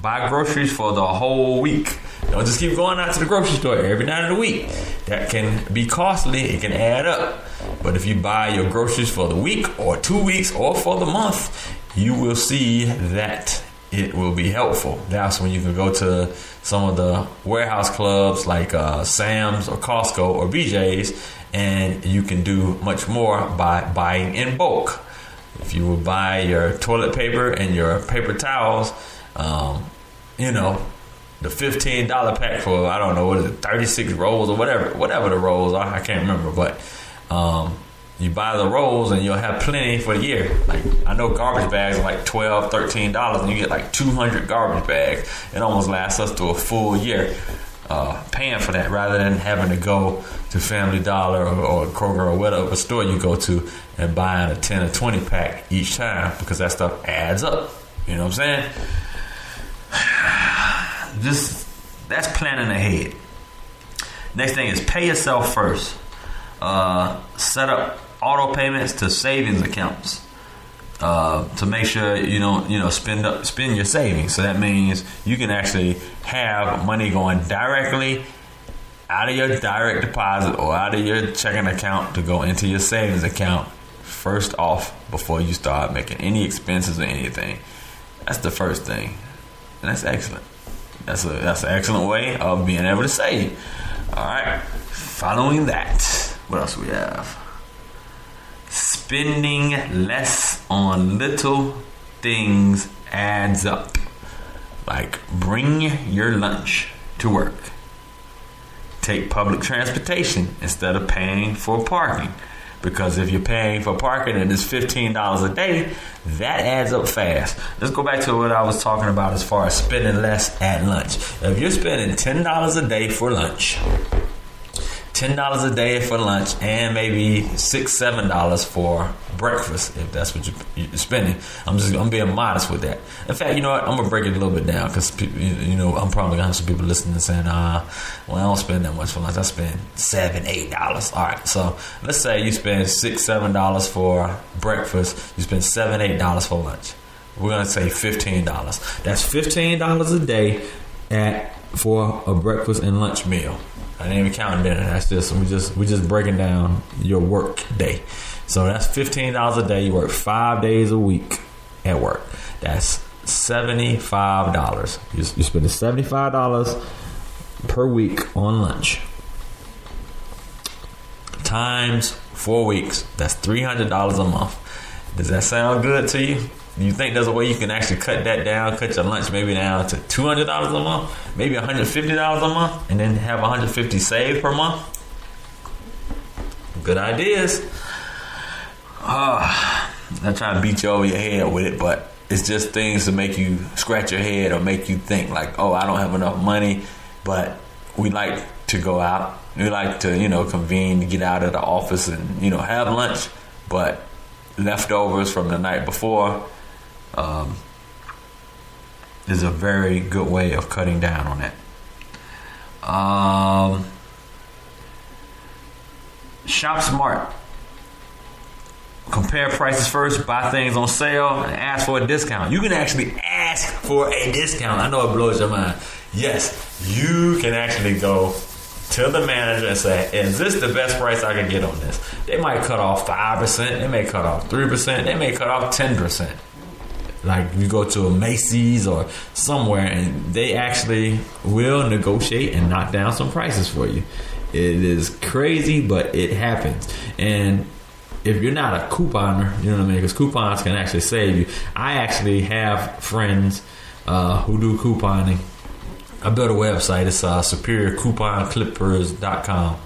Buy groceries for the whole week. Don't just keep going out to the grocery store every night of the week. That can be costly. It can add up. But if you buy your groceries for the week or 2 weeks or for the month, you will see that it will be helpful. That's when you can go to some of the warehouse clubs like Sam's or Costco or BJ's, and you can do much more by buying in bulk. If you would buy your toilet paper and your paper towels, the $15 pack for, I don't know, what is it, 36 rolls or whatever the rolls are, I can't remember, but you buy the rolls and you'll have plenty for the year. Like, I know garbage bags are like $12, $13, and you get like 200 garbage bags. It almost lasts us to a full year paying for that, rather than having to go to Family Dollar or Kroger or whatever store you go to and buying a 10 or 20 pack each time, because that stuff adds up. You know what I'm saying? That's planning ahead. Next thing is pay yourself first. Set up auto payments to savings accounts to make sure you don't spend your savings. So that means you can actually have money going directly out of your direct deposit or out of your checking account to go into your savings account first off, before you start making any expenses or anything. That's the first thing, and that's excellent. That's an excellent way of being able to save. All right. Following that, what else we have? Spending less on little things adds up. Like, bring your lunch to work. Take public transportation instead of paying for parking. Because if you're paying for parking and it's $15 a day, that adds up fast. Let's go back to what I was talking about as far as spending less at lunch. If you're spending $10 a day for lunch, $10 a day for lunch, and maybe $6-7 for breakfast, if that's what you're spending. I'm being modest with that. In fact, you know what? I'm gonna break it a little bit down, because I'm probably gonna have some people listening and saying, well, I don't spend that much for lunch. I spend $7-8. All right, so let's say you spend $6-7 for breakfast. You spend $7-8 for lunch. We're gonna say $15. That's $15 a day for a breakfast and lunch meal. I didn't even count dinner. That's just we just breaking down your work day. So that's $15 a day. You work 5 days a week at work. That's $75. You're spending $75 per week on lunch. Times 4 weeks. That's $300 a month. Does that sound good to you? Do you think there's a way you can actually cut that down, cut your lunch maybe down to $200 a month, maybe $150 a month, and then have $150 saved per month? Good ideas. I'm not trying to beat you over your head with it, but it's just things to make you scratch your head or make you think like, oh, I don't have enough money. But we like to go out. We like to, convene to get out of the office and, have lunch. But leftovers from the night before is a very good way of cutting down on that. Shop smart. Compare prices first, buy things on sale, and ask for a discount. You can actually ask for a discount. I know it blows your mind. Yes, you can actually go to the manager and say, is this the best price I can get on this? They might cut off 5%, they may cut off 3%, they may cut off 10%. Like you go to a Macy's or somewhere and they actually will negotiate and knock down some prices for you. It is crazy, but it happens. And if you're not a couponer, you know what I mean? Because coupons can actually save you. I actually have friends who do couponing. I built a website. It's superiorcouponclippers.com.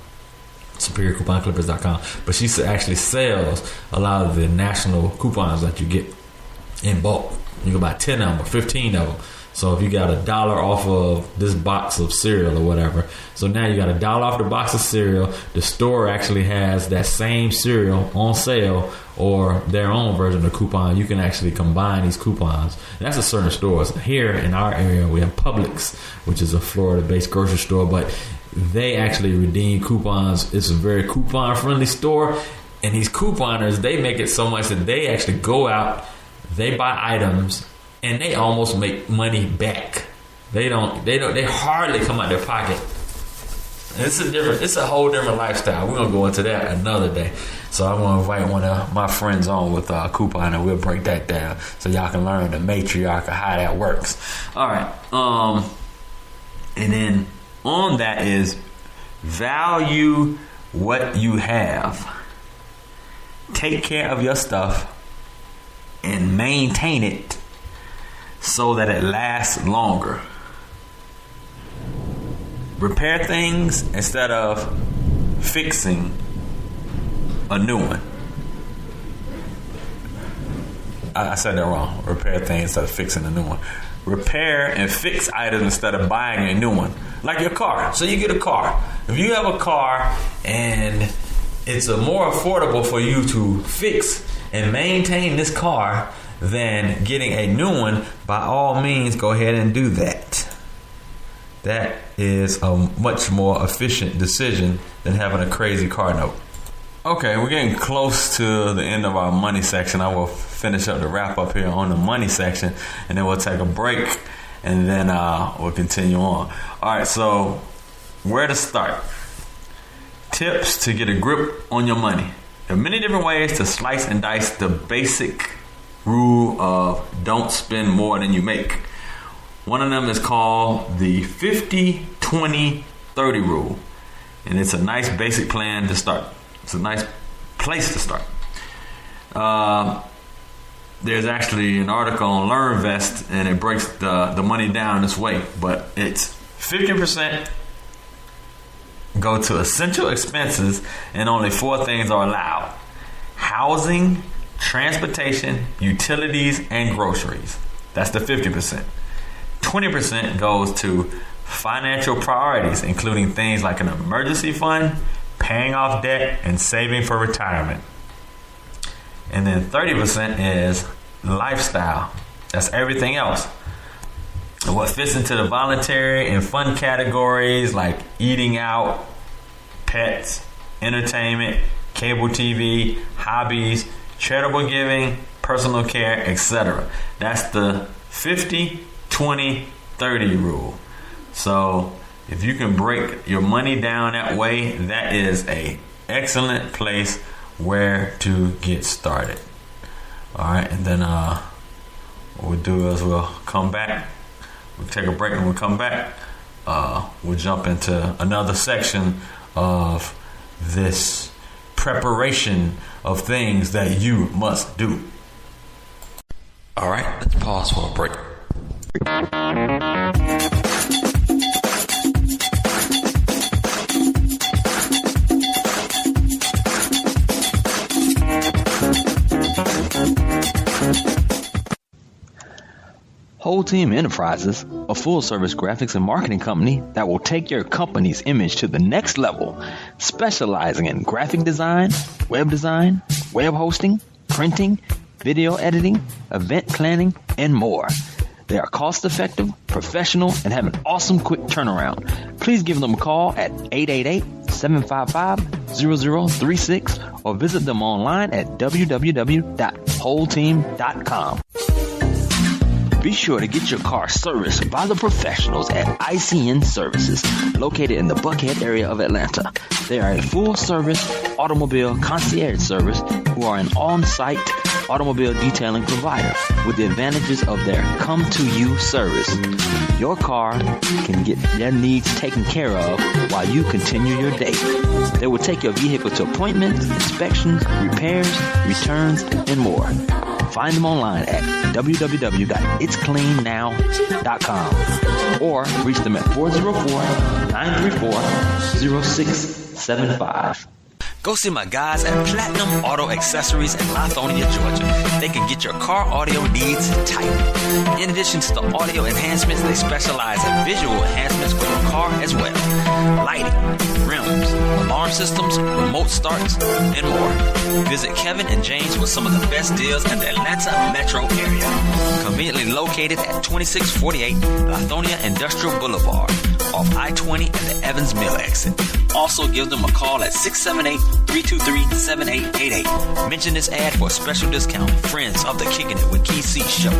Superiorcouponclippers.com. But she actually sells a lot of the national coupons that you get in bulk. You can buy 10 of them or 15 of them. So if you got $1 off of this box of cereal or whatever, so now you got $1 off the box of cereal. The store actually has that same cereal on sale or their own version of the coupon. You can actually combine these coupons. And that's at certain stores. Here in our area, we have Publix, which is a Florida-based grocery store, but they actually redeem coupons. It's a very coupon-friendly store, and these couponers, they make it so much that they actually go out, they buy items, and they almost make money back. They hardly come out their pocket. It's a whole different lifestyle. We're gonna go into that another day. So I'm gonna invite one of my friends on with a coupon and we'll break that down so y'all can learn the matriarch of how that works. All right. And then on that is value what you have. Take care of your stuff and maintain it so that it lasts longer. Repair things instead of fixing a new one. I said that wrong. Repair things instead of fixing a new one. Repair and fix items instead of buying a new one. Like your car. So you get a car. If you have a car and it's more affordable for you to fix and maintain this car than getting a new one, by all means, go ahead and do that. That is a much more efficient decision than having a crazy car note. Okay, we're getting close to the end of our money section. I will finish up the wrap up here on the money section, and then we'll take a break, and then we'll continue on. All right, so where to start? Tips to get a grip on your money. There are many different ways to slice and dice the basic rule of don't spend more than you make. One of them is called the 50-20-30 rule. And it's a nice basic plan to start. It's a nice place to start. There's actually an article on LearnVest, and it breaks the money down this way. But it's 50% go to essential expenses, and only 4 things are allowed: housing, transportation, utilities, and groceries. That's the 50%. 20% goes to financial priorities, including things like an emergency fund, paying off debt, and saving for retirement. And then 30% is lifestyle. That's everything else. What fits into the voluntary and fun categories like eating out, pets, entertainment, cable TV, hobbies, charitable giving, personal care, etc. That's the 50-20-30 rule. So if you can break your money down that way, that is an excellent place where to get started. All right, and then what we'll do is we'll come back. We'll take a break and we'll come back. We'll jump into another section of this preparation of things that you must do. All right, let's pause for a break. Whole Team Enterprises, a full-service graphics and marketing company that will take your company's image to the next level, specializing in graphic design, web hosting, printing, video editing, event planning, and more. They are cost-effective, professional, and have an awesome quick turnaround. Please give them a call at 888-755-0036 or visit them online at www.wholeteam.com. Be sure to get your car serviced by the professionals at ICN Services, located in the Buckhead area of Atlanta. They are a full-service automobile concierge service who are an on-site automobile detailing provider with the advantages of their come-to-you service. Your car can get their needs taken care of while you continue your day. They will take your vehicle to appointments, inspections, repairs, returns, and more. Find them online at www.itscleannow.com or reach them at 404-934-0675. Go see my guys at Platinum Auto Accessories in Lithonia, Georgia. They can get your car audio needs tight. In addition to the audio enhancements, they specialize in visual enhancements for your car as well. Lighting, rims, alarm systems, remote starts, and more. Visit Kevin and James with some of the best deals in the Atlanta metro area. Conveniently located at 2648 Lithonia Industrial Boulevard, off I-20 and the Evans Mill exit. Also give them a call at 678-323-7888. Mention this ad for a special discount. Friends of the Kicking It with Key C show.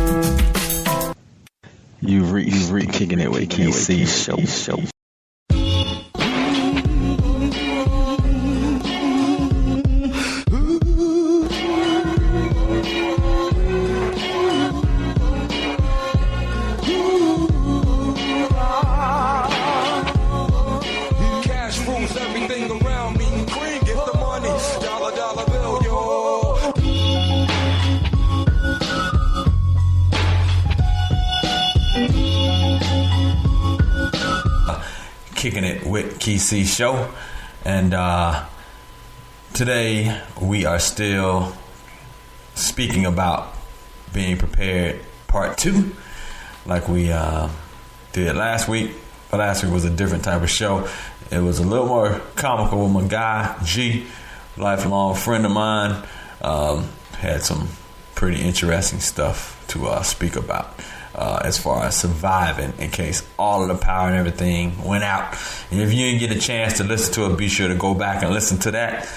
You've reached Kicking It with Key C show. Kicking It with Key C show, and today we are still speaking about being prepared part 2, like we did last week. But last week was a different type of show. It was a little more comical with my guy G, lifelong friend of mine. Had some pretty interesting stuff to speak about. As far as surviving in case all of the power and everything went out. And if you didn't get a chance to listen to it, be sure to go back and listen to that.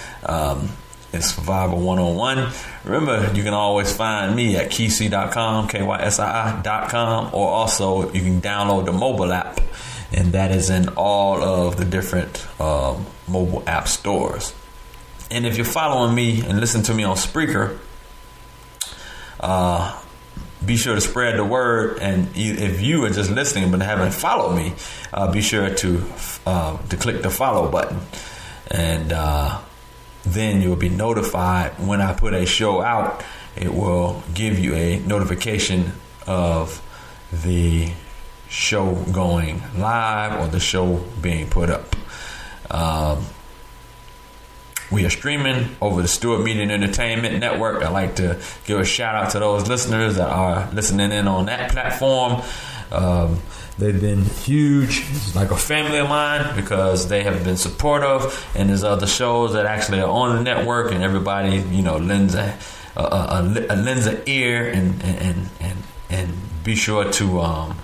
It's Survival 101. Remember, you can always find me at KeyC.com, KYSII.com, or also you can download the mobile app, and that is in all of the different mobile app stores. And if you're following me and listen to me on Spreaker, be sure to spread the word, and if you are just listening but haven't followed me, be sure to click the follow button, and then you'll be notified when I put a show out. It will give you a notification of the show going live or the show being put up. We are streaming over the Stewart Media and Entertainment Network. I'd like to give a shout out to those listeners that are listening in on that platform. They've been huge. It's like a family of mine because they have been supportive, and there's other shows that actually are on the network, and everybody, lends an ear and be sure to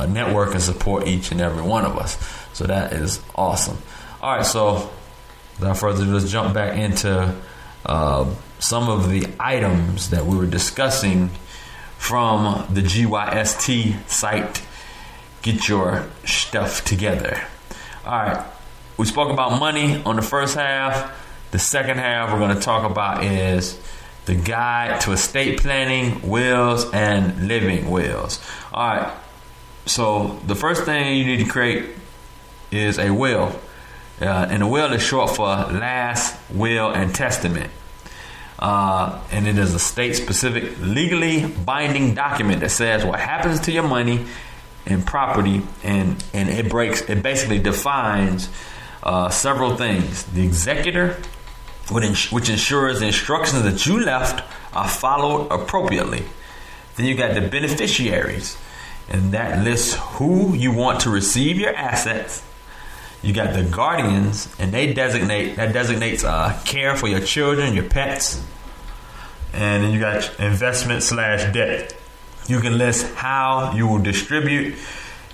network and support each and every one of us. So that is awesome. All right, so without further ado, let's jump back into some of the items that we were discussing from the GYST site. Get your stuff together. All right, we spoke about money on the first half. The second half we're going to talk about is the guide to estate planning, wills, and living wills. All right, so the first thing you need to create is a will. And a will is short for last will and testament. And it is a state-specific, legally binding document that says what happens to your money and property, and it basically defines several things. The executor, which ensures the instructions that you left are followed appropriately. Then you got the beneficiaries, and that lists who you want to receive your assets. You got the guardians, and that designates care for your children, your pets. And then you got investment/debt. You can list how you will distribute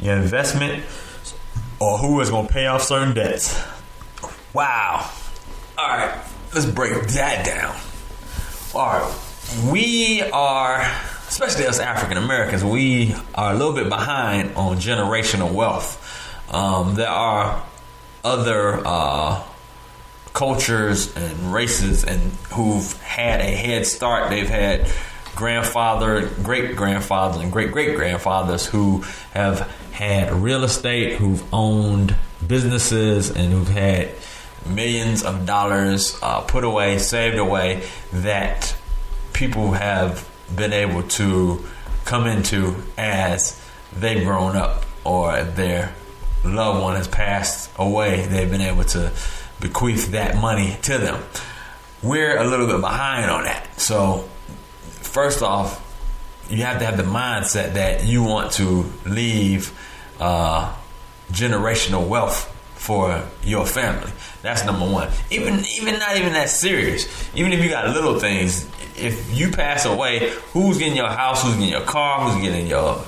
your investment or who is going to pay off certain debts. Wow. All right, let's break that down. All right, we are, especially us African Americans, we are a little bit behind on generational wealth. There are other cultures and races and who've had a head start. They've had grandfather, great-grandfathers, and great-great-grandfathers who have had real estate, who've owned businesses, and who've had millions of dollars put away, saved away, that people have been able to come into as they've grown up or their loved one has passed away. They've been able to bequeath that money to them. We're a little bit behind on that. So first off, you have to have the mindset that you want to leave generational wealth for your family. That's number one. Even not even that serious. Even if you got little things, if you pass away, who's getting your house? Who's getting your car? Who's getting your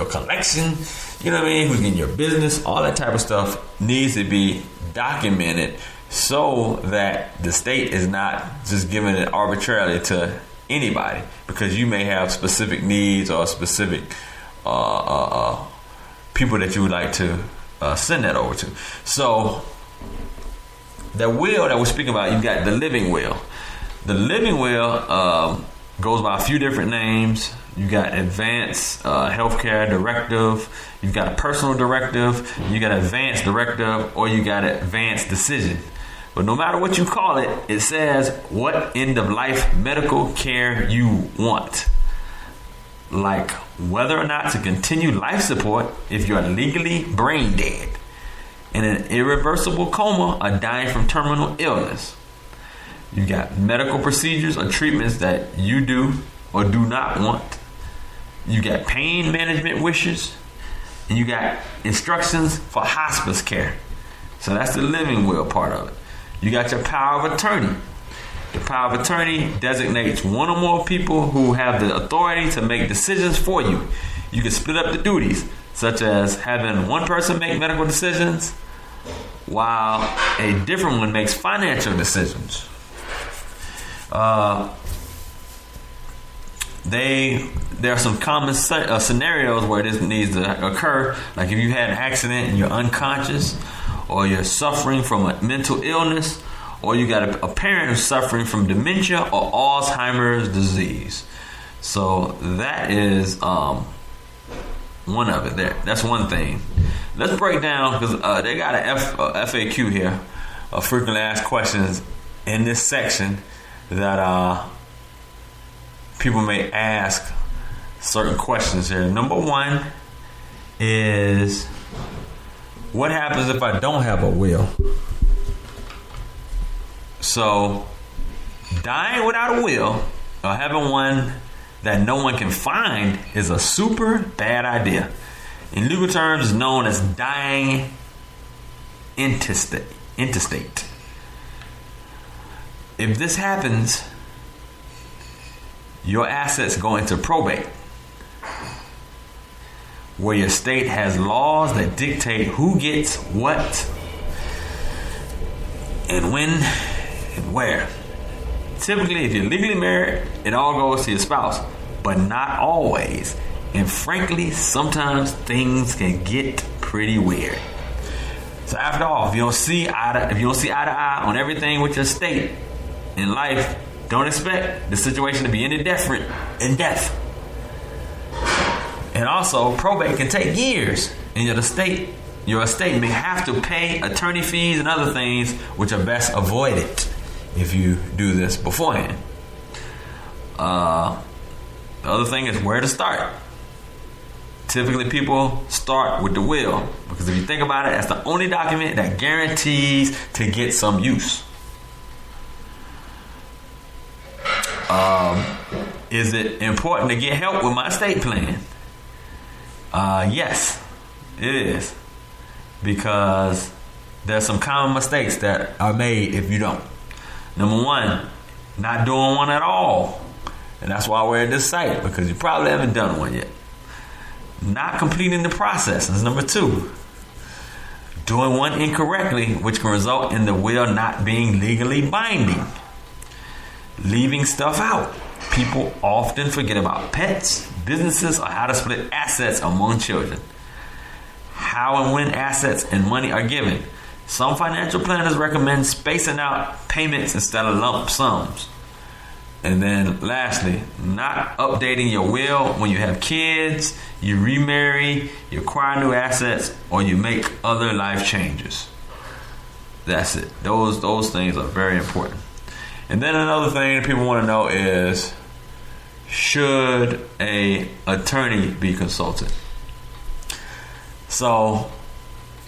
collection? You know what I mean? Who's getting your business? All that type of stuff needs to be documented so that the state is not just giving it arbitrarily to anybody, because you may have specific needs or specific people that you would like to send that over to. So the will that we're speaking about, you got the living will. The living will goes by a few different names. You got advanced healthcare directive. You've got a personal directive. You got advanced directive, or you got advanced decision. But no matter what you call it, it says what end of life medical care you want. Like whether or not to continue life support if you're legally brain dead, in an irreversible coma, or dying from terminal illness. You got medical procedures or treatments that you do or do not want. You got pain management wishes, and you got instructions for hospice care. So that's the living will part of it. You got your power of attorney. The power of attorney designates one or more people who have the authority to make decisions for you. You can split up the duties, such as having one person make medical decisions while a different one makes financial decisions. There are some common scenarios where this needs to occur, like if you had an accident and you're unconscious, or you're suffering from a mental illness, or you got a parent who's suffering from dementia or Alzheimer's disease. So that is one of it there. That's one thing. Let's break down, because they got a FAQ here, frequently asked questions in this section, that people may ask certain questions here. Number one is, what happens if I don't have a will? So, dying without a will, or having one that no one can find, is a super bad idea. In legal terms, it's known as dying intestate. If this happens, your assets go into probate, where your state has laws that dictate who gets what and when and where. Typically, if you're legally married, it all goes to your spouse, but not always. And frankly, sometimes things can get pretty weird. So after all, if you don't see eye to eye on everything with your state in life, don't expect the situation to be any different in death. And also, probate can take years, and your estate may have to pay attorney fees and other things, which are best avoided if you do this beforehand. The other thing is where to start. Typically, people start with the will, because if you think about it, that's the only document that guarantees to get some use. Is it important to get help with my estate plan? Yes, it is. Because there's some common mistakes that are made if you don't. Number one, not doing one at all. And that's why we're at this site, because you probably haven't done one yet. Not completing the process is number two. Doing one incorrectly, which can result in the will not being legally binding. Leaving stuff out. People often forget about pets, businesses, or how to split assets among children. How and when assets and money are given. Some financial planners recommend spacing out payments instead of lump sums. And then lastly, not updating your will when you have kids, you remarry, you acquire new assets, or you make other life changes. That's it. Those things are very important. And then another thing people want to know is, should an attorney be consulted? So,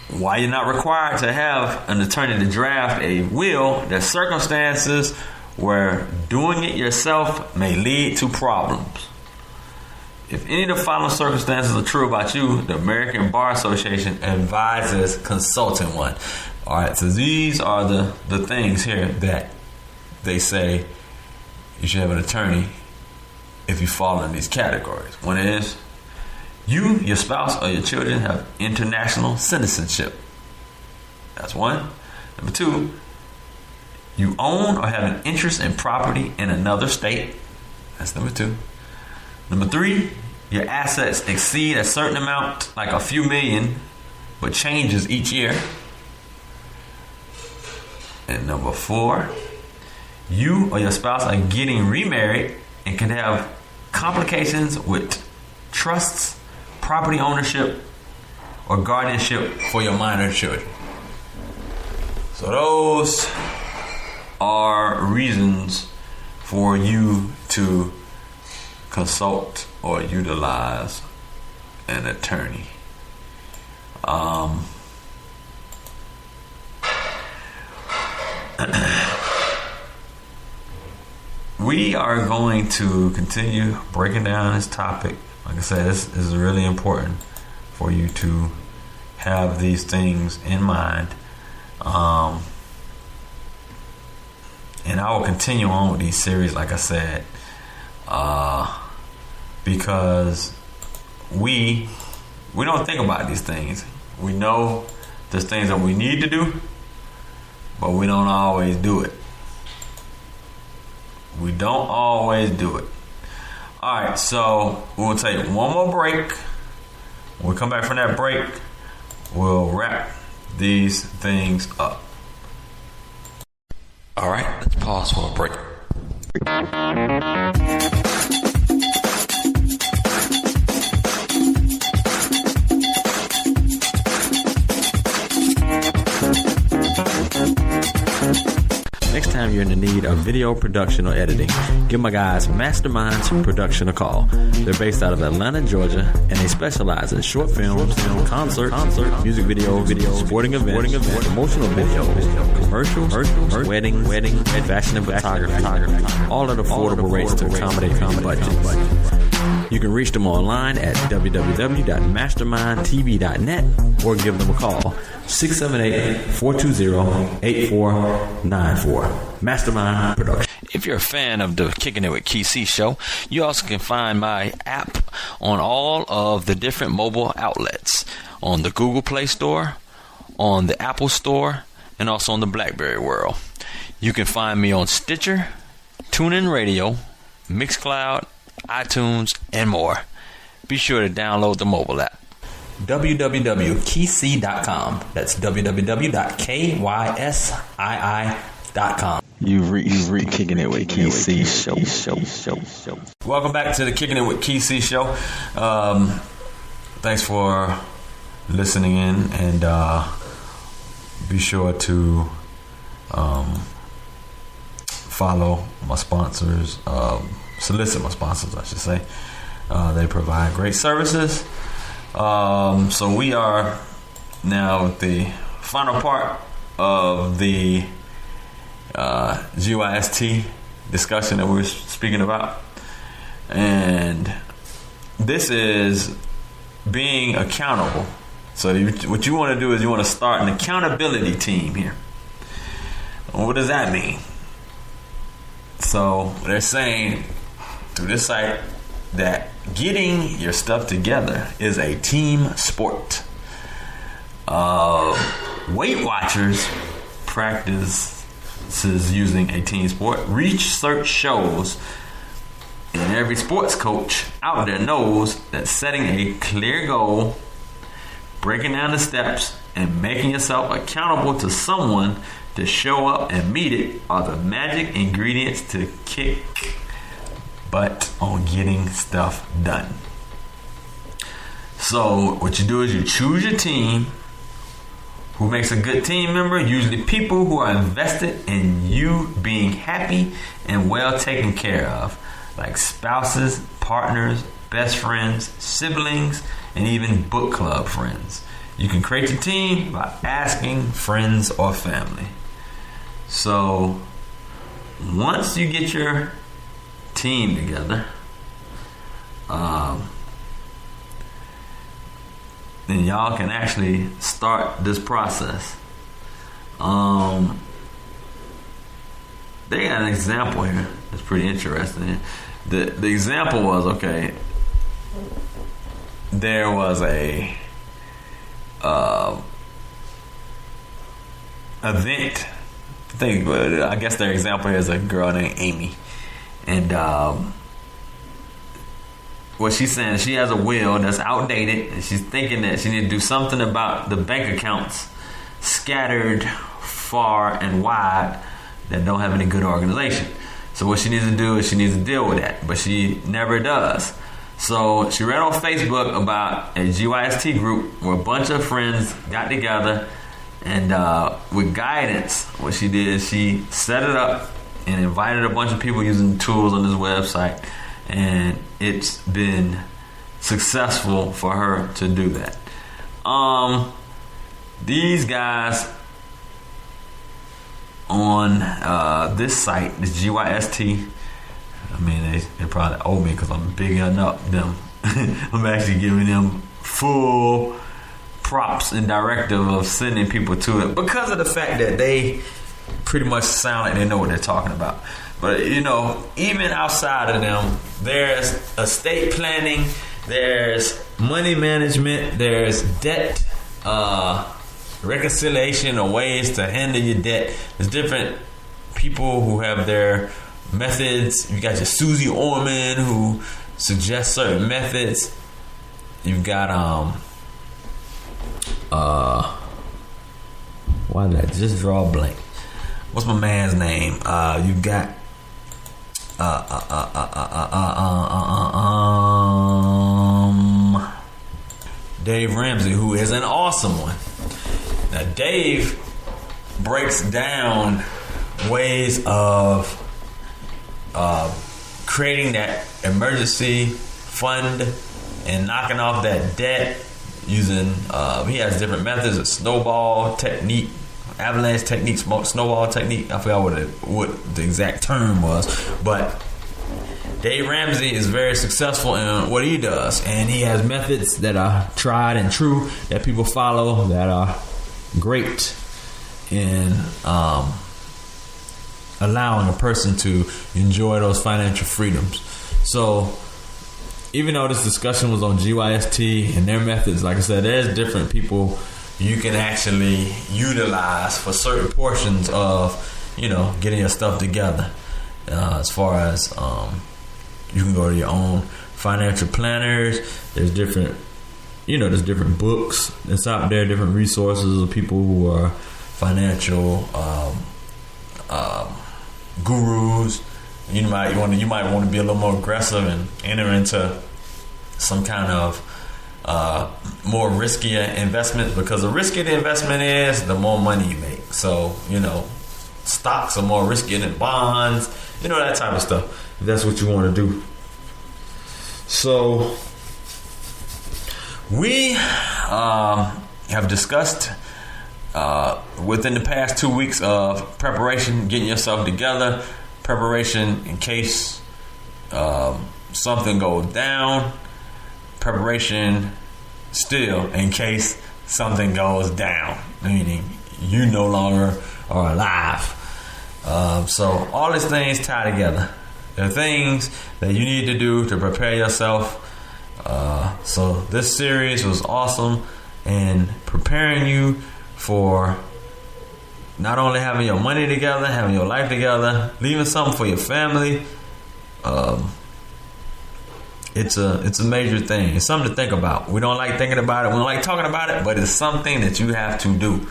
while you're not required to have an attorney to draft a will, there's circumstances where doing it yourself may lead to problems. If any of the following circumstances are true about you, the American Bar Association advises consulting one. All right, so these are the things here that they say you should have an attorney if you fall in these categories. One is, you, your spouse, or your children have international citizenship. That's one. Number two, you own or have an interest in property in another state. That's number two. Number three, your assets exceed a certain amount, like a few million, but changes each year. And number four, you or your spouse are getting remarried and can have complications with trusts, property ownership, or guardianship for your minor children. So those are reasons for you to consult or utilize an attorney. We are going to continue breaking down this topic. Like I said, this is really important for you to have these things in mind. And I will continue on with these series, like I said, because we don't think about these things. We know there's things that we need to do, but we don't always do it. We don't always do it. All right, so we'll take one more break. When we come back from that break, we'll wrap these things up. All right, let's pause for a break. Next time you're in the need of video production or editing, give my guys Masterminds Production a call. They're based out of Atlanta, Georgia, and they specialize in short films, concerts, music videos, sporting events, promotional videos, commercials, weddings, fashion and photography, all at affordable rates to accommodate your budget. You can reach them online at www.mastermindtv.net or give them a call, 678-420-8494. Mastermind Production. If you're a fan of the Kicking It With Key C show, you also can find my app on all of the different mobile outlets, on the Google Play Store, on the Apple Store, and also on the BlackBerry world. You can find me on Stitcher, TuneIn Radio, Mixcloud, iTunes, and more. Be sure to download the mobile app. www.keysee.com. That's www.kysii.com. You've reached Kicking It With Key C show. Welcome back to the Kicking It With Key C show. Thanks for listening in, and be sure to follow my sponsors. Solicit my sponsors, I should say. They provide great services. So we are now at the final part of the GYST discussion that we were speaking about. And this is being accountable. So what you want to do is you want to start an accountability team here. What does that mean? So they're saying through this site that getting your stuff together is a team sport. Weight Watchers practices using a team sport. Research shows, and every sports coach out there knows that setting a clear goal, breaking down the steps, and making yourself accountable to someone to show up and meet it are the magic ingredients to kick butt on getting stuff done. So what you do is you choose your team. Who makes a good team member? Usually people who are invested in you being happy and well taken care of, like spouses, partners, best friends, siblings, and even book club friends. You can create your team by asking friends or family. So once you get your team together, then y'all can actually start this process. They got an example here that's pretty interesting. The example was, okay, there was a event. I guess their example here is a girl named Amy, and what she's saying, she has a will that's outdated, and she's thinking that she needs to do something about the bank accounts scattered far and wide that don't have any good organization. So what she needs to do is she needs to deal with that, but she never does. So she read on Facebook about a GYST group where a bunch of friends got together, and with guidance, what she did is she set it up and invited a bunch of people using tools on this website, and it's been successful for her to do that. These guys on this site, this GYST, I mean, they probably owe me because I'm bigging up them. I'm actually giving them full props and directive of sending people to it because of the fact that they pretty much sound like they know what they're talking about. But, you know, even outside of them, there's estate planning, there's money management, there's debt reconciliation or ways to handle your debt. There's different people who have their methods. You got your Susie Orman who suggests certain methods. You've got why did I just draw a blank? What's my man's name? You got Dave Ramsey, who is an awesome one. Now Dave breaks down ways of creating that emergency fund and knocking off that debt using he has different methods of snowball technique, avalanche technique, snowball technique. I forgot what the exact term was, but Dave Ramsey is very successful in what he does, and he has methods that are tried and true that people follow that are great in allowing a person to enjoy those financial freedoms. So even though this discussion was on GYST and their methods, like I said, there's different people you can actually utilize for certain portions of, you know, getting your stuff together. As far as you can go to your own financial planners. There's different, there's different books that's out there, different resources of people who are financial gurus. You might want to be a little more aggressive and enter into some kind of more riskier investment, because the riskier the investment is, the more money you make. So, stocks are more riskier than bonds, that type of stuff, if that's what you want to do. So we have discussed within the past 2 weeks of preparation, getting yourself together, preparation in case something goes down, preparation still in case something goes down, meaning you no longer are alive. So all these things tie together. There are things that you need to do to prepare yourself. So this series was awesome in preparing you for not only having your money together, having your life together, leaving something for your family. It's a major thing. It's something to think about. We don't like thinking about it. We don't like talking about it, but it's something that you have to do.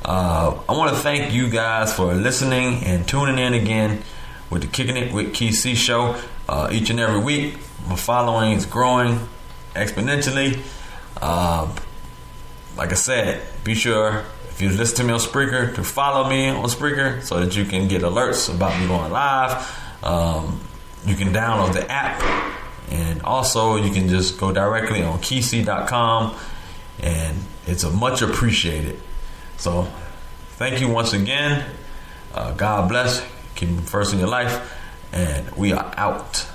I want to thank you guys for listening and tuning in again with the Kicking It with Key C show each and every week. My following is growing exponentially. Like I said, be sure if you listen to me on Spreaker to follow me on Spreaker so that you can get alerts about me going live. You can download the app, and also you can just go directly on keyc.com, and it's a much appreciated. So thank you once again. God bless. Keep him first in your life, and we are out.